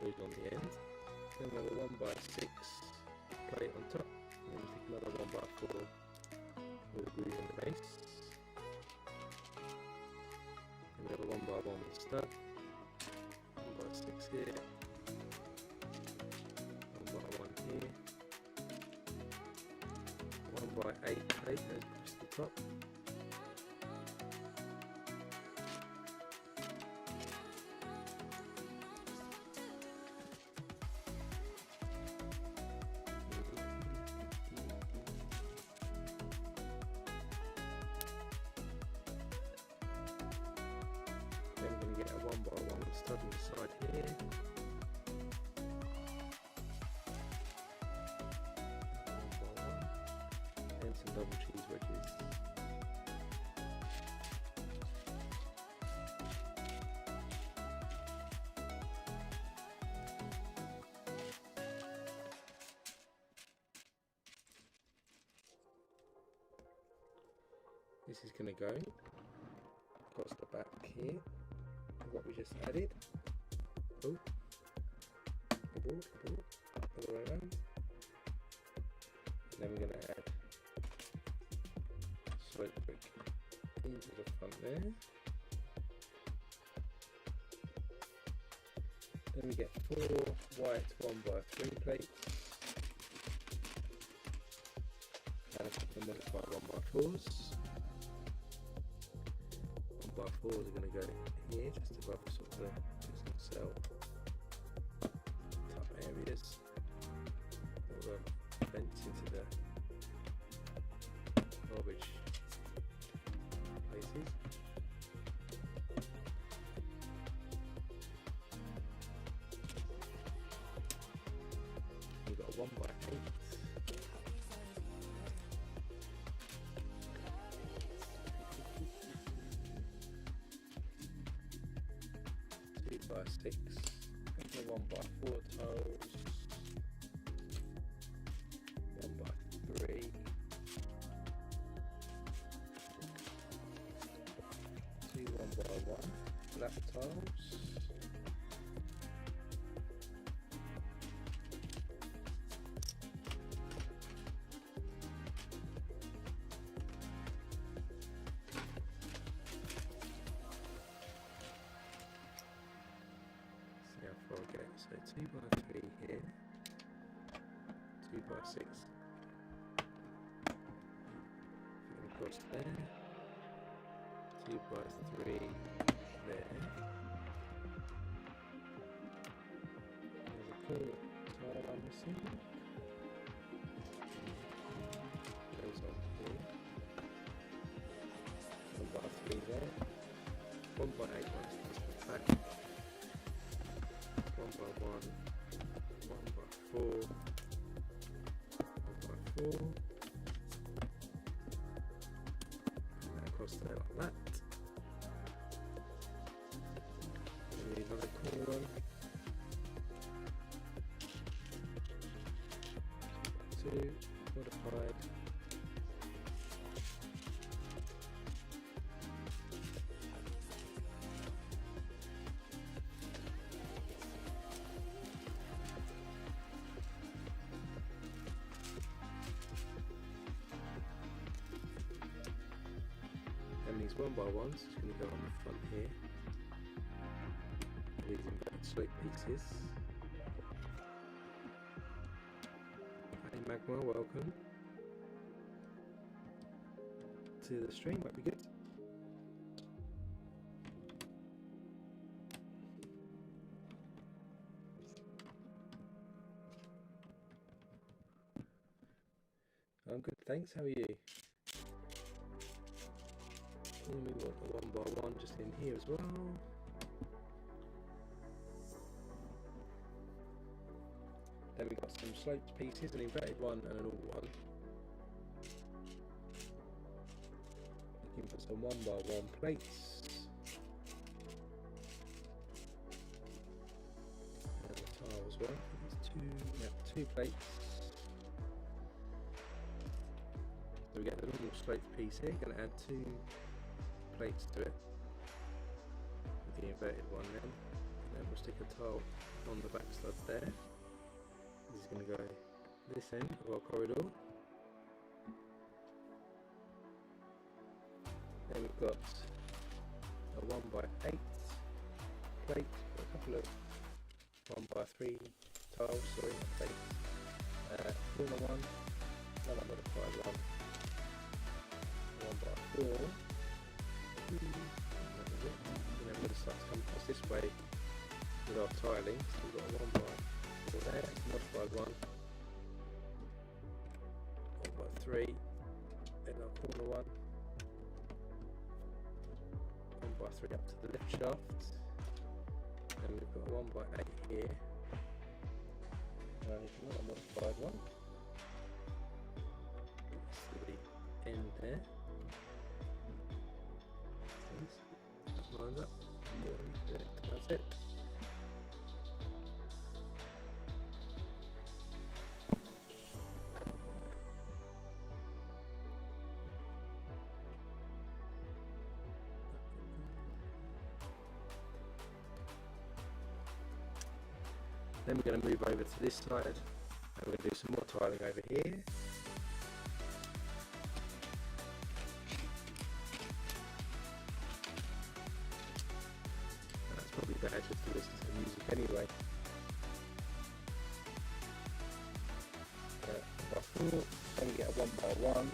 Glued on the end. Then we have a 1x6 plate on top. And then stick another 1x4 with a groove in the base. And we have a 1x1 with a stud. 1x6 here, 1x1 here, 1x8 plate goes across the top. Then we're going to get a 1x1 stud on the side here. And some double cheese wedges. This is going to go across the back here, what we just added. Oh, all the way around. And then we're going to add slope brick into the front there. Then we get 4 white 1x3 plates and a couple of modified 1x4s. 1x4s are going to go here, just above sort of the cell top areas, all the vents into the garbage places. We've got a 1x8. 2x6, and a 1x4 tiles, 1x3, 2 1x1 flat tiles, so 2x3 here, 2x6 across there, 2x3 there. There's a cool tile I'm missing. Goes on here. 1x3 there. 1x8 runs just the back. 1x1, 1x4, 1x4, and across there like that. We need another corner one. 2 modified. And these 1x1s is going to go on the front here. These inverted slope pieces. Hey Magma, welcome to the stream, might be good. I'm good, thanks, how are you? And we want a 1x1 just in here as well. Then we've got some sloped pieces, an inverted one and an all one. Looking for some 1x1 plates. And the tile as well. It's 2 plates. So we get the normal sloped piece here, going to add 2 plates to it with the inverted one then. And then we'll stick a tile on the back stud there. This is going to go this end of our corridor. Then we've got a 1x8 plate, a couple of 1x3 tiles, sorry, plates, corner one, another modified one, 1x4, and then we're going to start to come across this way with our tiling. So we've got a 1x4 there, modified one, 1x3, then our corner one, 1x3 up to the lift shaft, and we've got a 1x8 here, and another modified one, to the end there. Lines up, that's it. Then we're going to move over to this side and we're going to do some more tiling over here. That's probably better just to listen to the music anyway. Then we get a 1x1.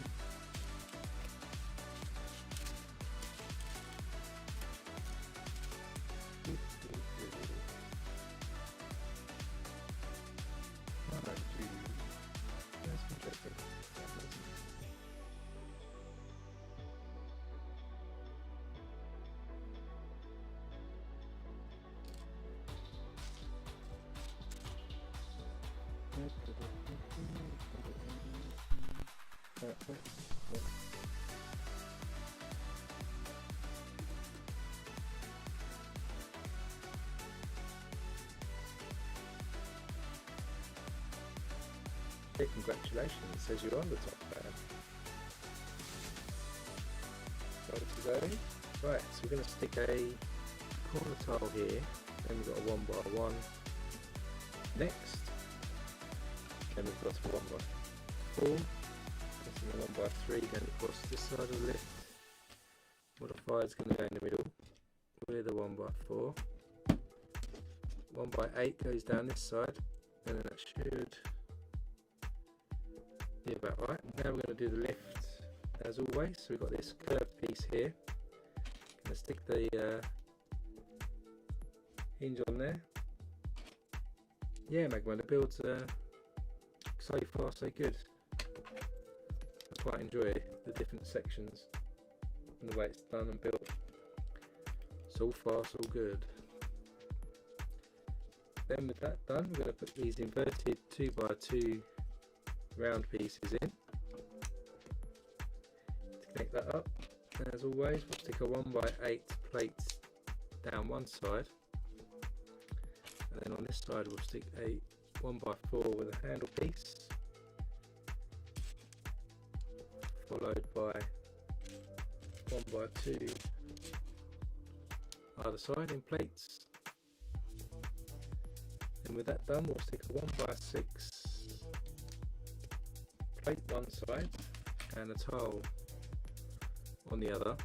Okay, congratulations, it says you're on the top there. Right, so we're going to stick a corner tile here, then we've got a 1x1 next, then we've got a 1x4, and a 1x3 going across this side of the lift. Modifier is going to go in the middle with a 1x4. 1x8 goes down this side, and then that should be about right. Now we're going to do the lift as always. So we've got this curved piece here. Going to stick the hinge on there. Yeah, Magma, the builds so far so good. I quite enjoy the different sections and the way it's done and built. So far so good. Then with that done, we're going to put these inverted 2x2 round pieces in. To connect that up, as always, we'll stick a 1x8 plate down one side, and then on this side we'll stick a 1x4 with a handle piece, followed by 1x2 either side in plates. And with that done, we'll stick a 1x6 plate one side and a tile on the other.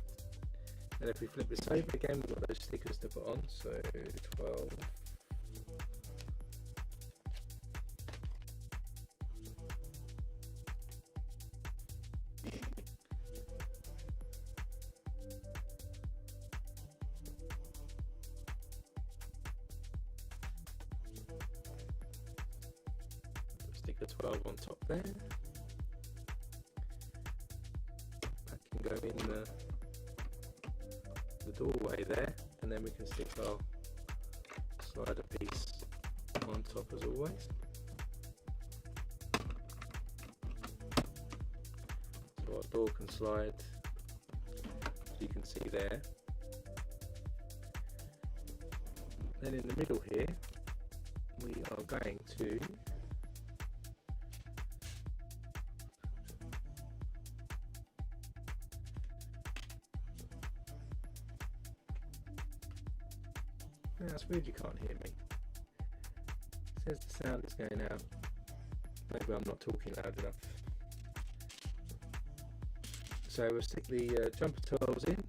And if we flip this over again, we've got those stickers to put on, so 12. Stick a 12 on top there. That can go in the doorway there, and then we can stick our slider piece on top as always. So our door can slide, as you can see there. Then in the middle here, we are going to that's weird, you can't hear me. It says the sound is going out. Maybe I'm not talking loud enough. So we'll stick the jumper tiles in.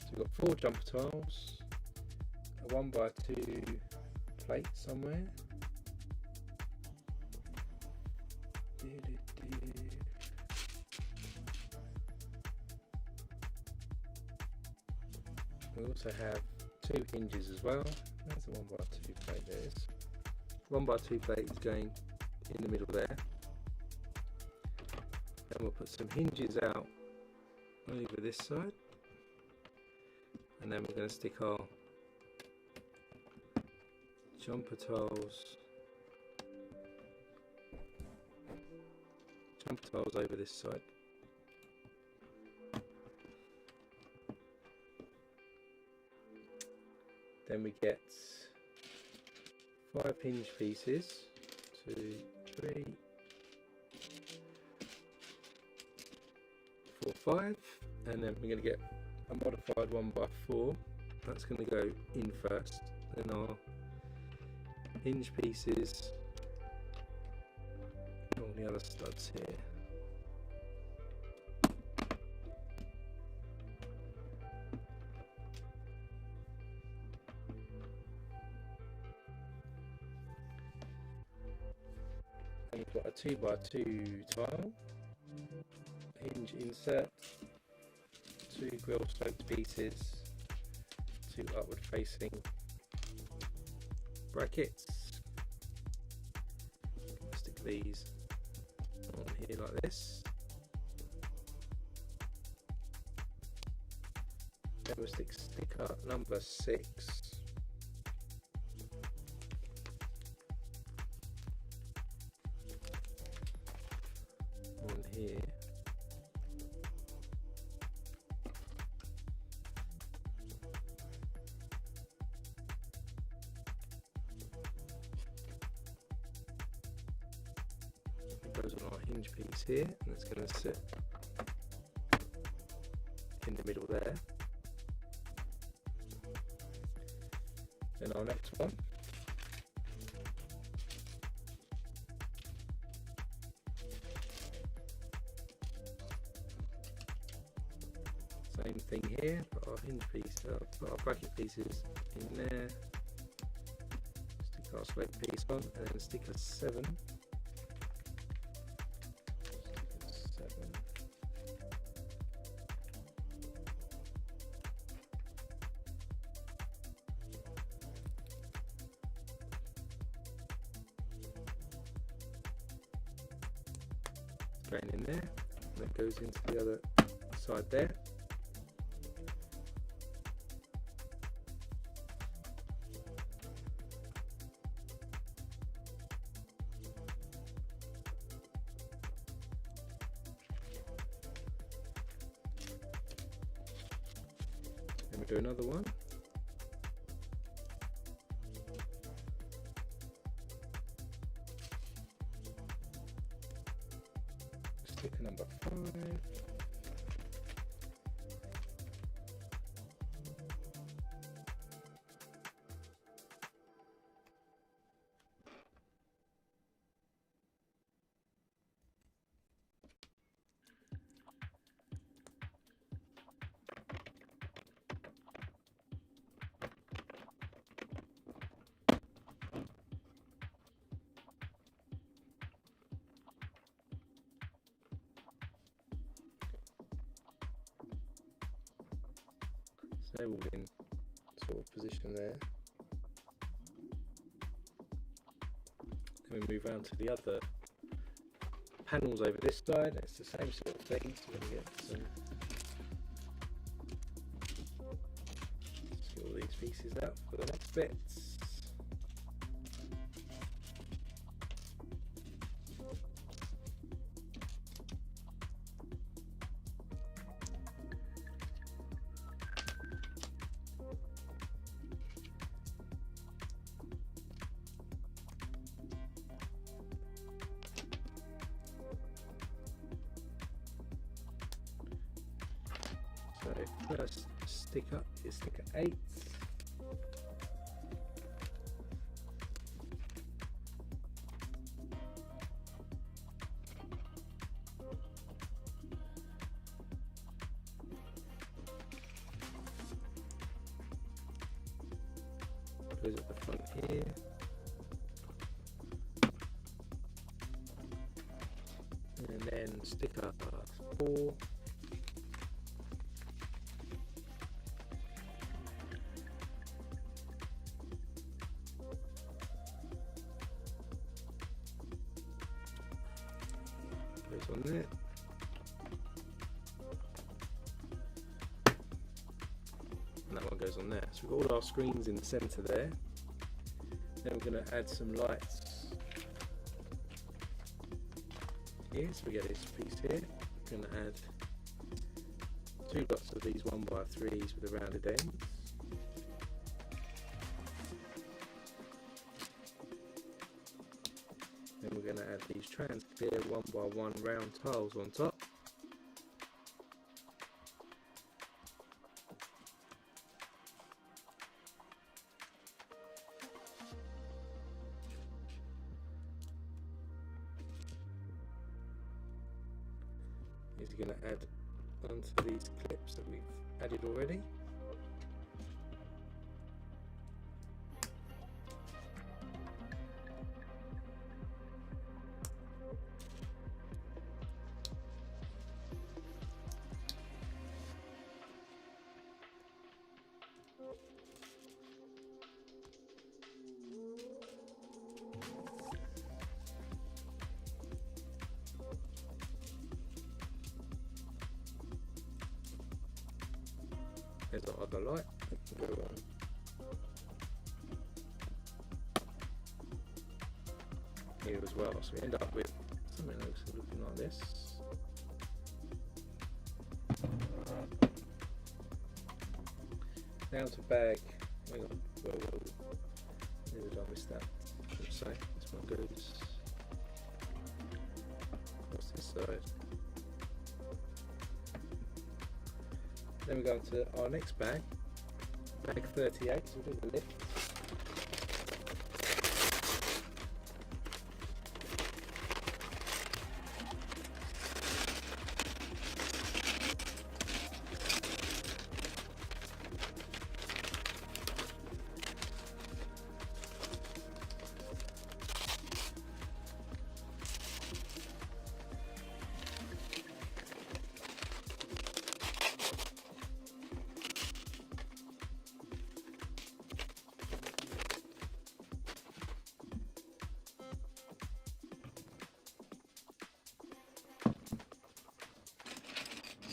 So we've got 4 jumper tiles, a 1x2 plate somewhere. We also have 2 hinges as well. There's a 1x2 plate there. 1x2 plate is going in the middle there. Then we'll put some hinges out over this side. And then we're going to stick our jumper tiles over this side. Then we get 5 hinge pieces, 2, 3, 1x5, and then we're going to get a modified 1x4. That's going to go in first. Then our hinge pieces, all the other studs here. And you've got a 2x2 tile, hinge insert, 2 grill sloped pieces, 2 upward facing brackets. Stick these on here like this. Then we'll stick sticker number 6 on here. It goes on our hinge piece here, and it's going to sit in the middle there. Then our next one, same thing here, put our hinge piece, put our bracket pieces in there, stick our slope piece on, and then stick a 7. Going in there, and that goes into the other side there. Then we do another one. Sticker number 5. They're all in sort of position there. Then we move around to the other panels over this side. It's the same sort of thing. So we're going to get some. Let's get all these pieces out for the next bits. So first sticker is sticker 8. Goes at the front here. And then sticker 4. On there. And that one goes on there. So we've got all our screens in the centre there. Then we're going to add some lights here. So we get this piece here. We're going to add 2 lots of these 1x3s with a rounded end. Then we're going to add these trans clear 1x1 round tiles on top. is going to add onto these clips that we've added already. There's our other light that can go on. Here as well, so we end up with something that looks looking like this. Down to bag. Hang on, where did I miss that? Let's say this one goes. What's this side? Then we go into our next bag, bag 38, so we'll do the lift.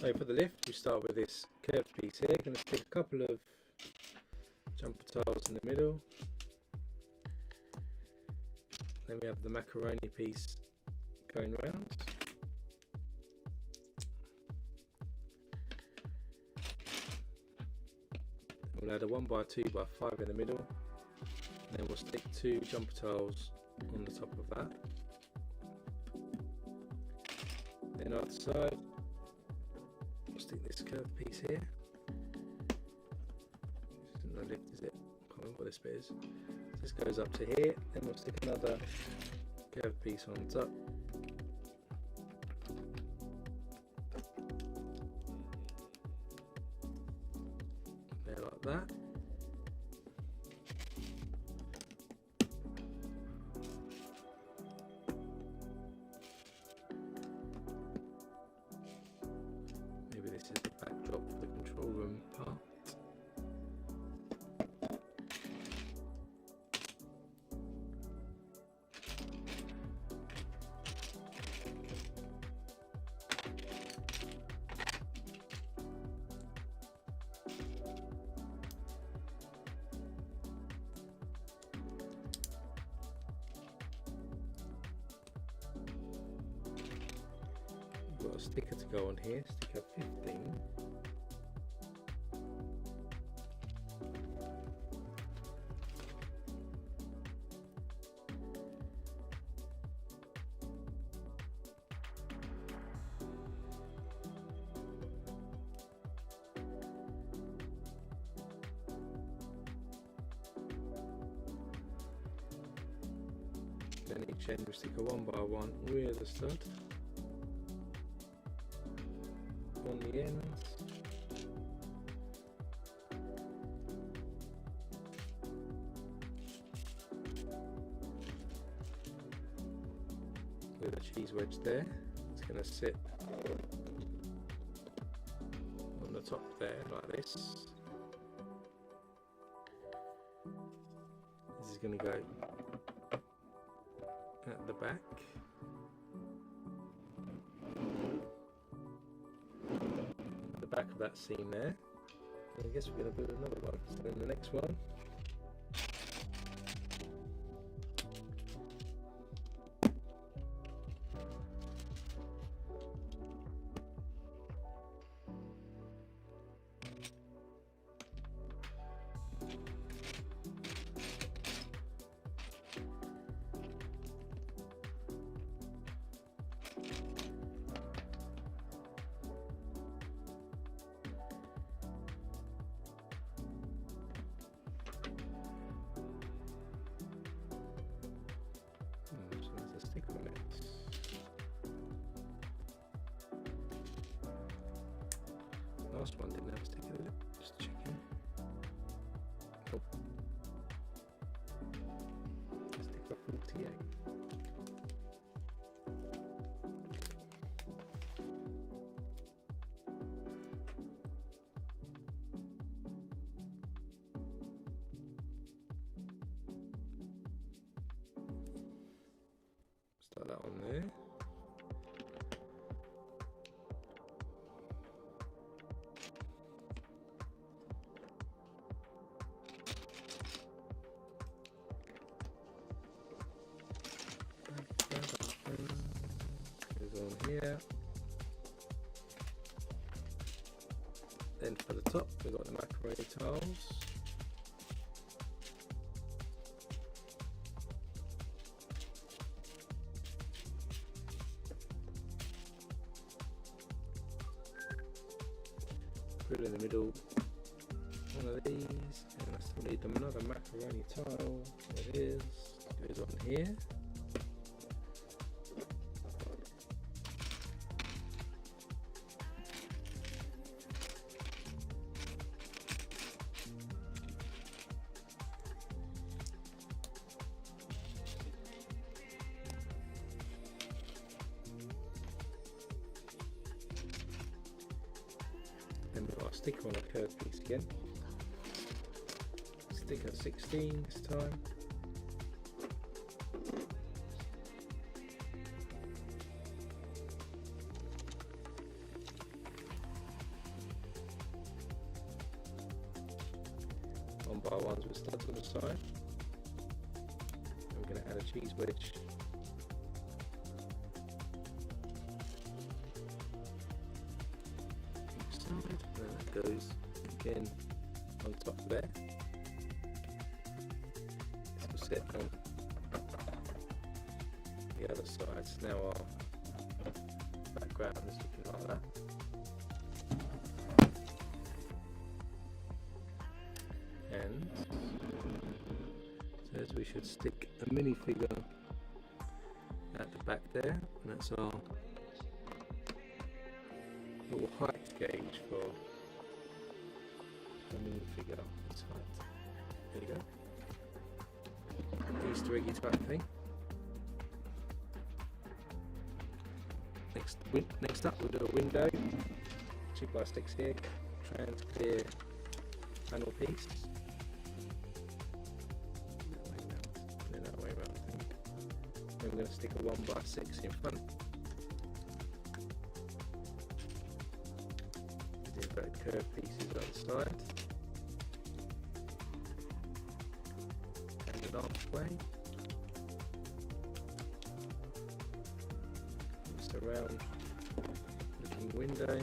So for the lift, we start with this curved piece here. Going to stick a couple of jumper tiles in the middle. Then we have the macaroni piece going round. We'll add a 1x2x5 in the middle. And then we'll stick 2 jumper tiles on the top of that. Then either side, stick this curved piece here. This isn't the lift, is it? I can't remember what this bit is. So this goes up to here, then we'll stick another curved piece on top. There, like that. This is the backdrop for the control room part. Got a sticker to go on here, sticker 15. Then each end we stick a 1x1 with a stud on the ends. With a cheese wedge there, it's going to sit on the top there like this. This is going to go at the back. Back of that seam there, and I guess we're going to build another one. So in the next one, that on there. Goes on here. Then for the top, we've got the macaroni tiles. Put in the middle one of these, and I still need another macaroni tile. There it is. Goes on here. Then we've got a sticker on a curved piece again. Sticker 16 this time. One by ones with studs on the side. And we're going to add a cheese wedge. There that goes again on top there. This will sit on the other side. So now our background is looking like that. And so as we should stick a minifigure at the back there, and that's our little height gauge for the minifigure. Its height. There you go. Easter eggy type thing. Next up, we'll do a window. 2x6 here. Trans clear panel piece. That way round, I think. Then we're going to stick a 1x6 in front. Curved pieces on the side, and an archway, surround looking window,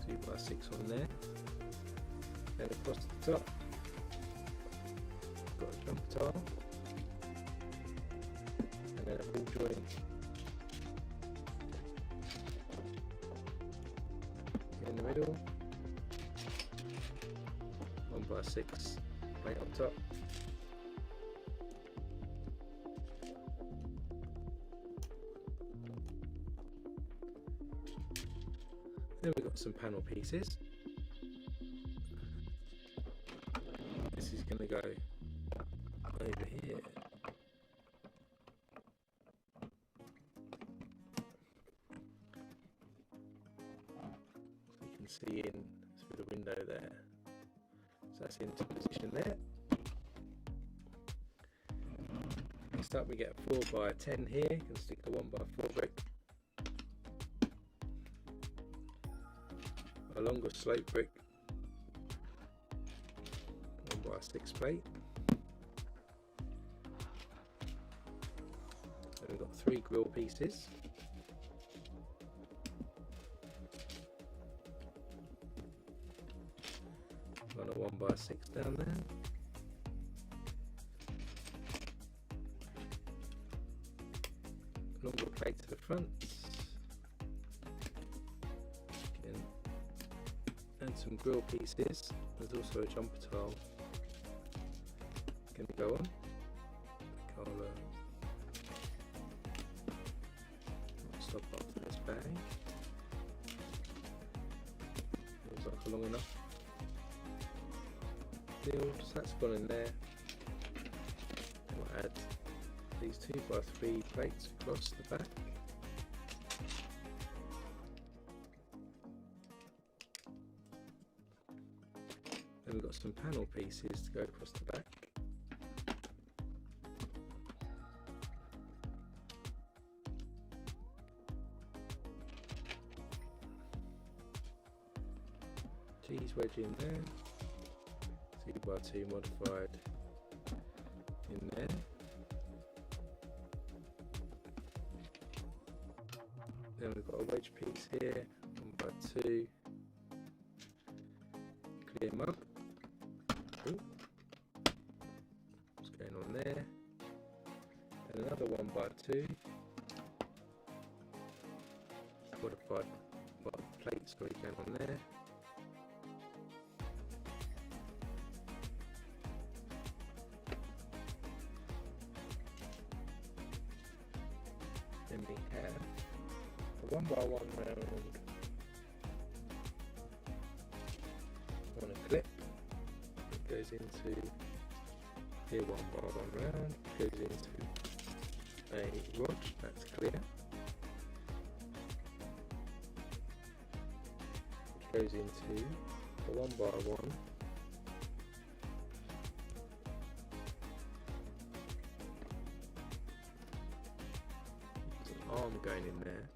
2x6 on there, then across the top, got a jump tile, and then a ball joint. In the middle, 1x6 plate on top, then we've got some panel pieces. This is going to go over here. See in through the window there, so that's into position there. Next up we get a 4x10 here, you can stick a 1x4 brick, a longer slope brick, 1x6 plate, and we've got 3 grill pieces. On a 1x6 down there. Longer plate to the front. Again, and some grill pieces. There's also a jumper tile going to go on. I'll stop after this bag. Looks like long enough. So that's gone in there. We'll add these 2x3 plates across the back. Then we've got some panel pieces to go across the back. cheese wedge in there, 2x2 modified in there. Then we've got a wedge piece here, 1x2 clear mug. Ooh. What's going on there? And another 1x2 modified plate, sorry, going on there. Then we have a 1x1 round on a clip. It goes into here, 1x1 round, goes into a rod, that's clear. It goes into a 1x1 arm going in there.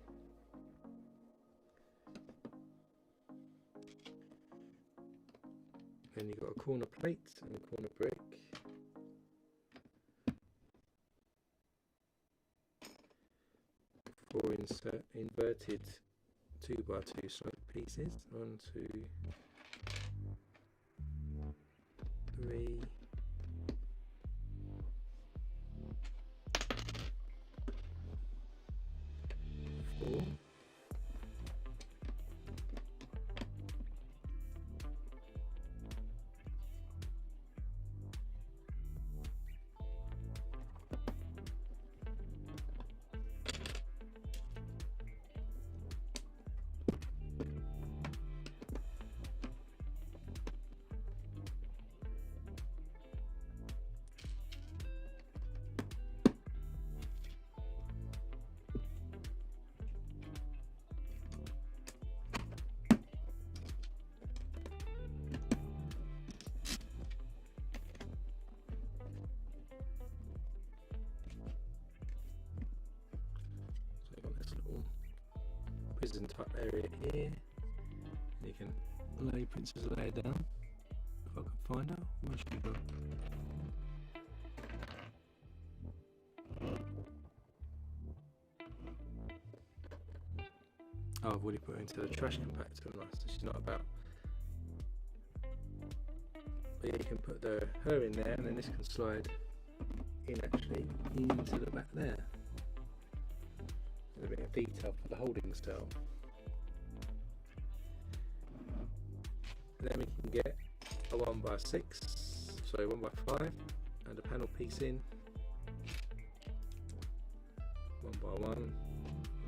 Then you've got a corner plate and a corner brick. Four inverted 2x2 slope pieces. 1, 2, 3, 4. Prison type area here, and you can lay Princess Leia down if I can find her. Where should we go? Oh, I've already put her into the trash compactor, nice, so she's not about. But yeah, you can put her in there, and then this can slide in actually into the back there. A bit of detail for the holding cell. Then we can get a 1x6, sorry 1x5, and a panel piece in. 1x1 and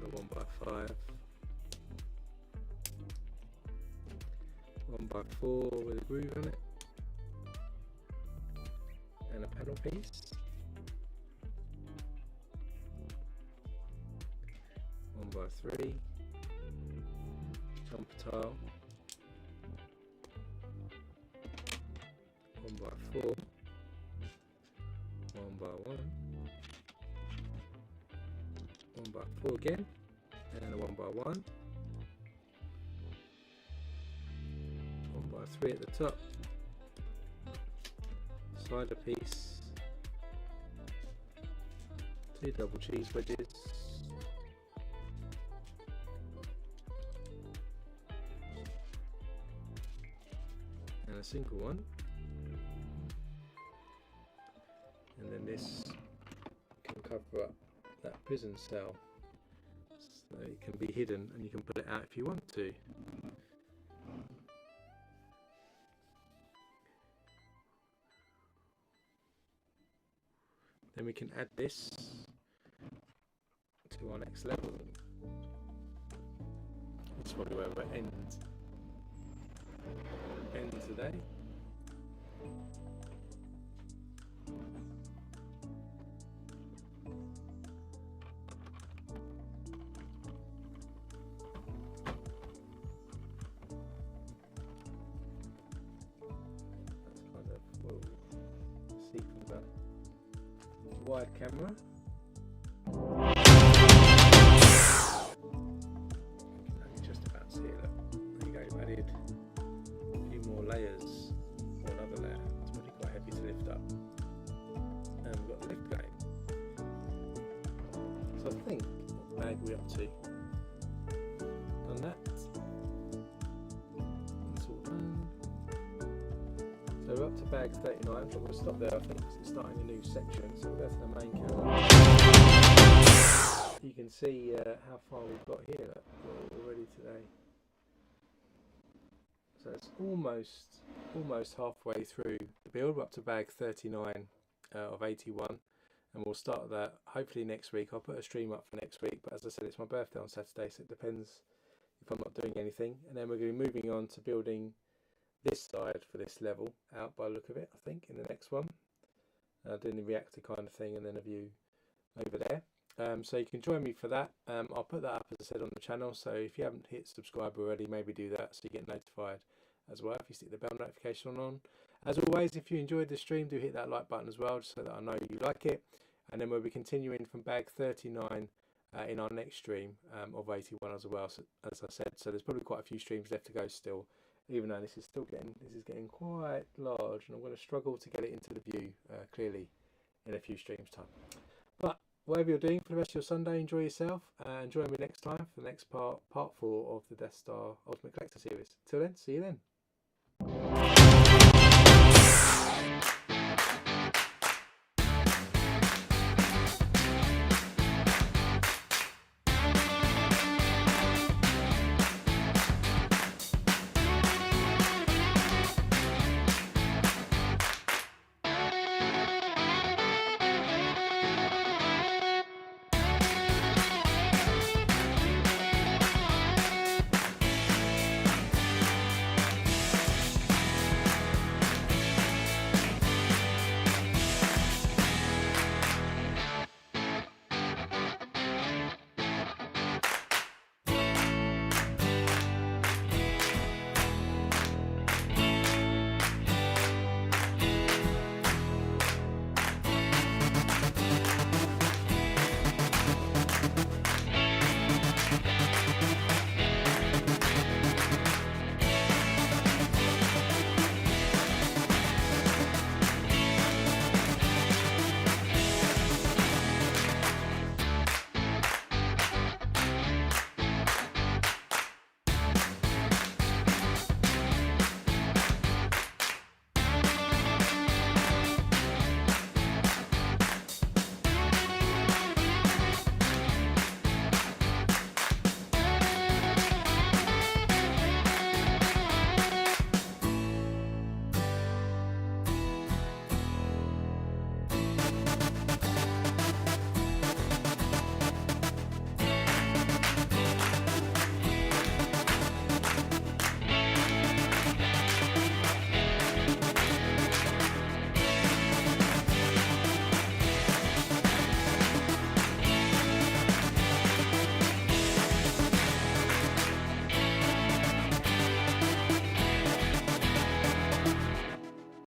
a 1x5. 1x4 with a groove on it, and a panel piece. 1x3, jumper tile, 1x4, 1x1, 1x4 again, and a 1x1, 1x3 at the top, slider piece, 2 double cheese wedges, and a single one, and then this can cover up that prison cell so it can be hidden and you can put it out if you want to. Then we can add this to our next level. That's probably where we'll end today. That's kind of, we'll see from that wide camera. You can just about see it. Look. There you go, added layers, or another layer. It's probably quite heavy to lift up. And we've got the lift going. So I think, what bag are we up to? Done that. That's all done. So we're up to bag 39, but we'll stop there I think because it's starting a new section. So we'll go to the main camera. You can see how far we've got here already today. So it's almost halfway through the build. We're up to bag 39 of 81, and we'll start that hopefully next week. I'll put a stream up for next week, but as I said, it's my birthday on Saturday, so it depends if I'm not doing anything. And then we're going to be moving on to building this side for this level out by the look of it, I think, in the next one. Doing the reactor kind of thing, and then a view over there. So you can join me for that. I'll put that up, as I said, on the channel, so if you haven't hit subscribe already, maybe do that so you get notified as well if you stick the bell notification on. As always, if you enjoyed the stream, do hit that like button as well, just so that I know you like it. And then we'll be continuing from bag 39 in our next stream of 81 as well, so, as I said. So there's probably quite a few streams left to go still, even though this is getting quite large, and I'm going to struggle to get it into the view clearly in a few streams time. But whatever you're doing for the rest of your Sunday, enjoy yourself, and join me next time for the next part 4 of the Death Star Ultimate Collector series. Till then, see you then.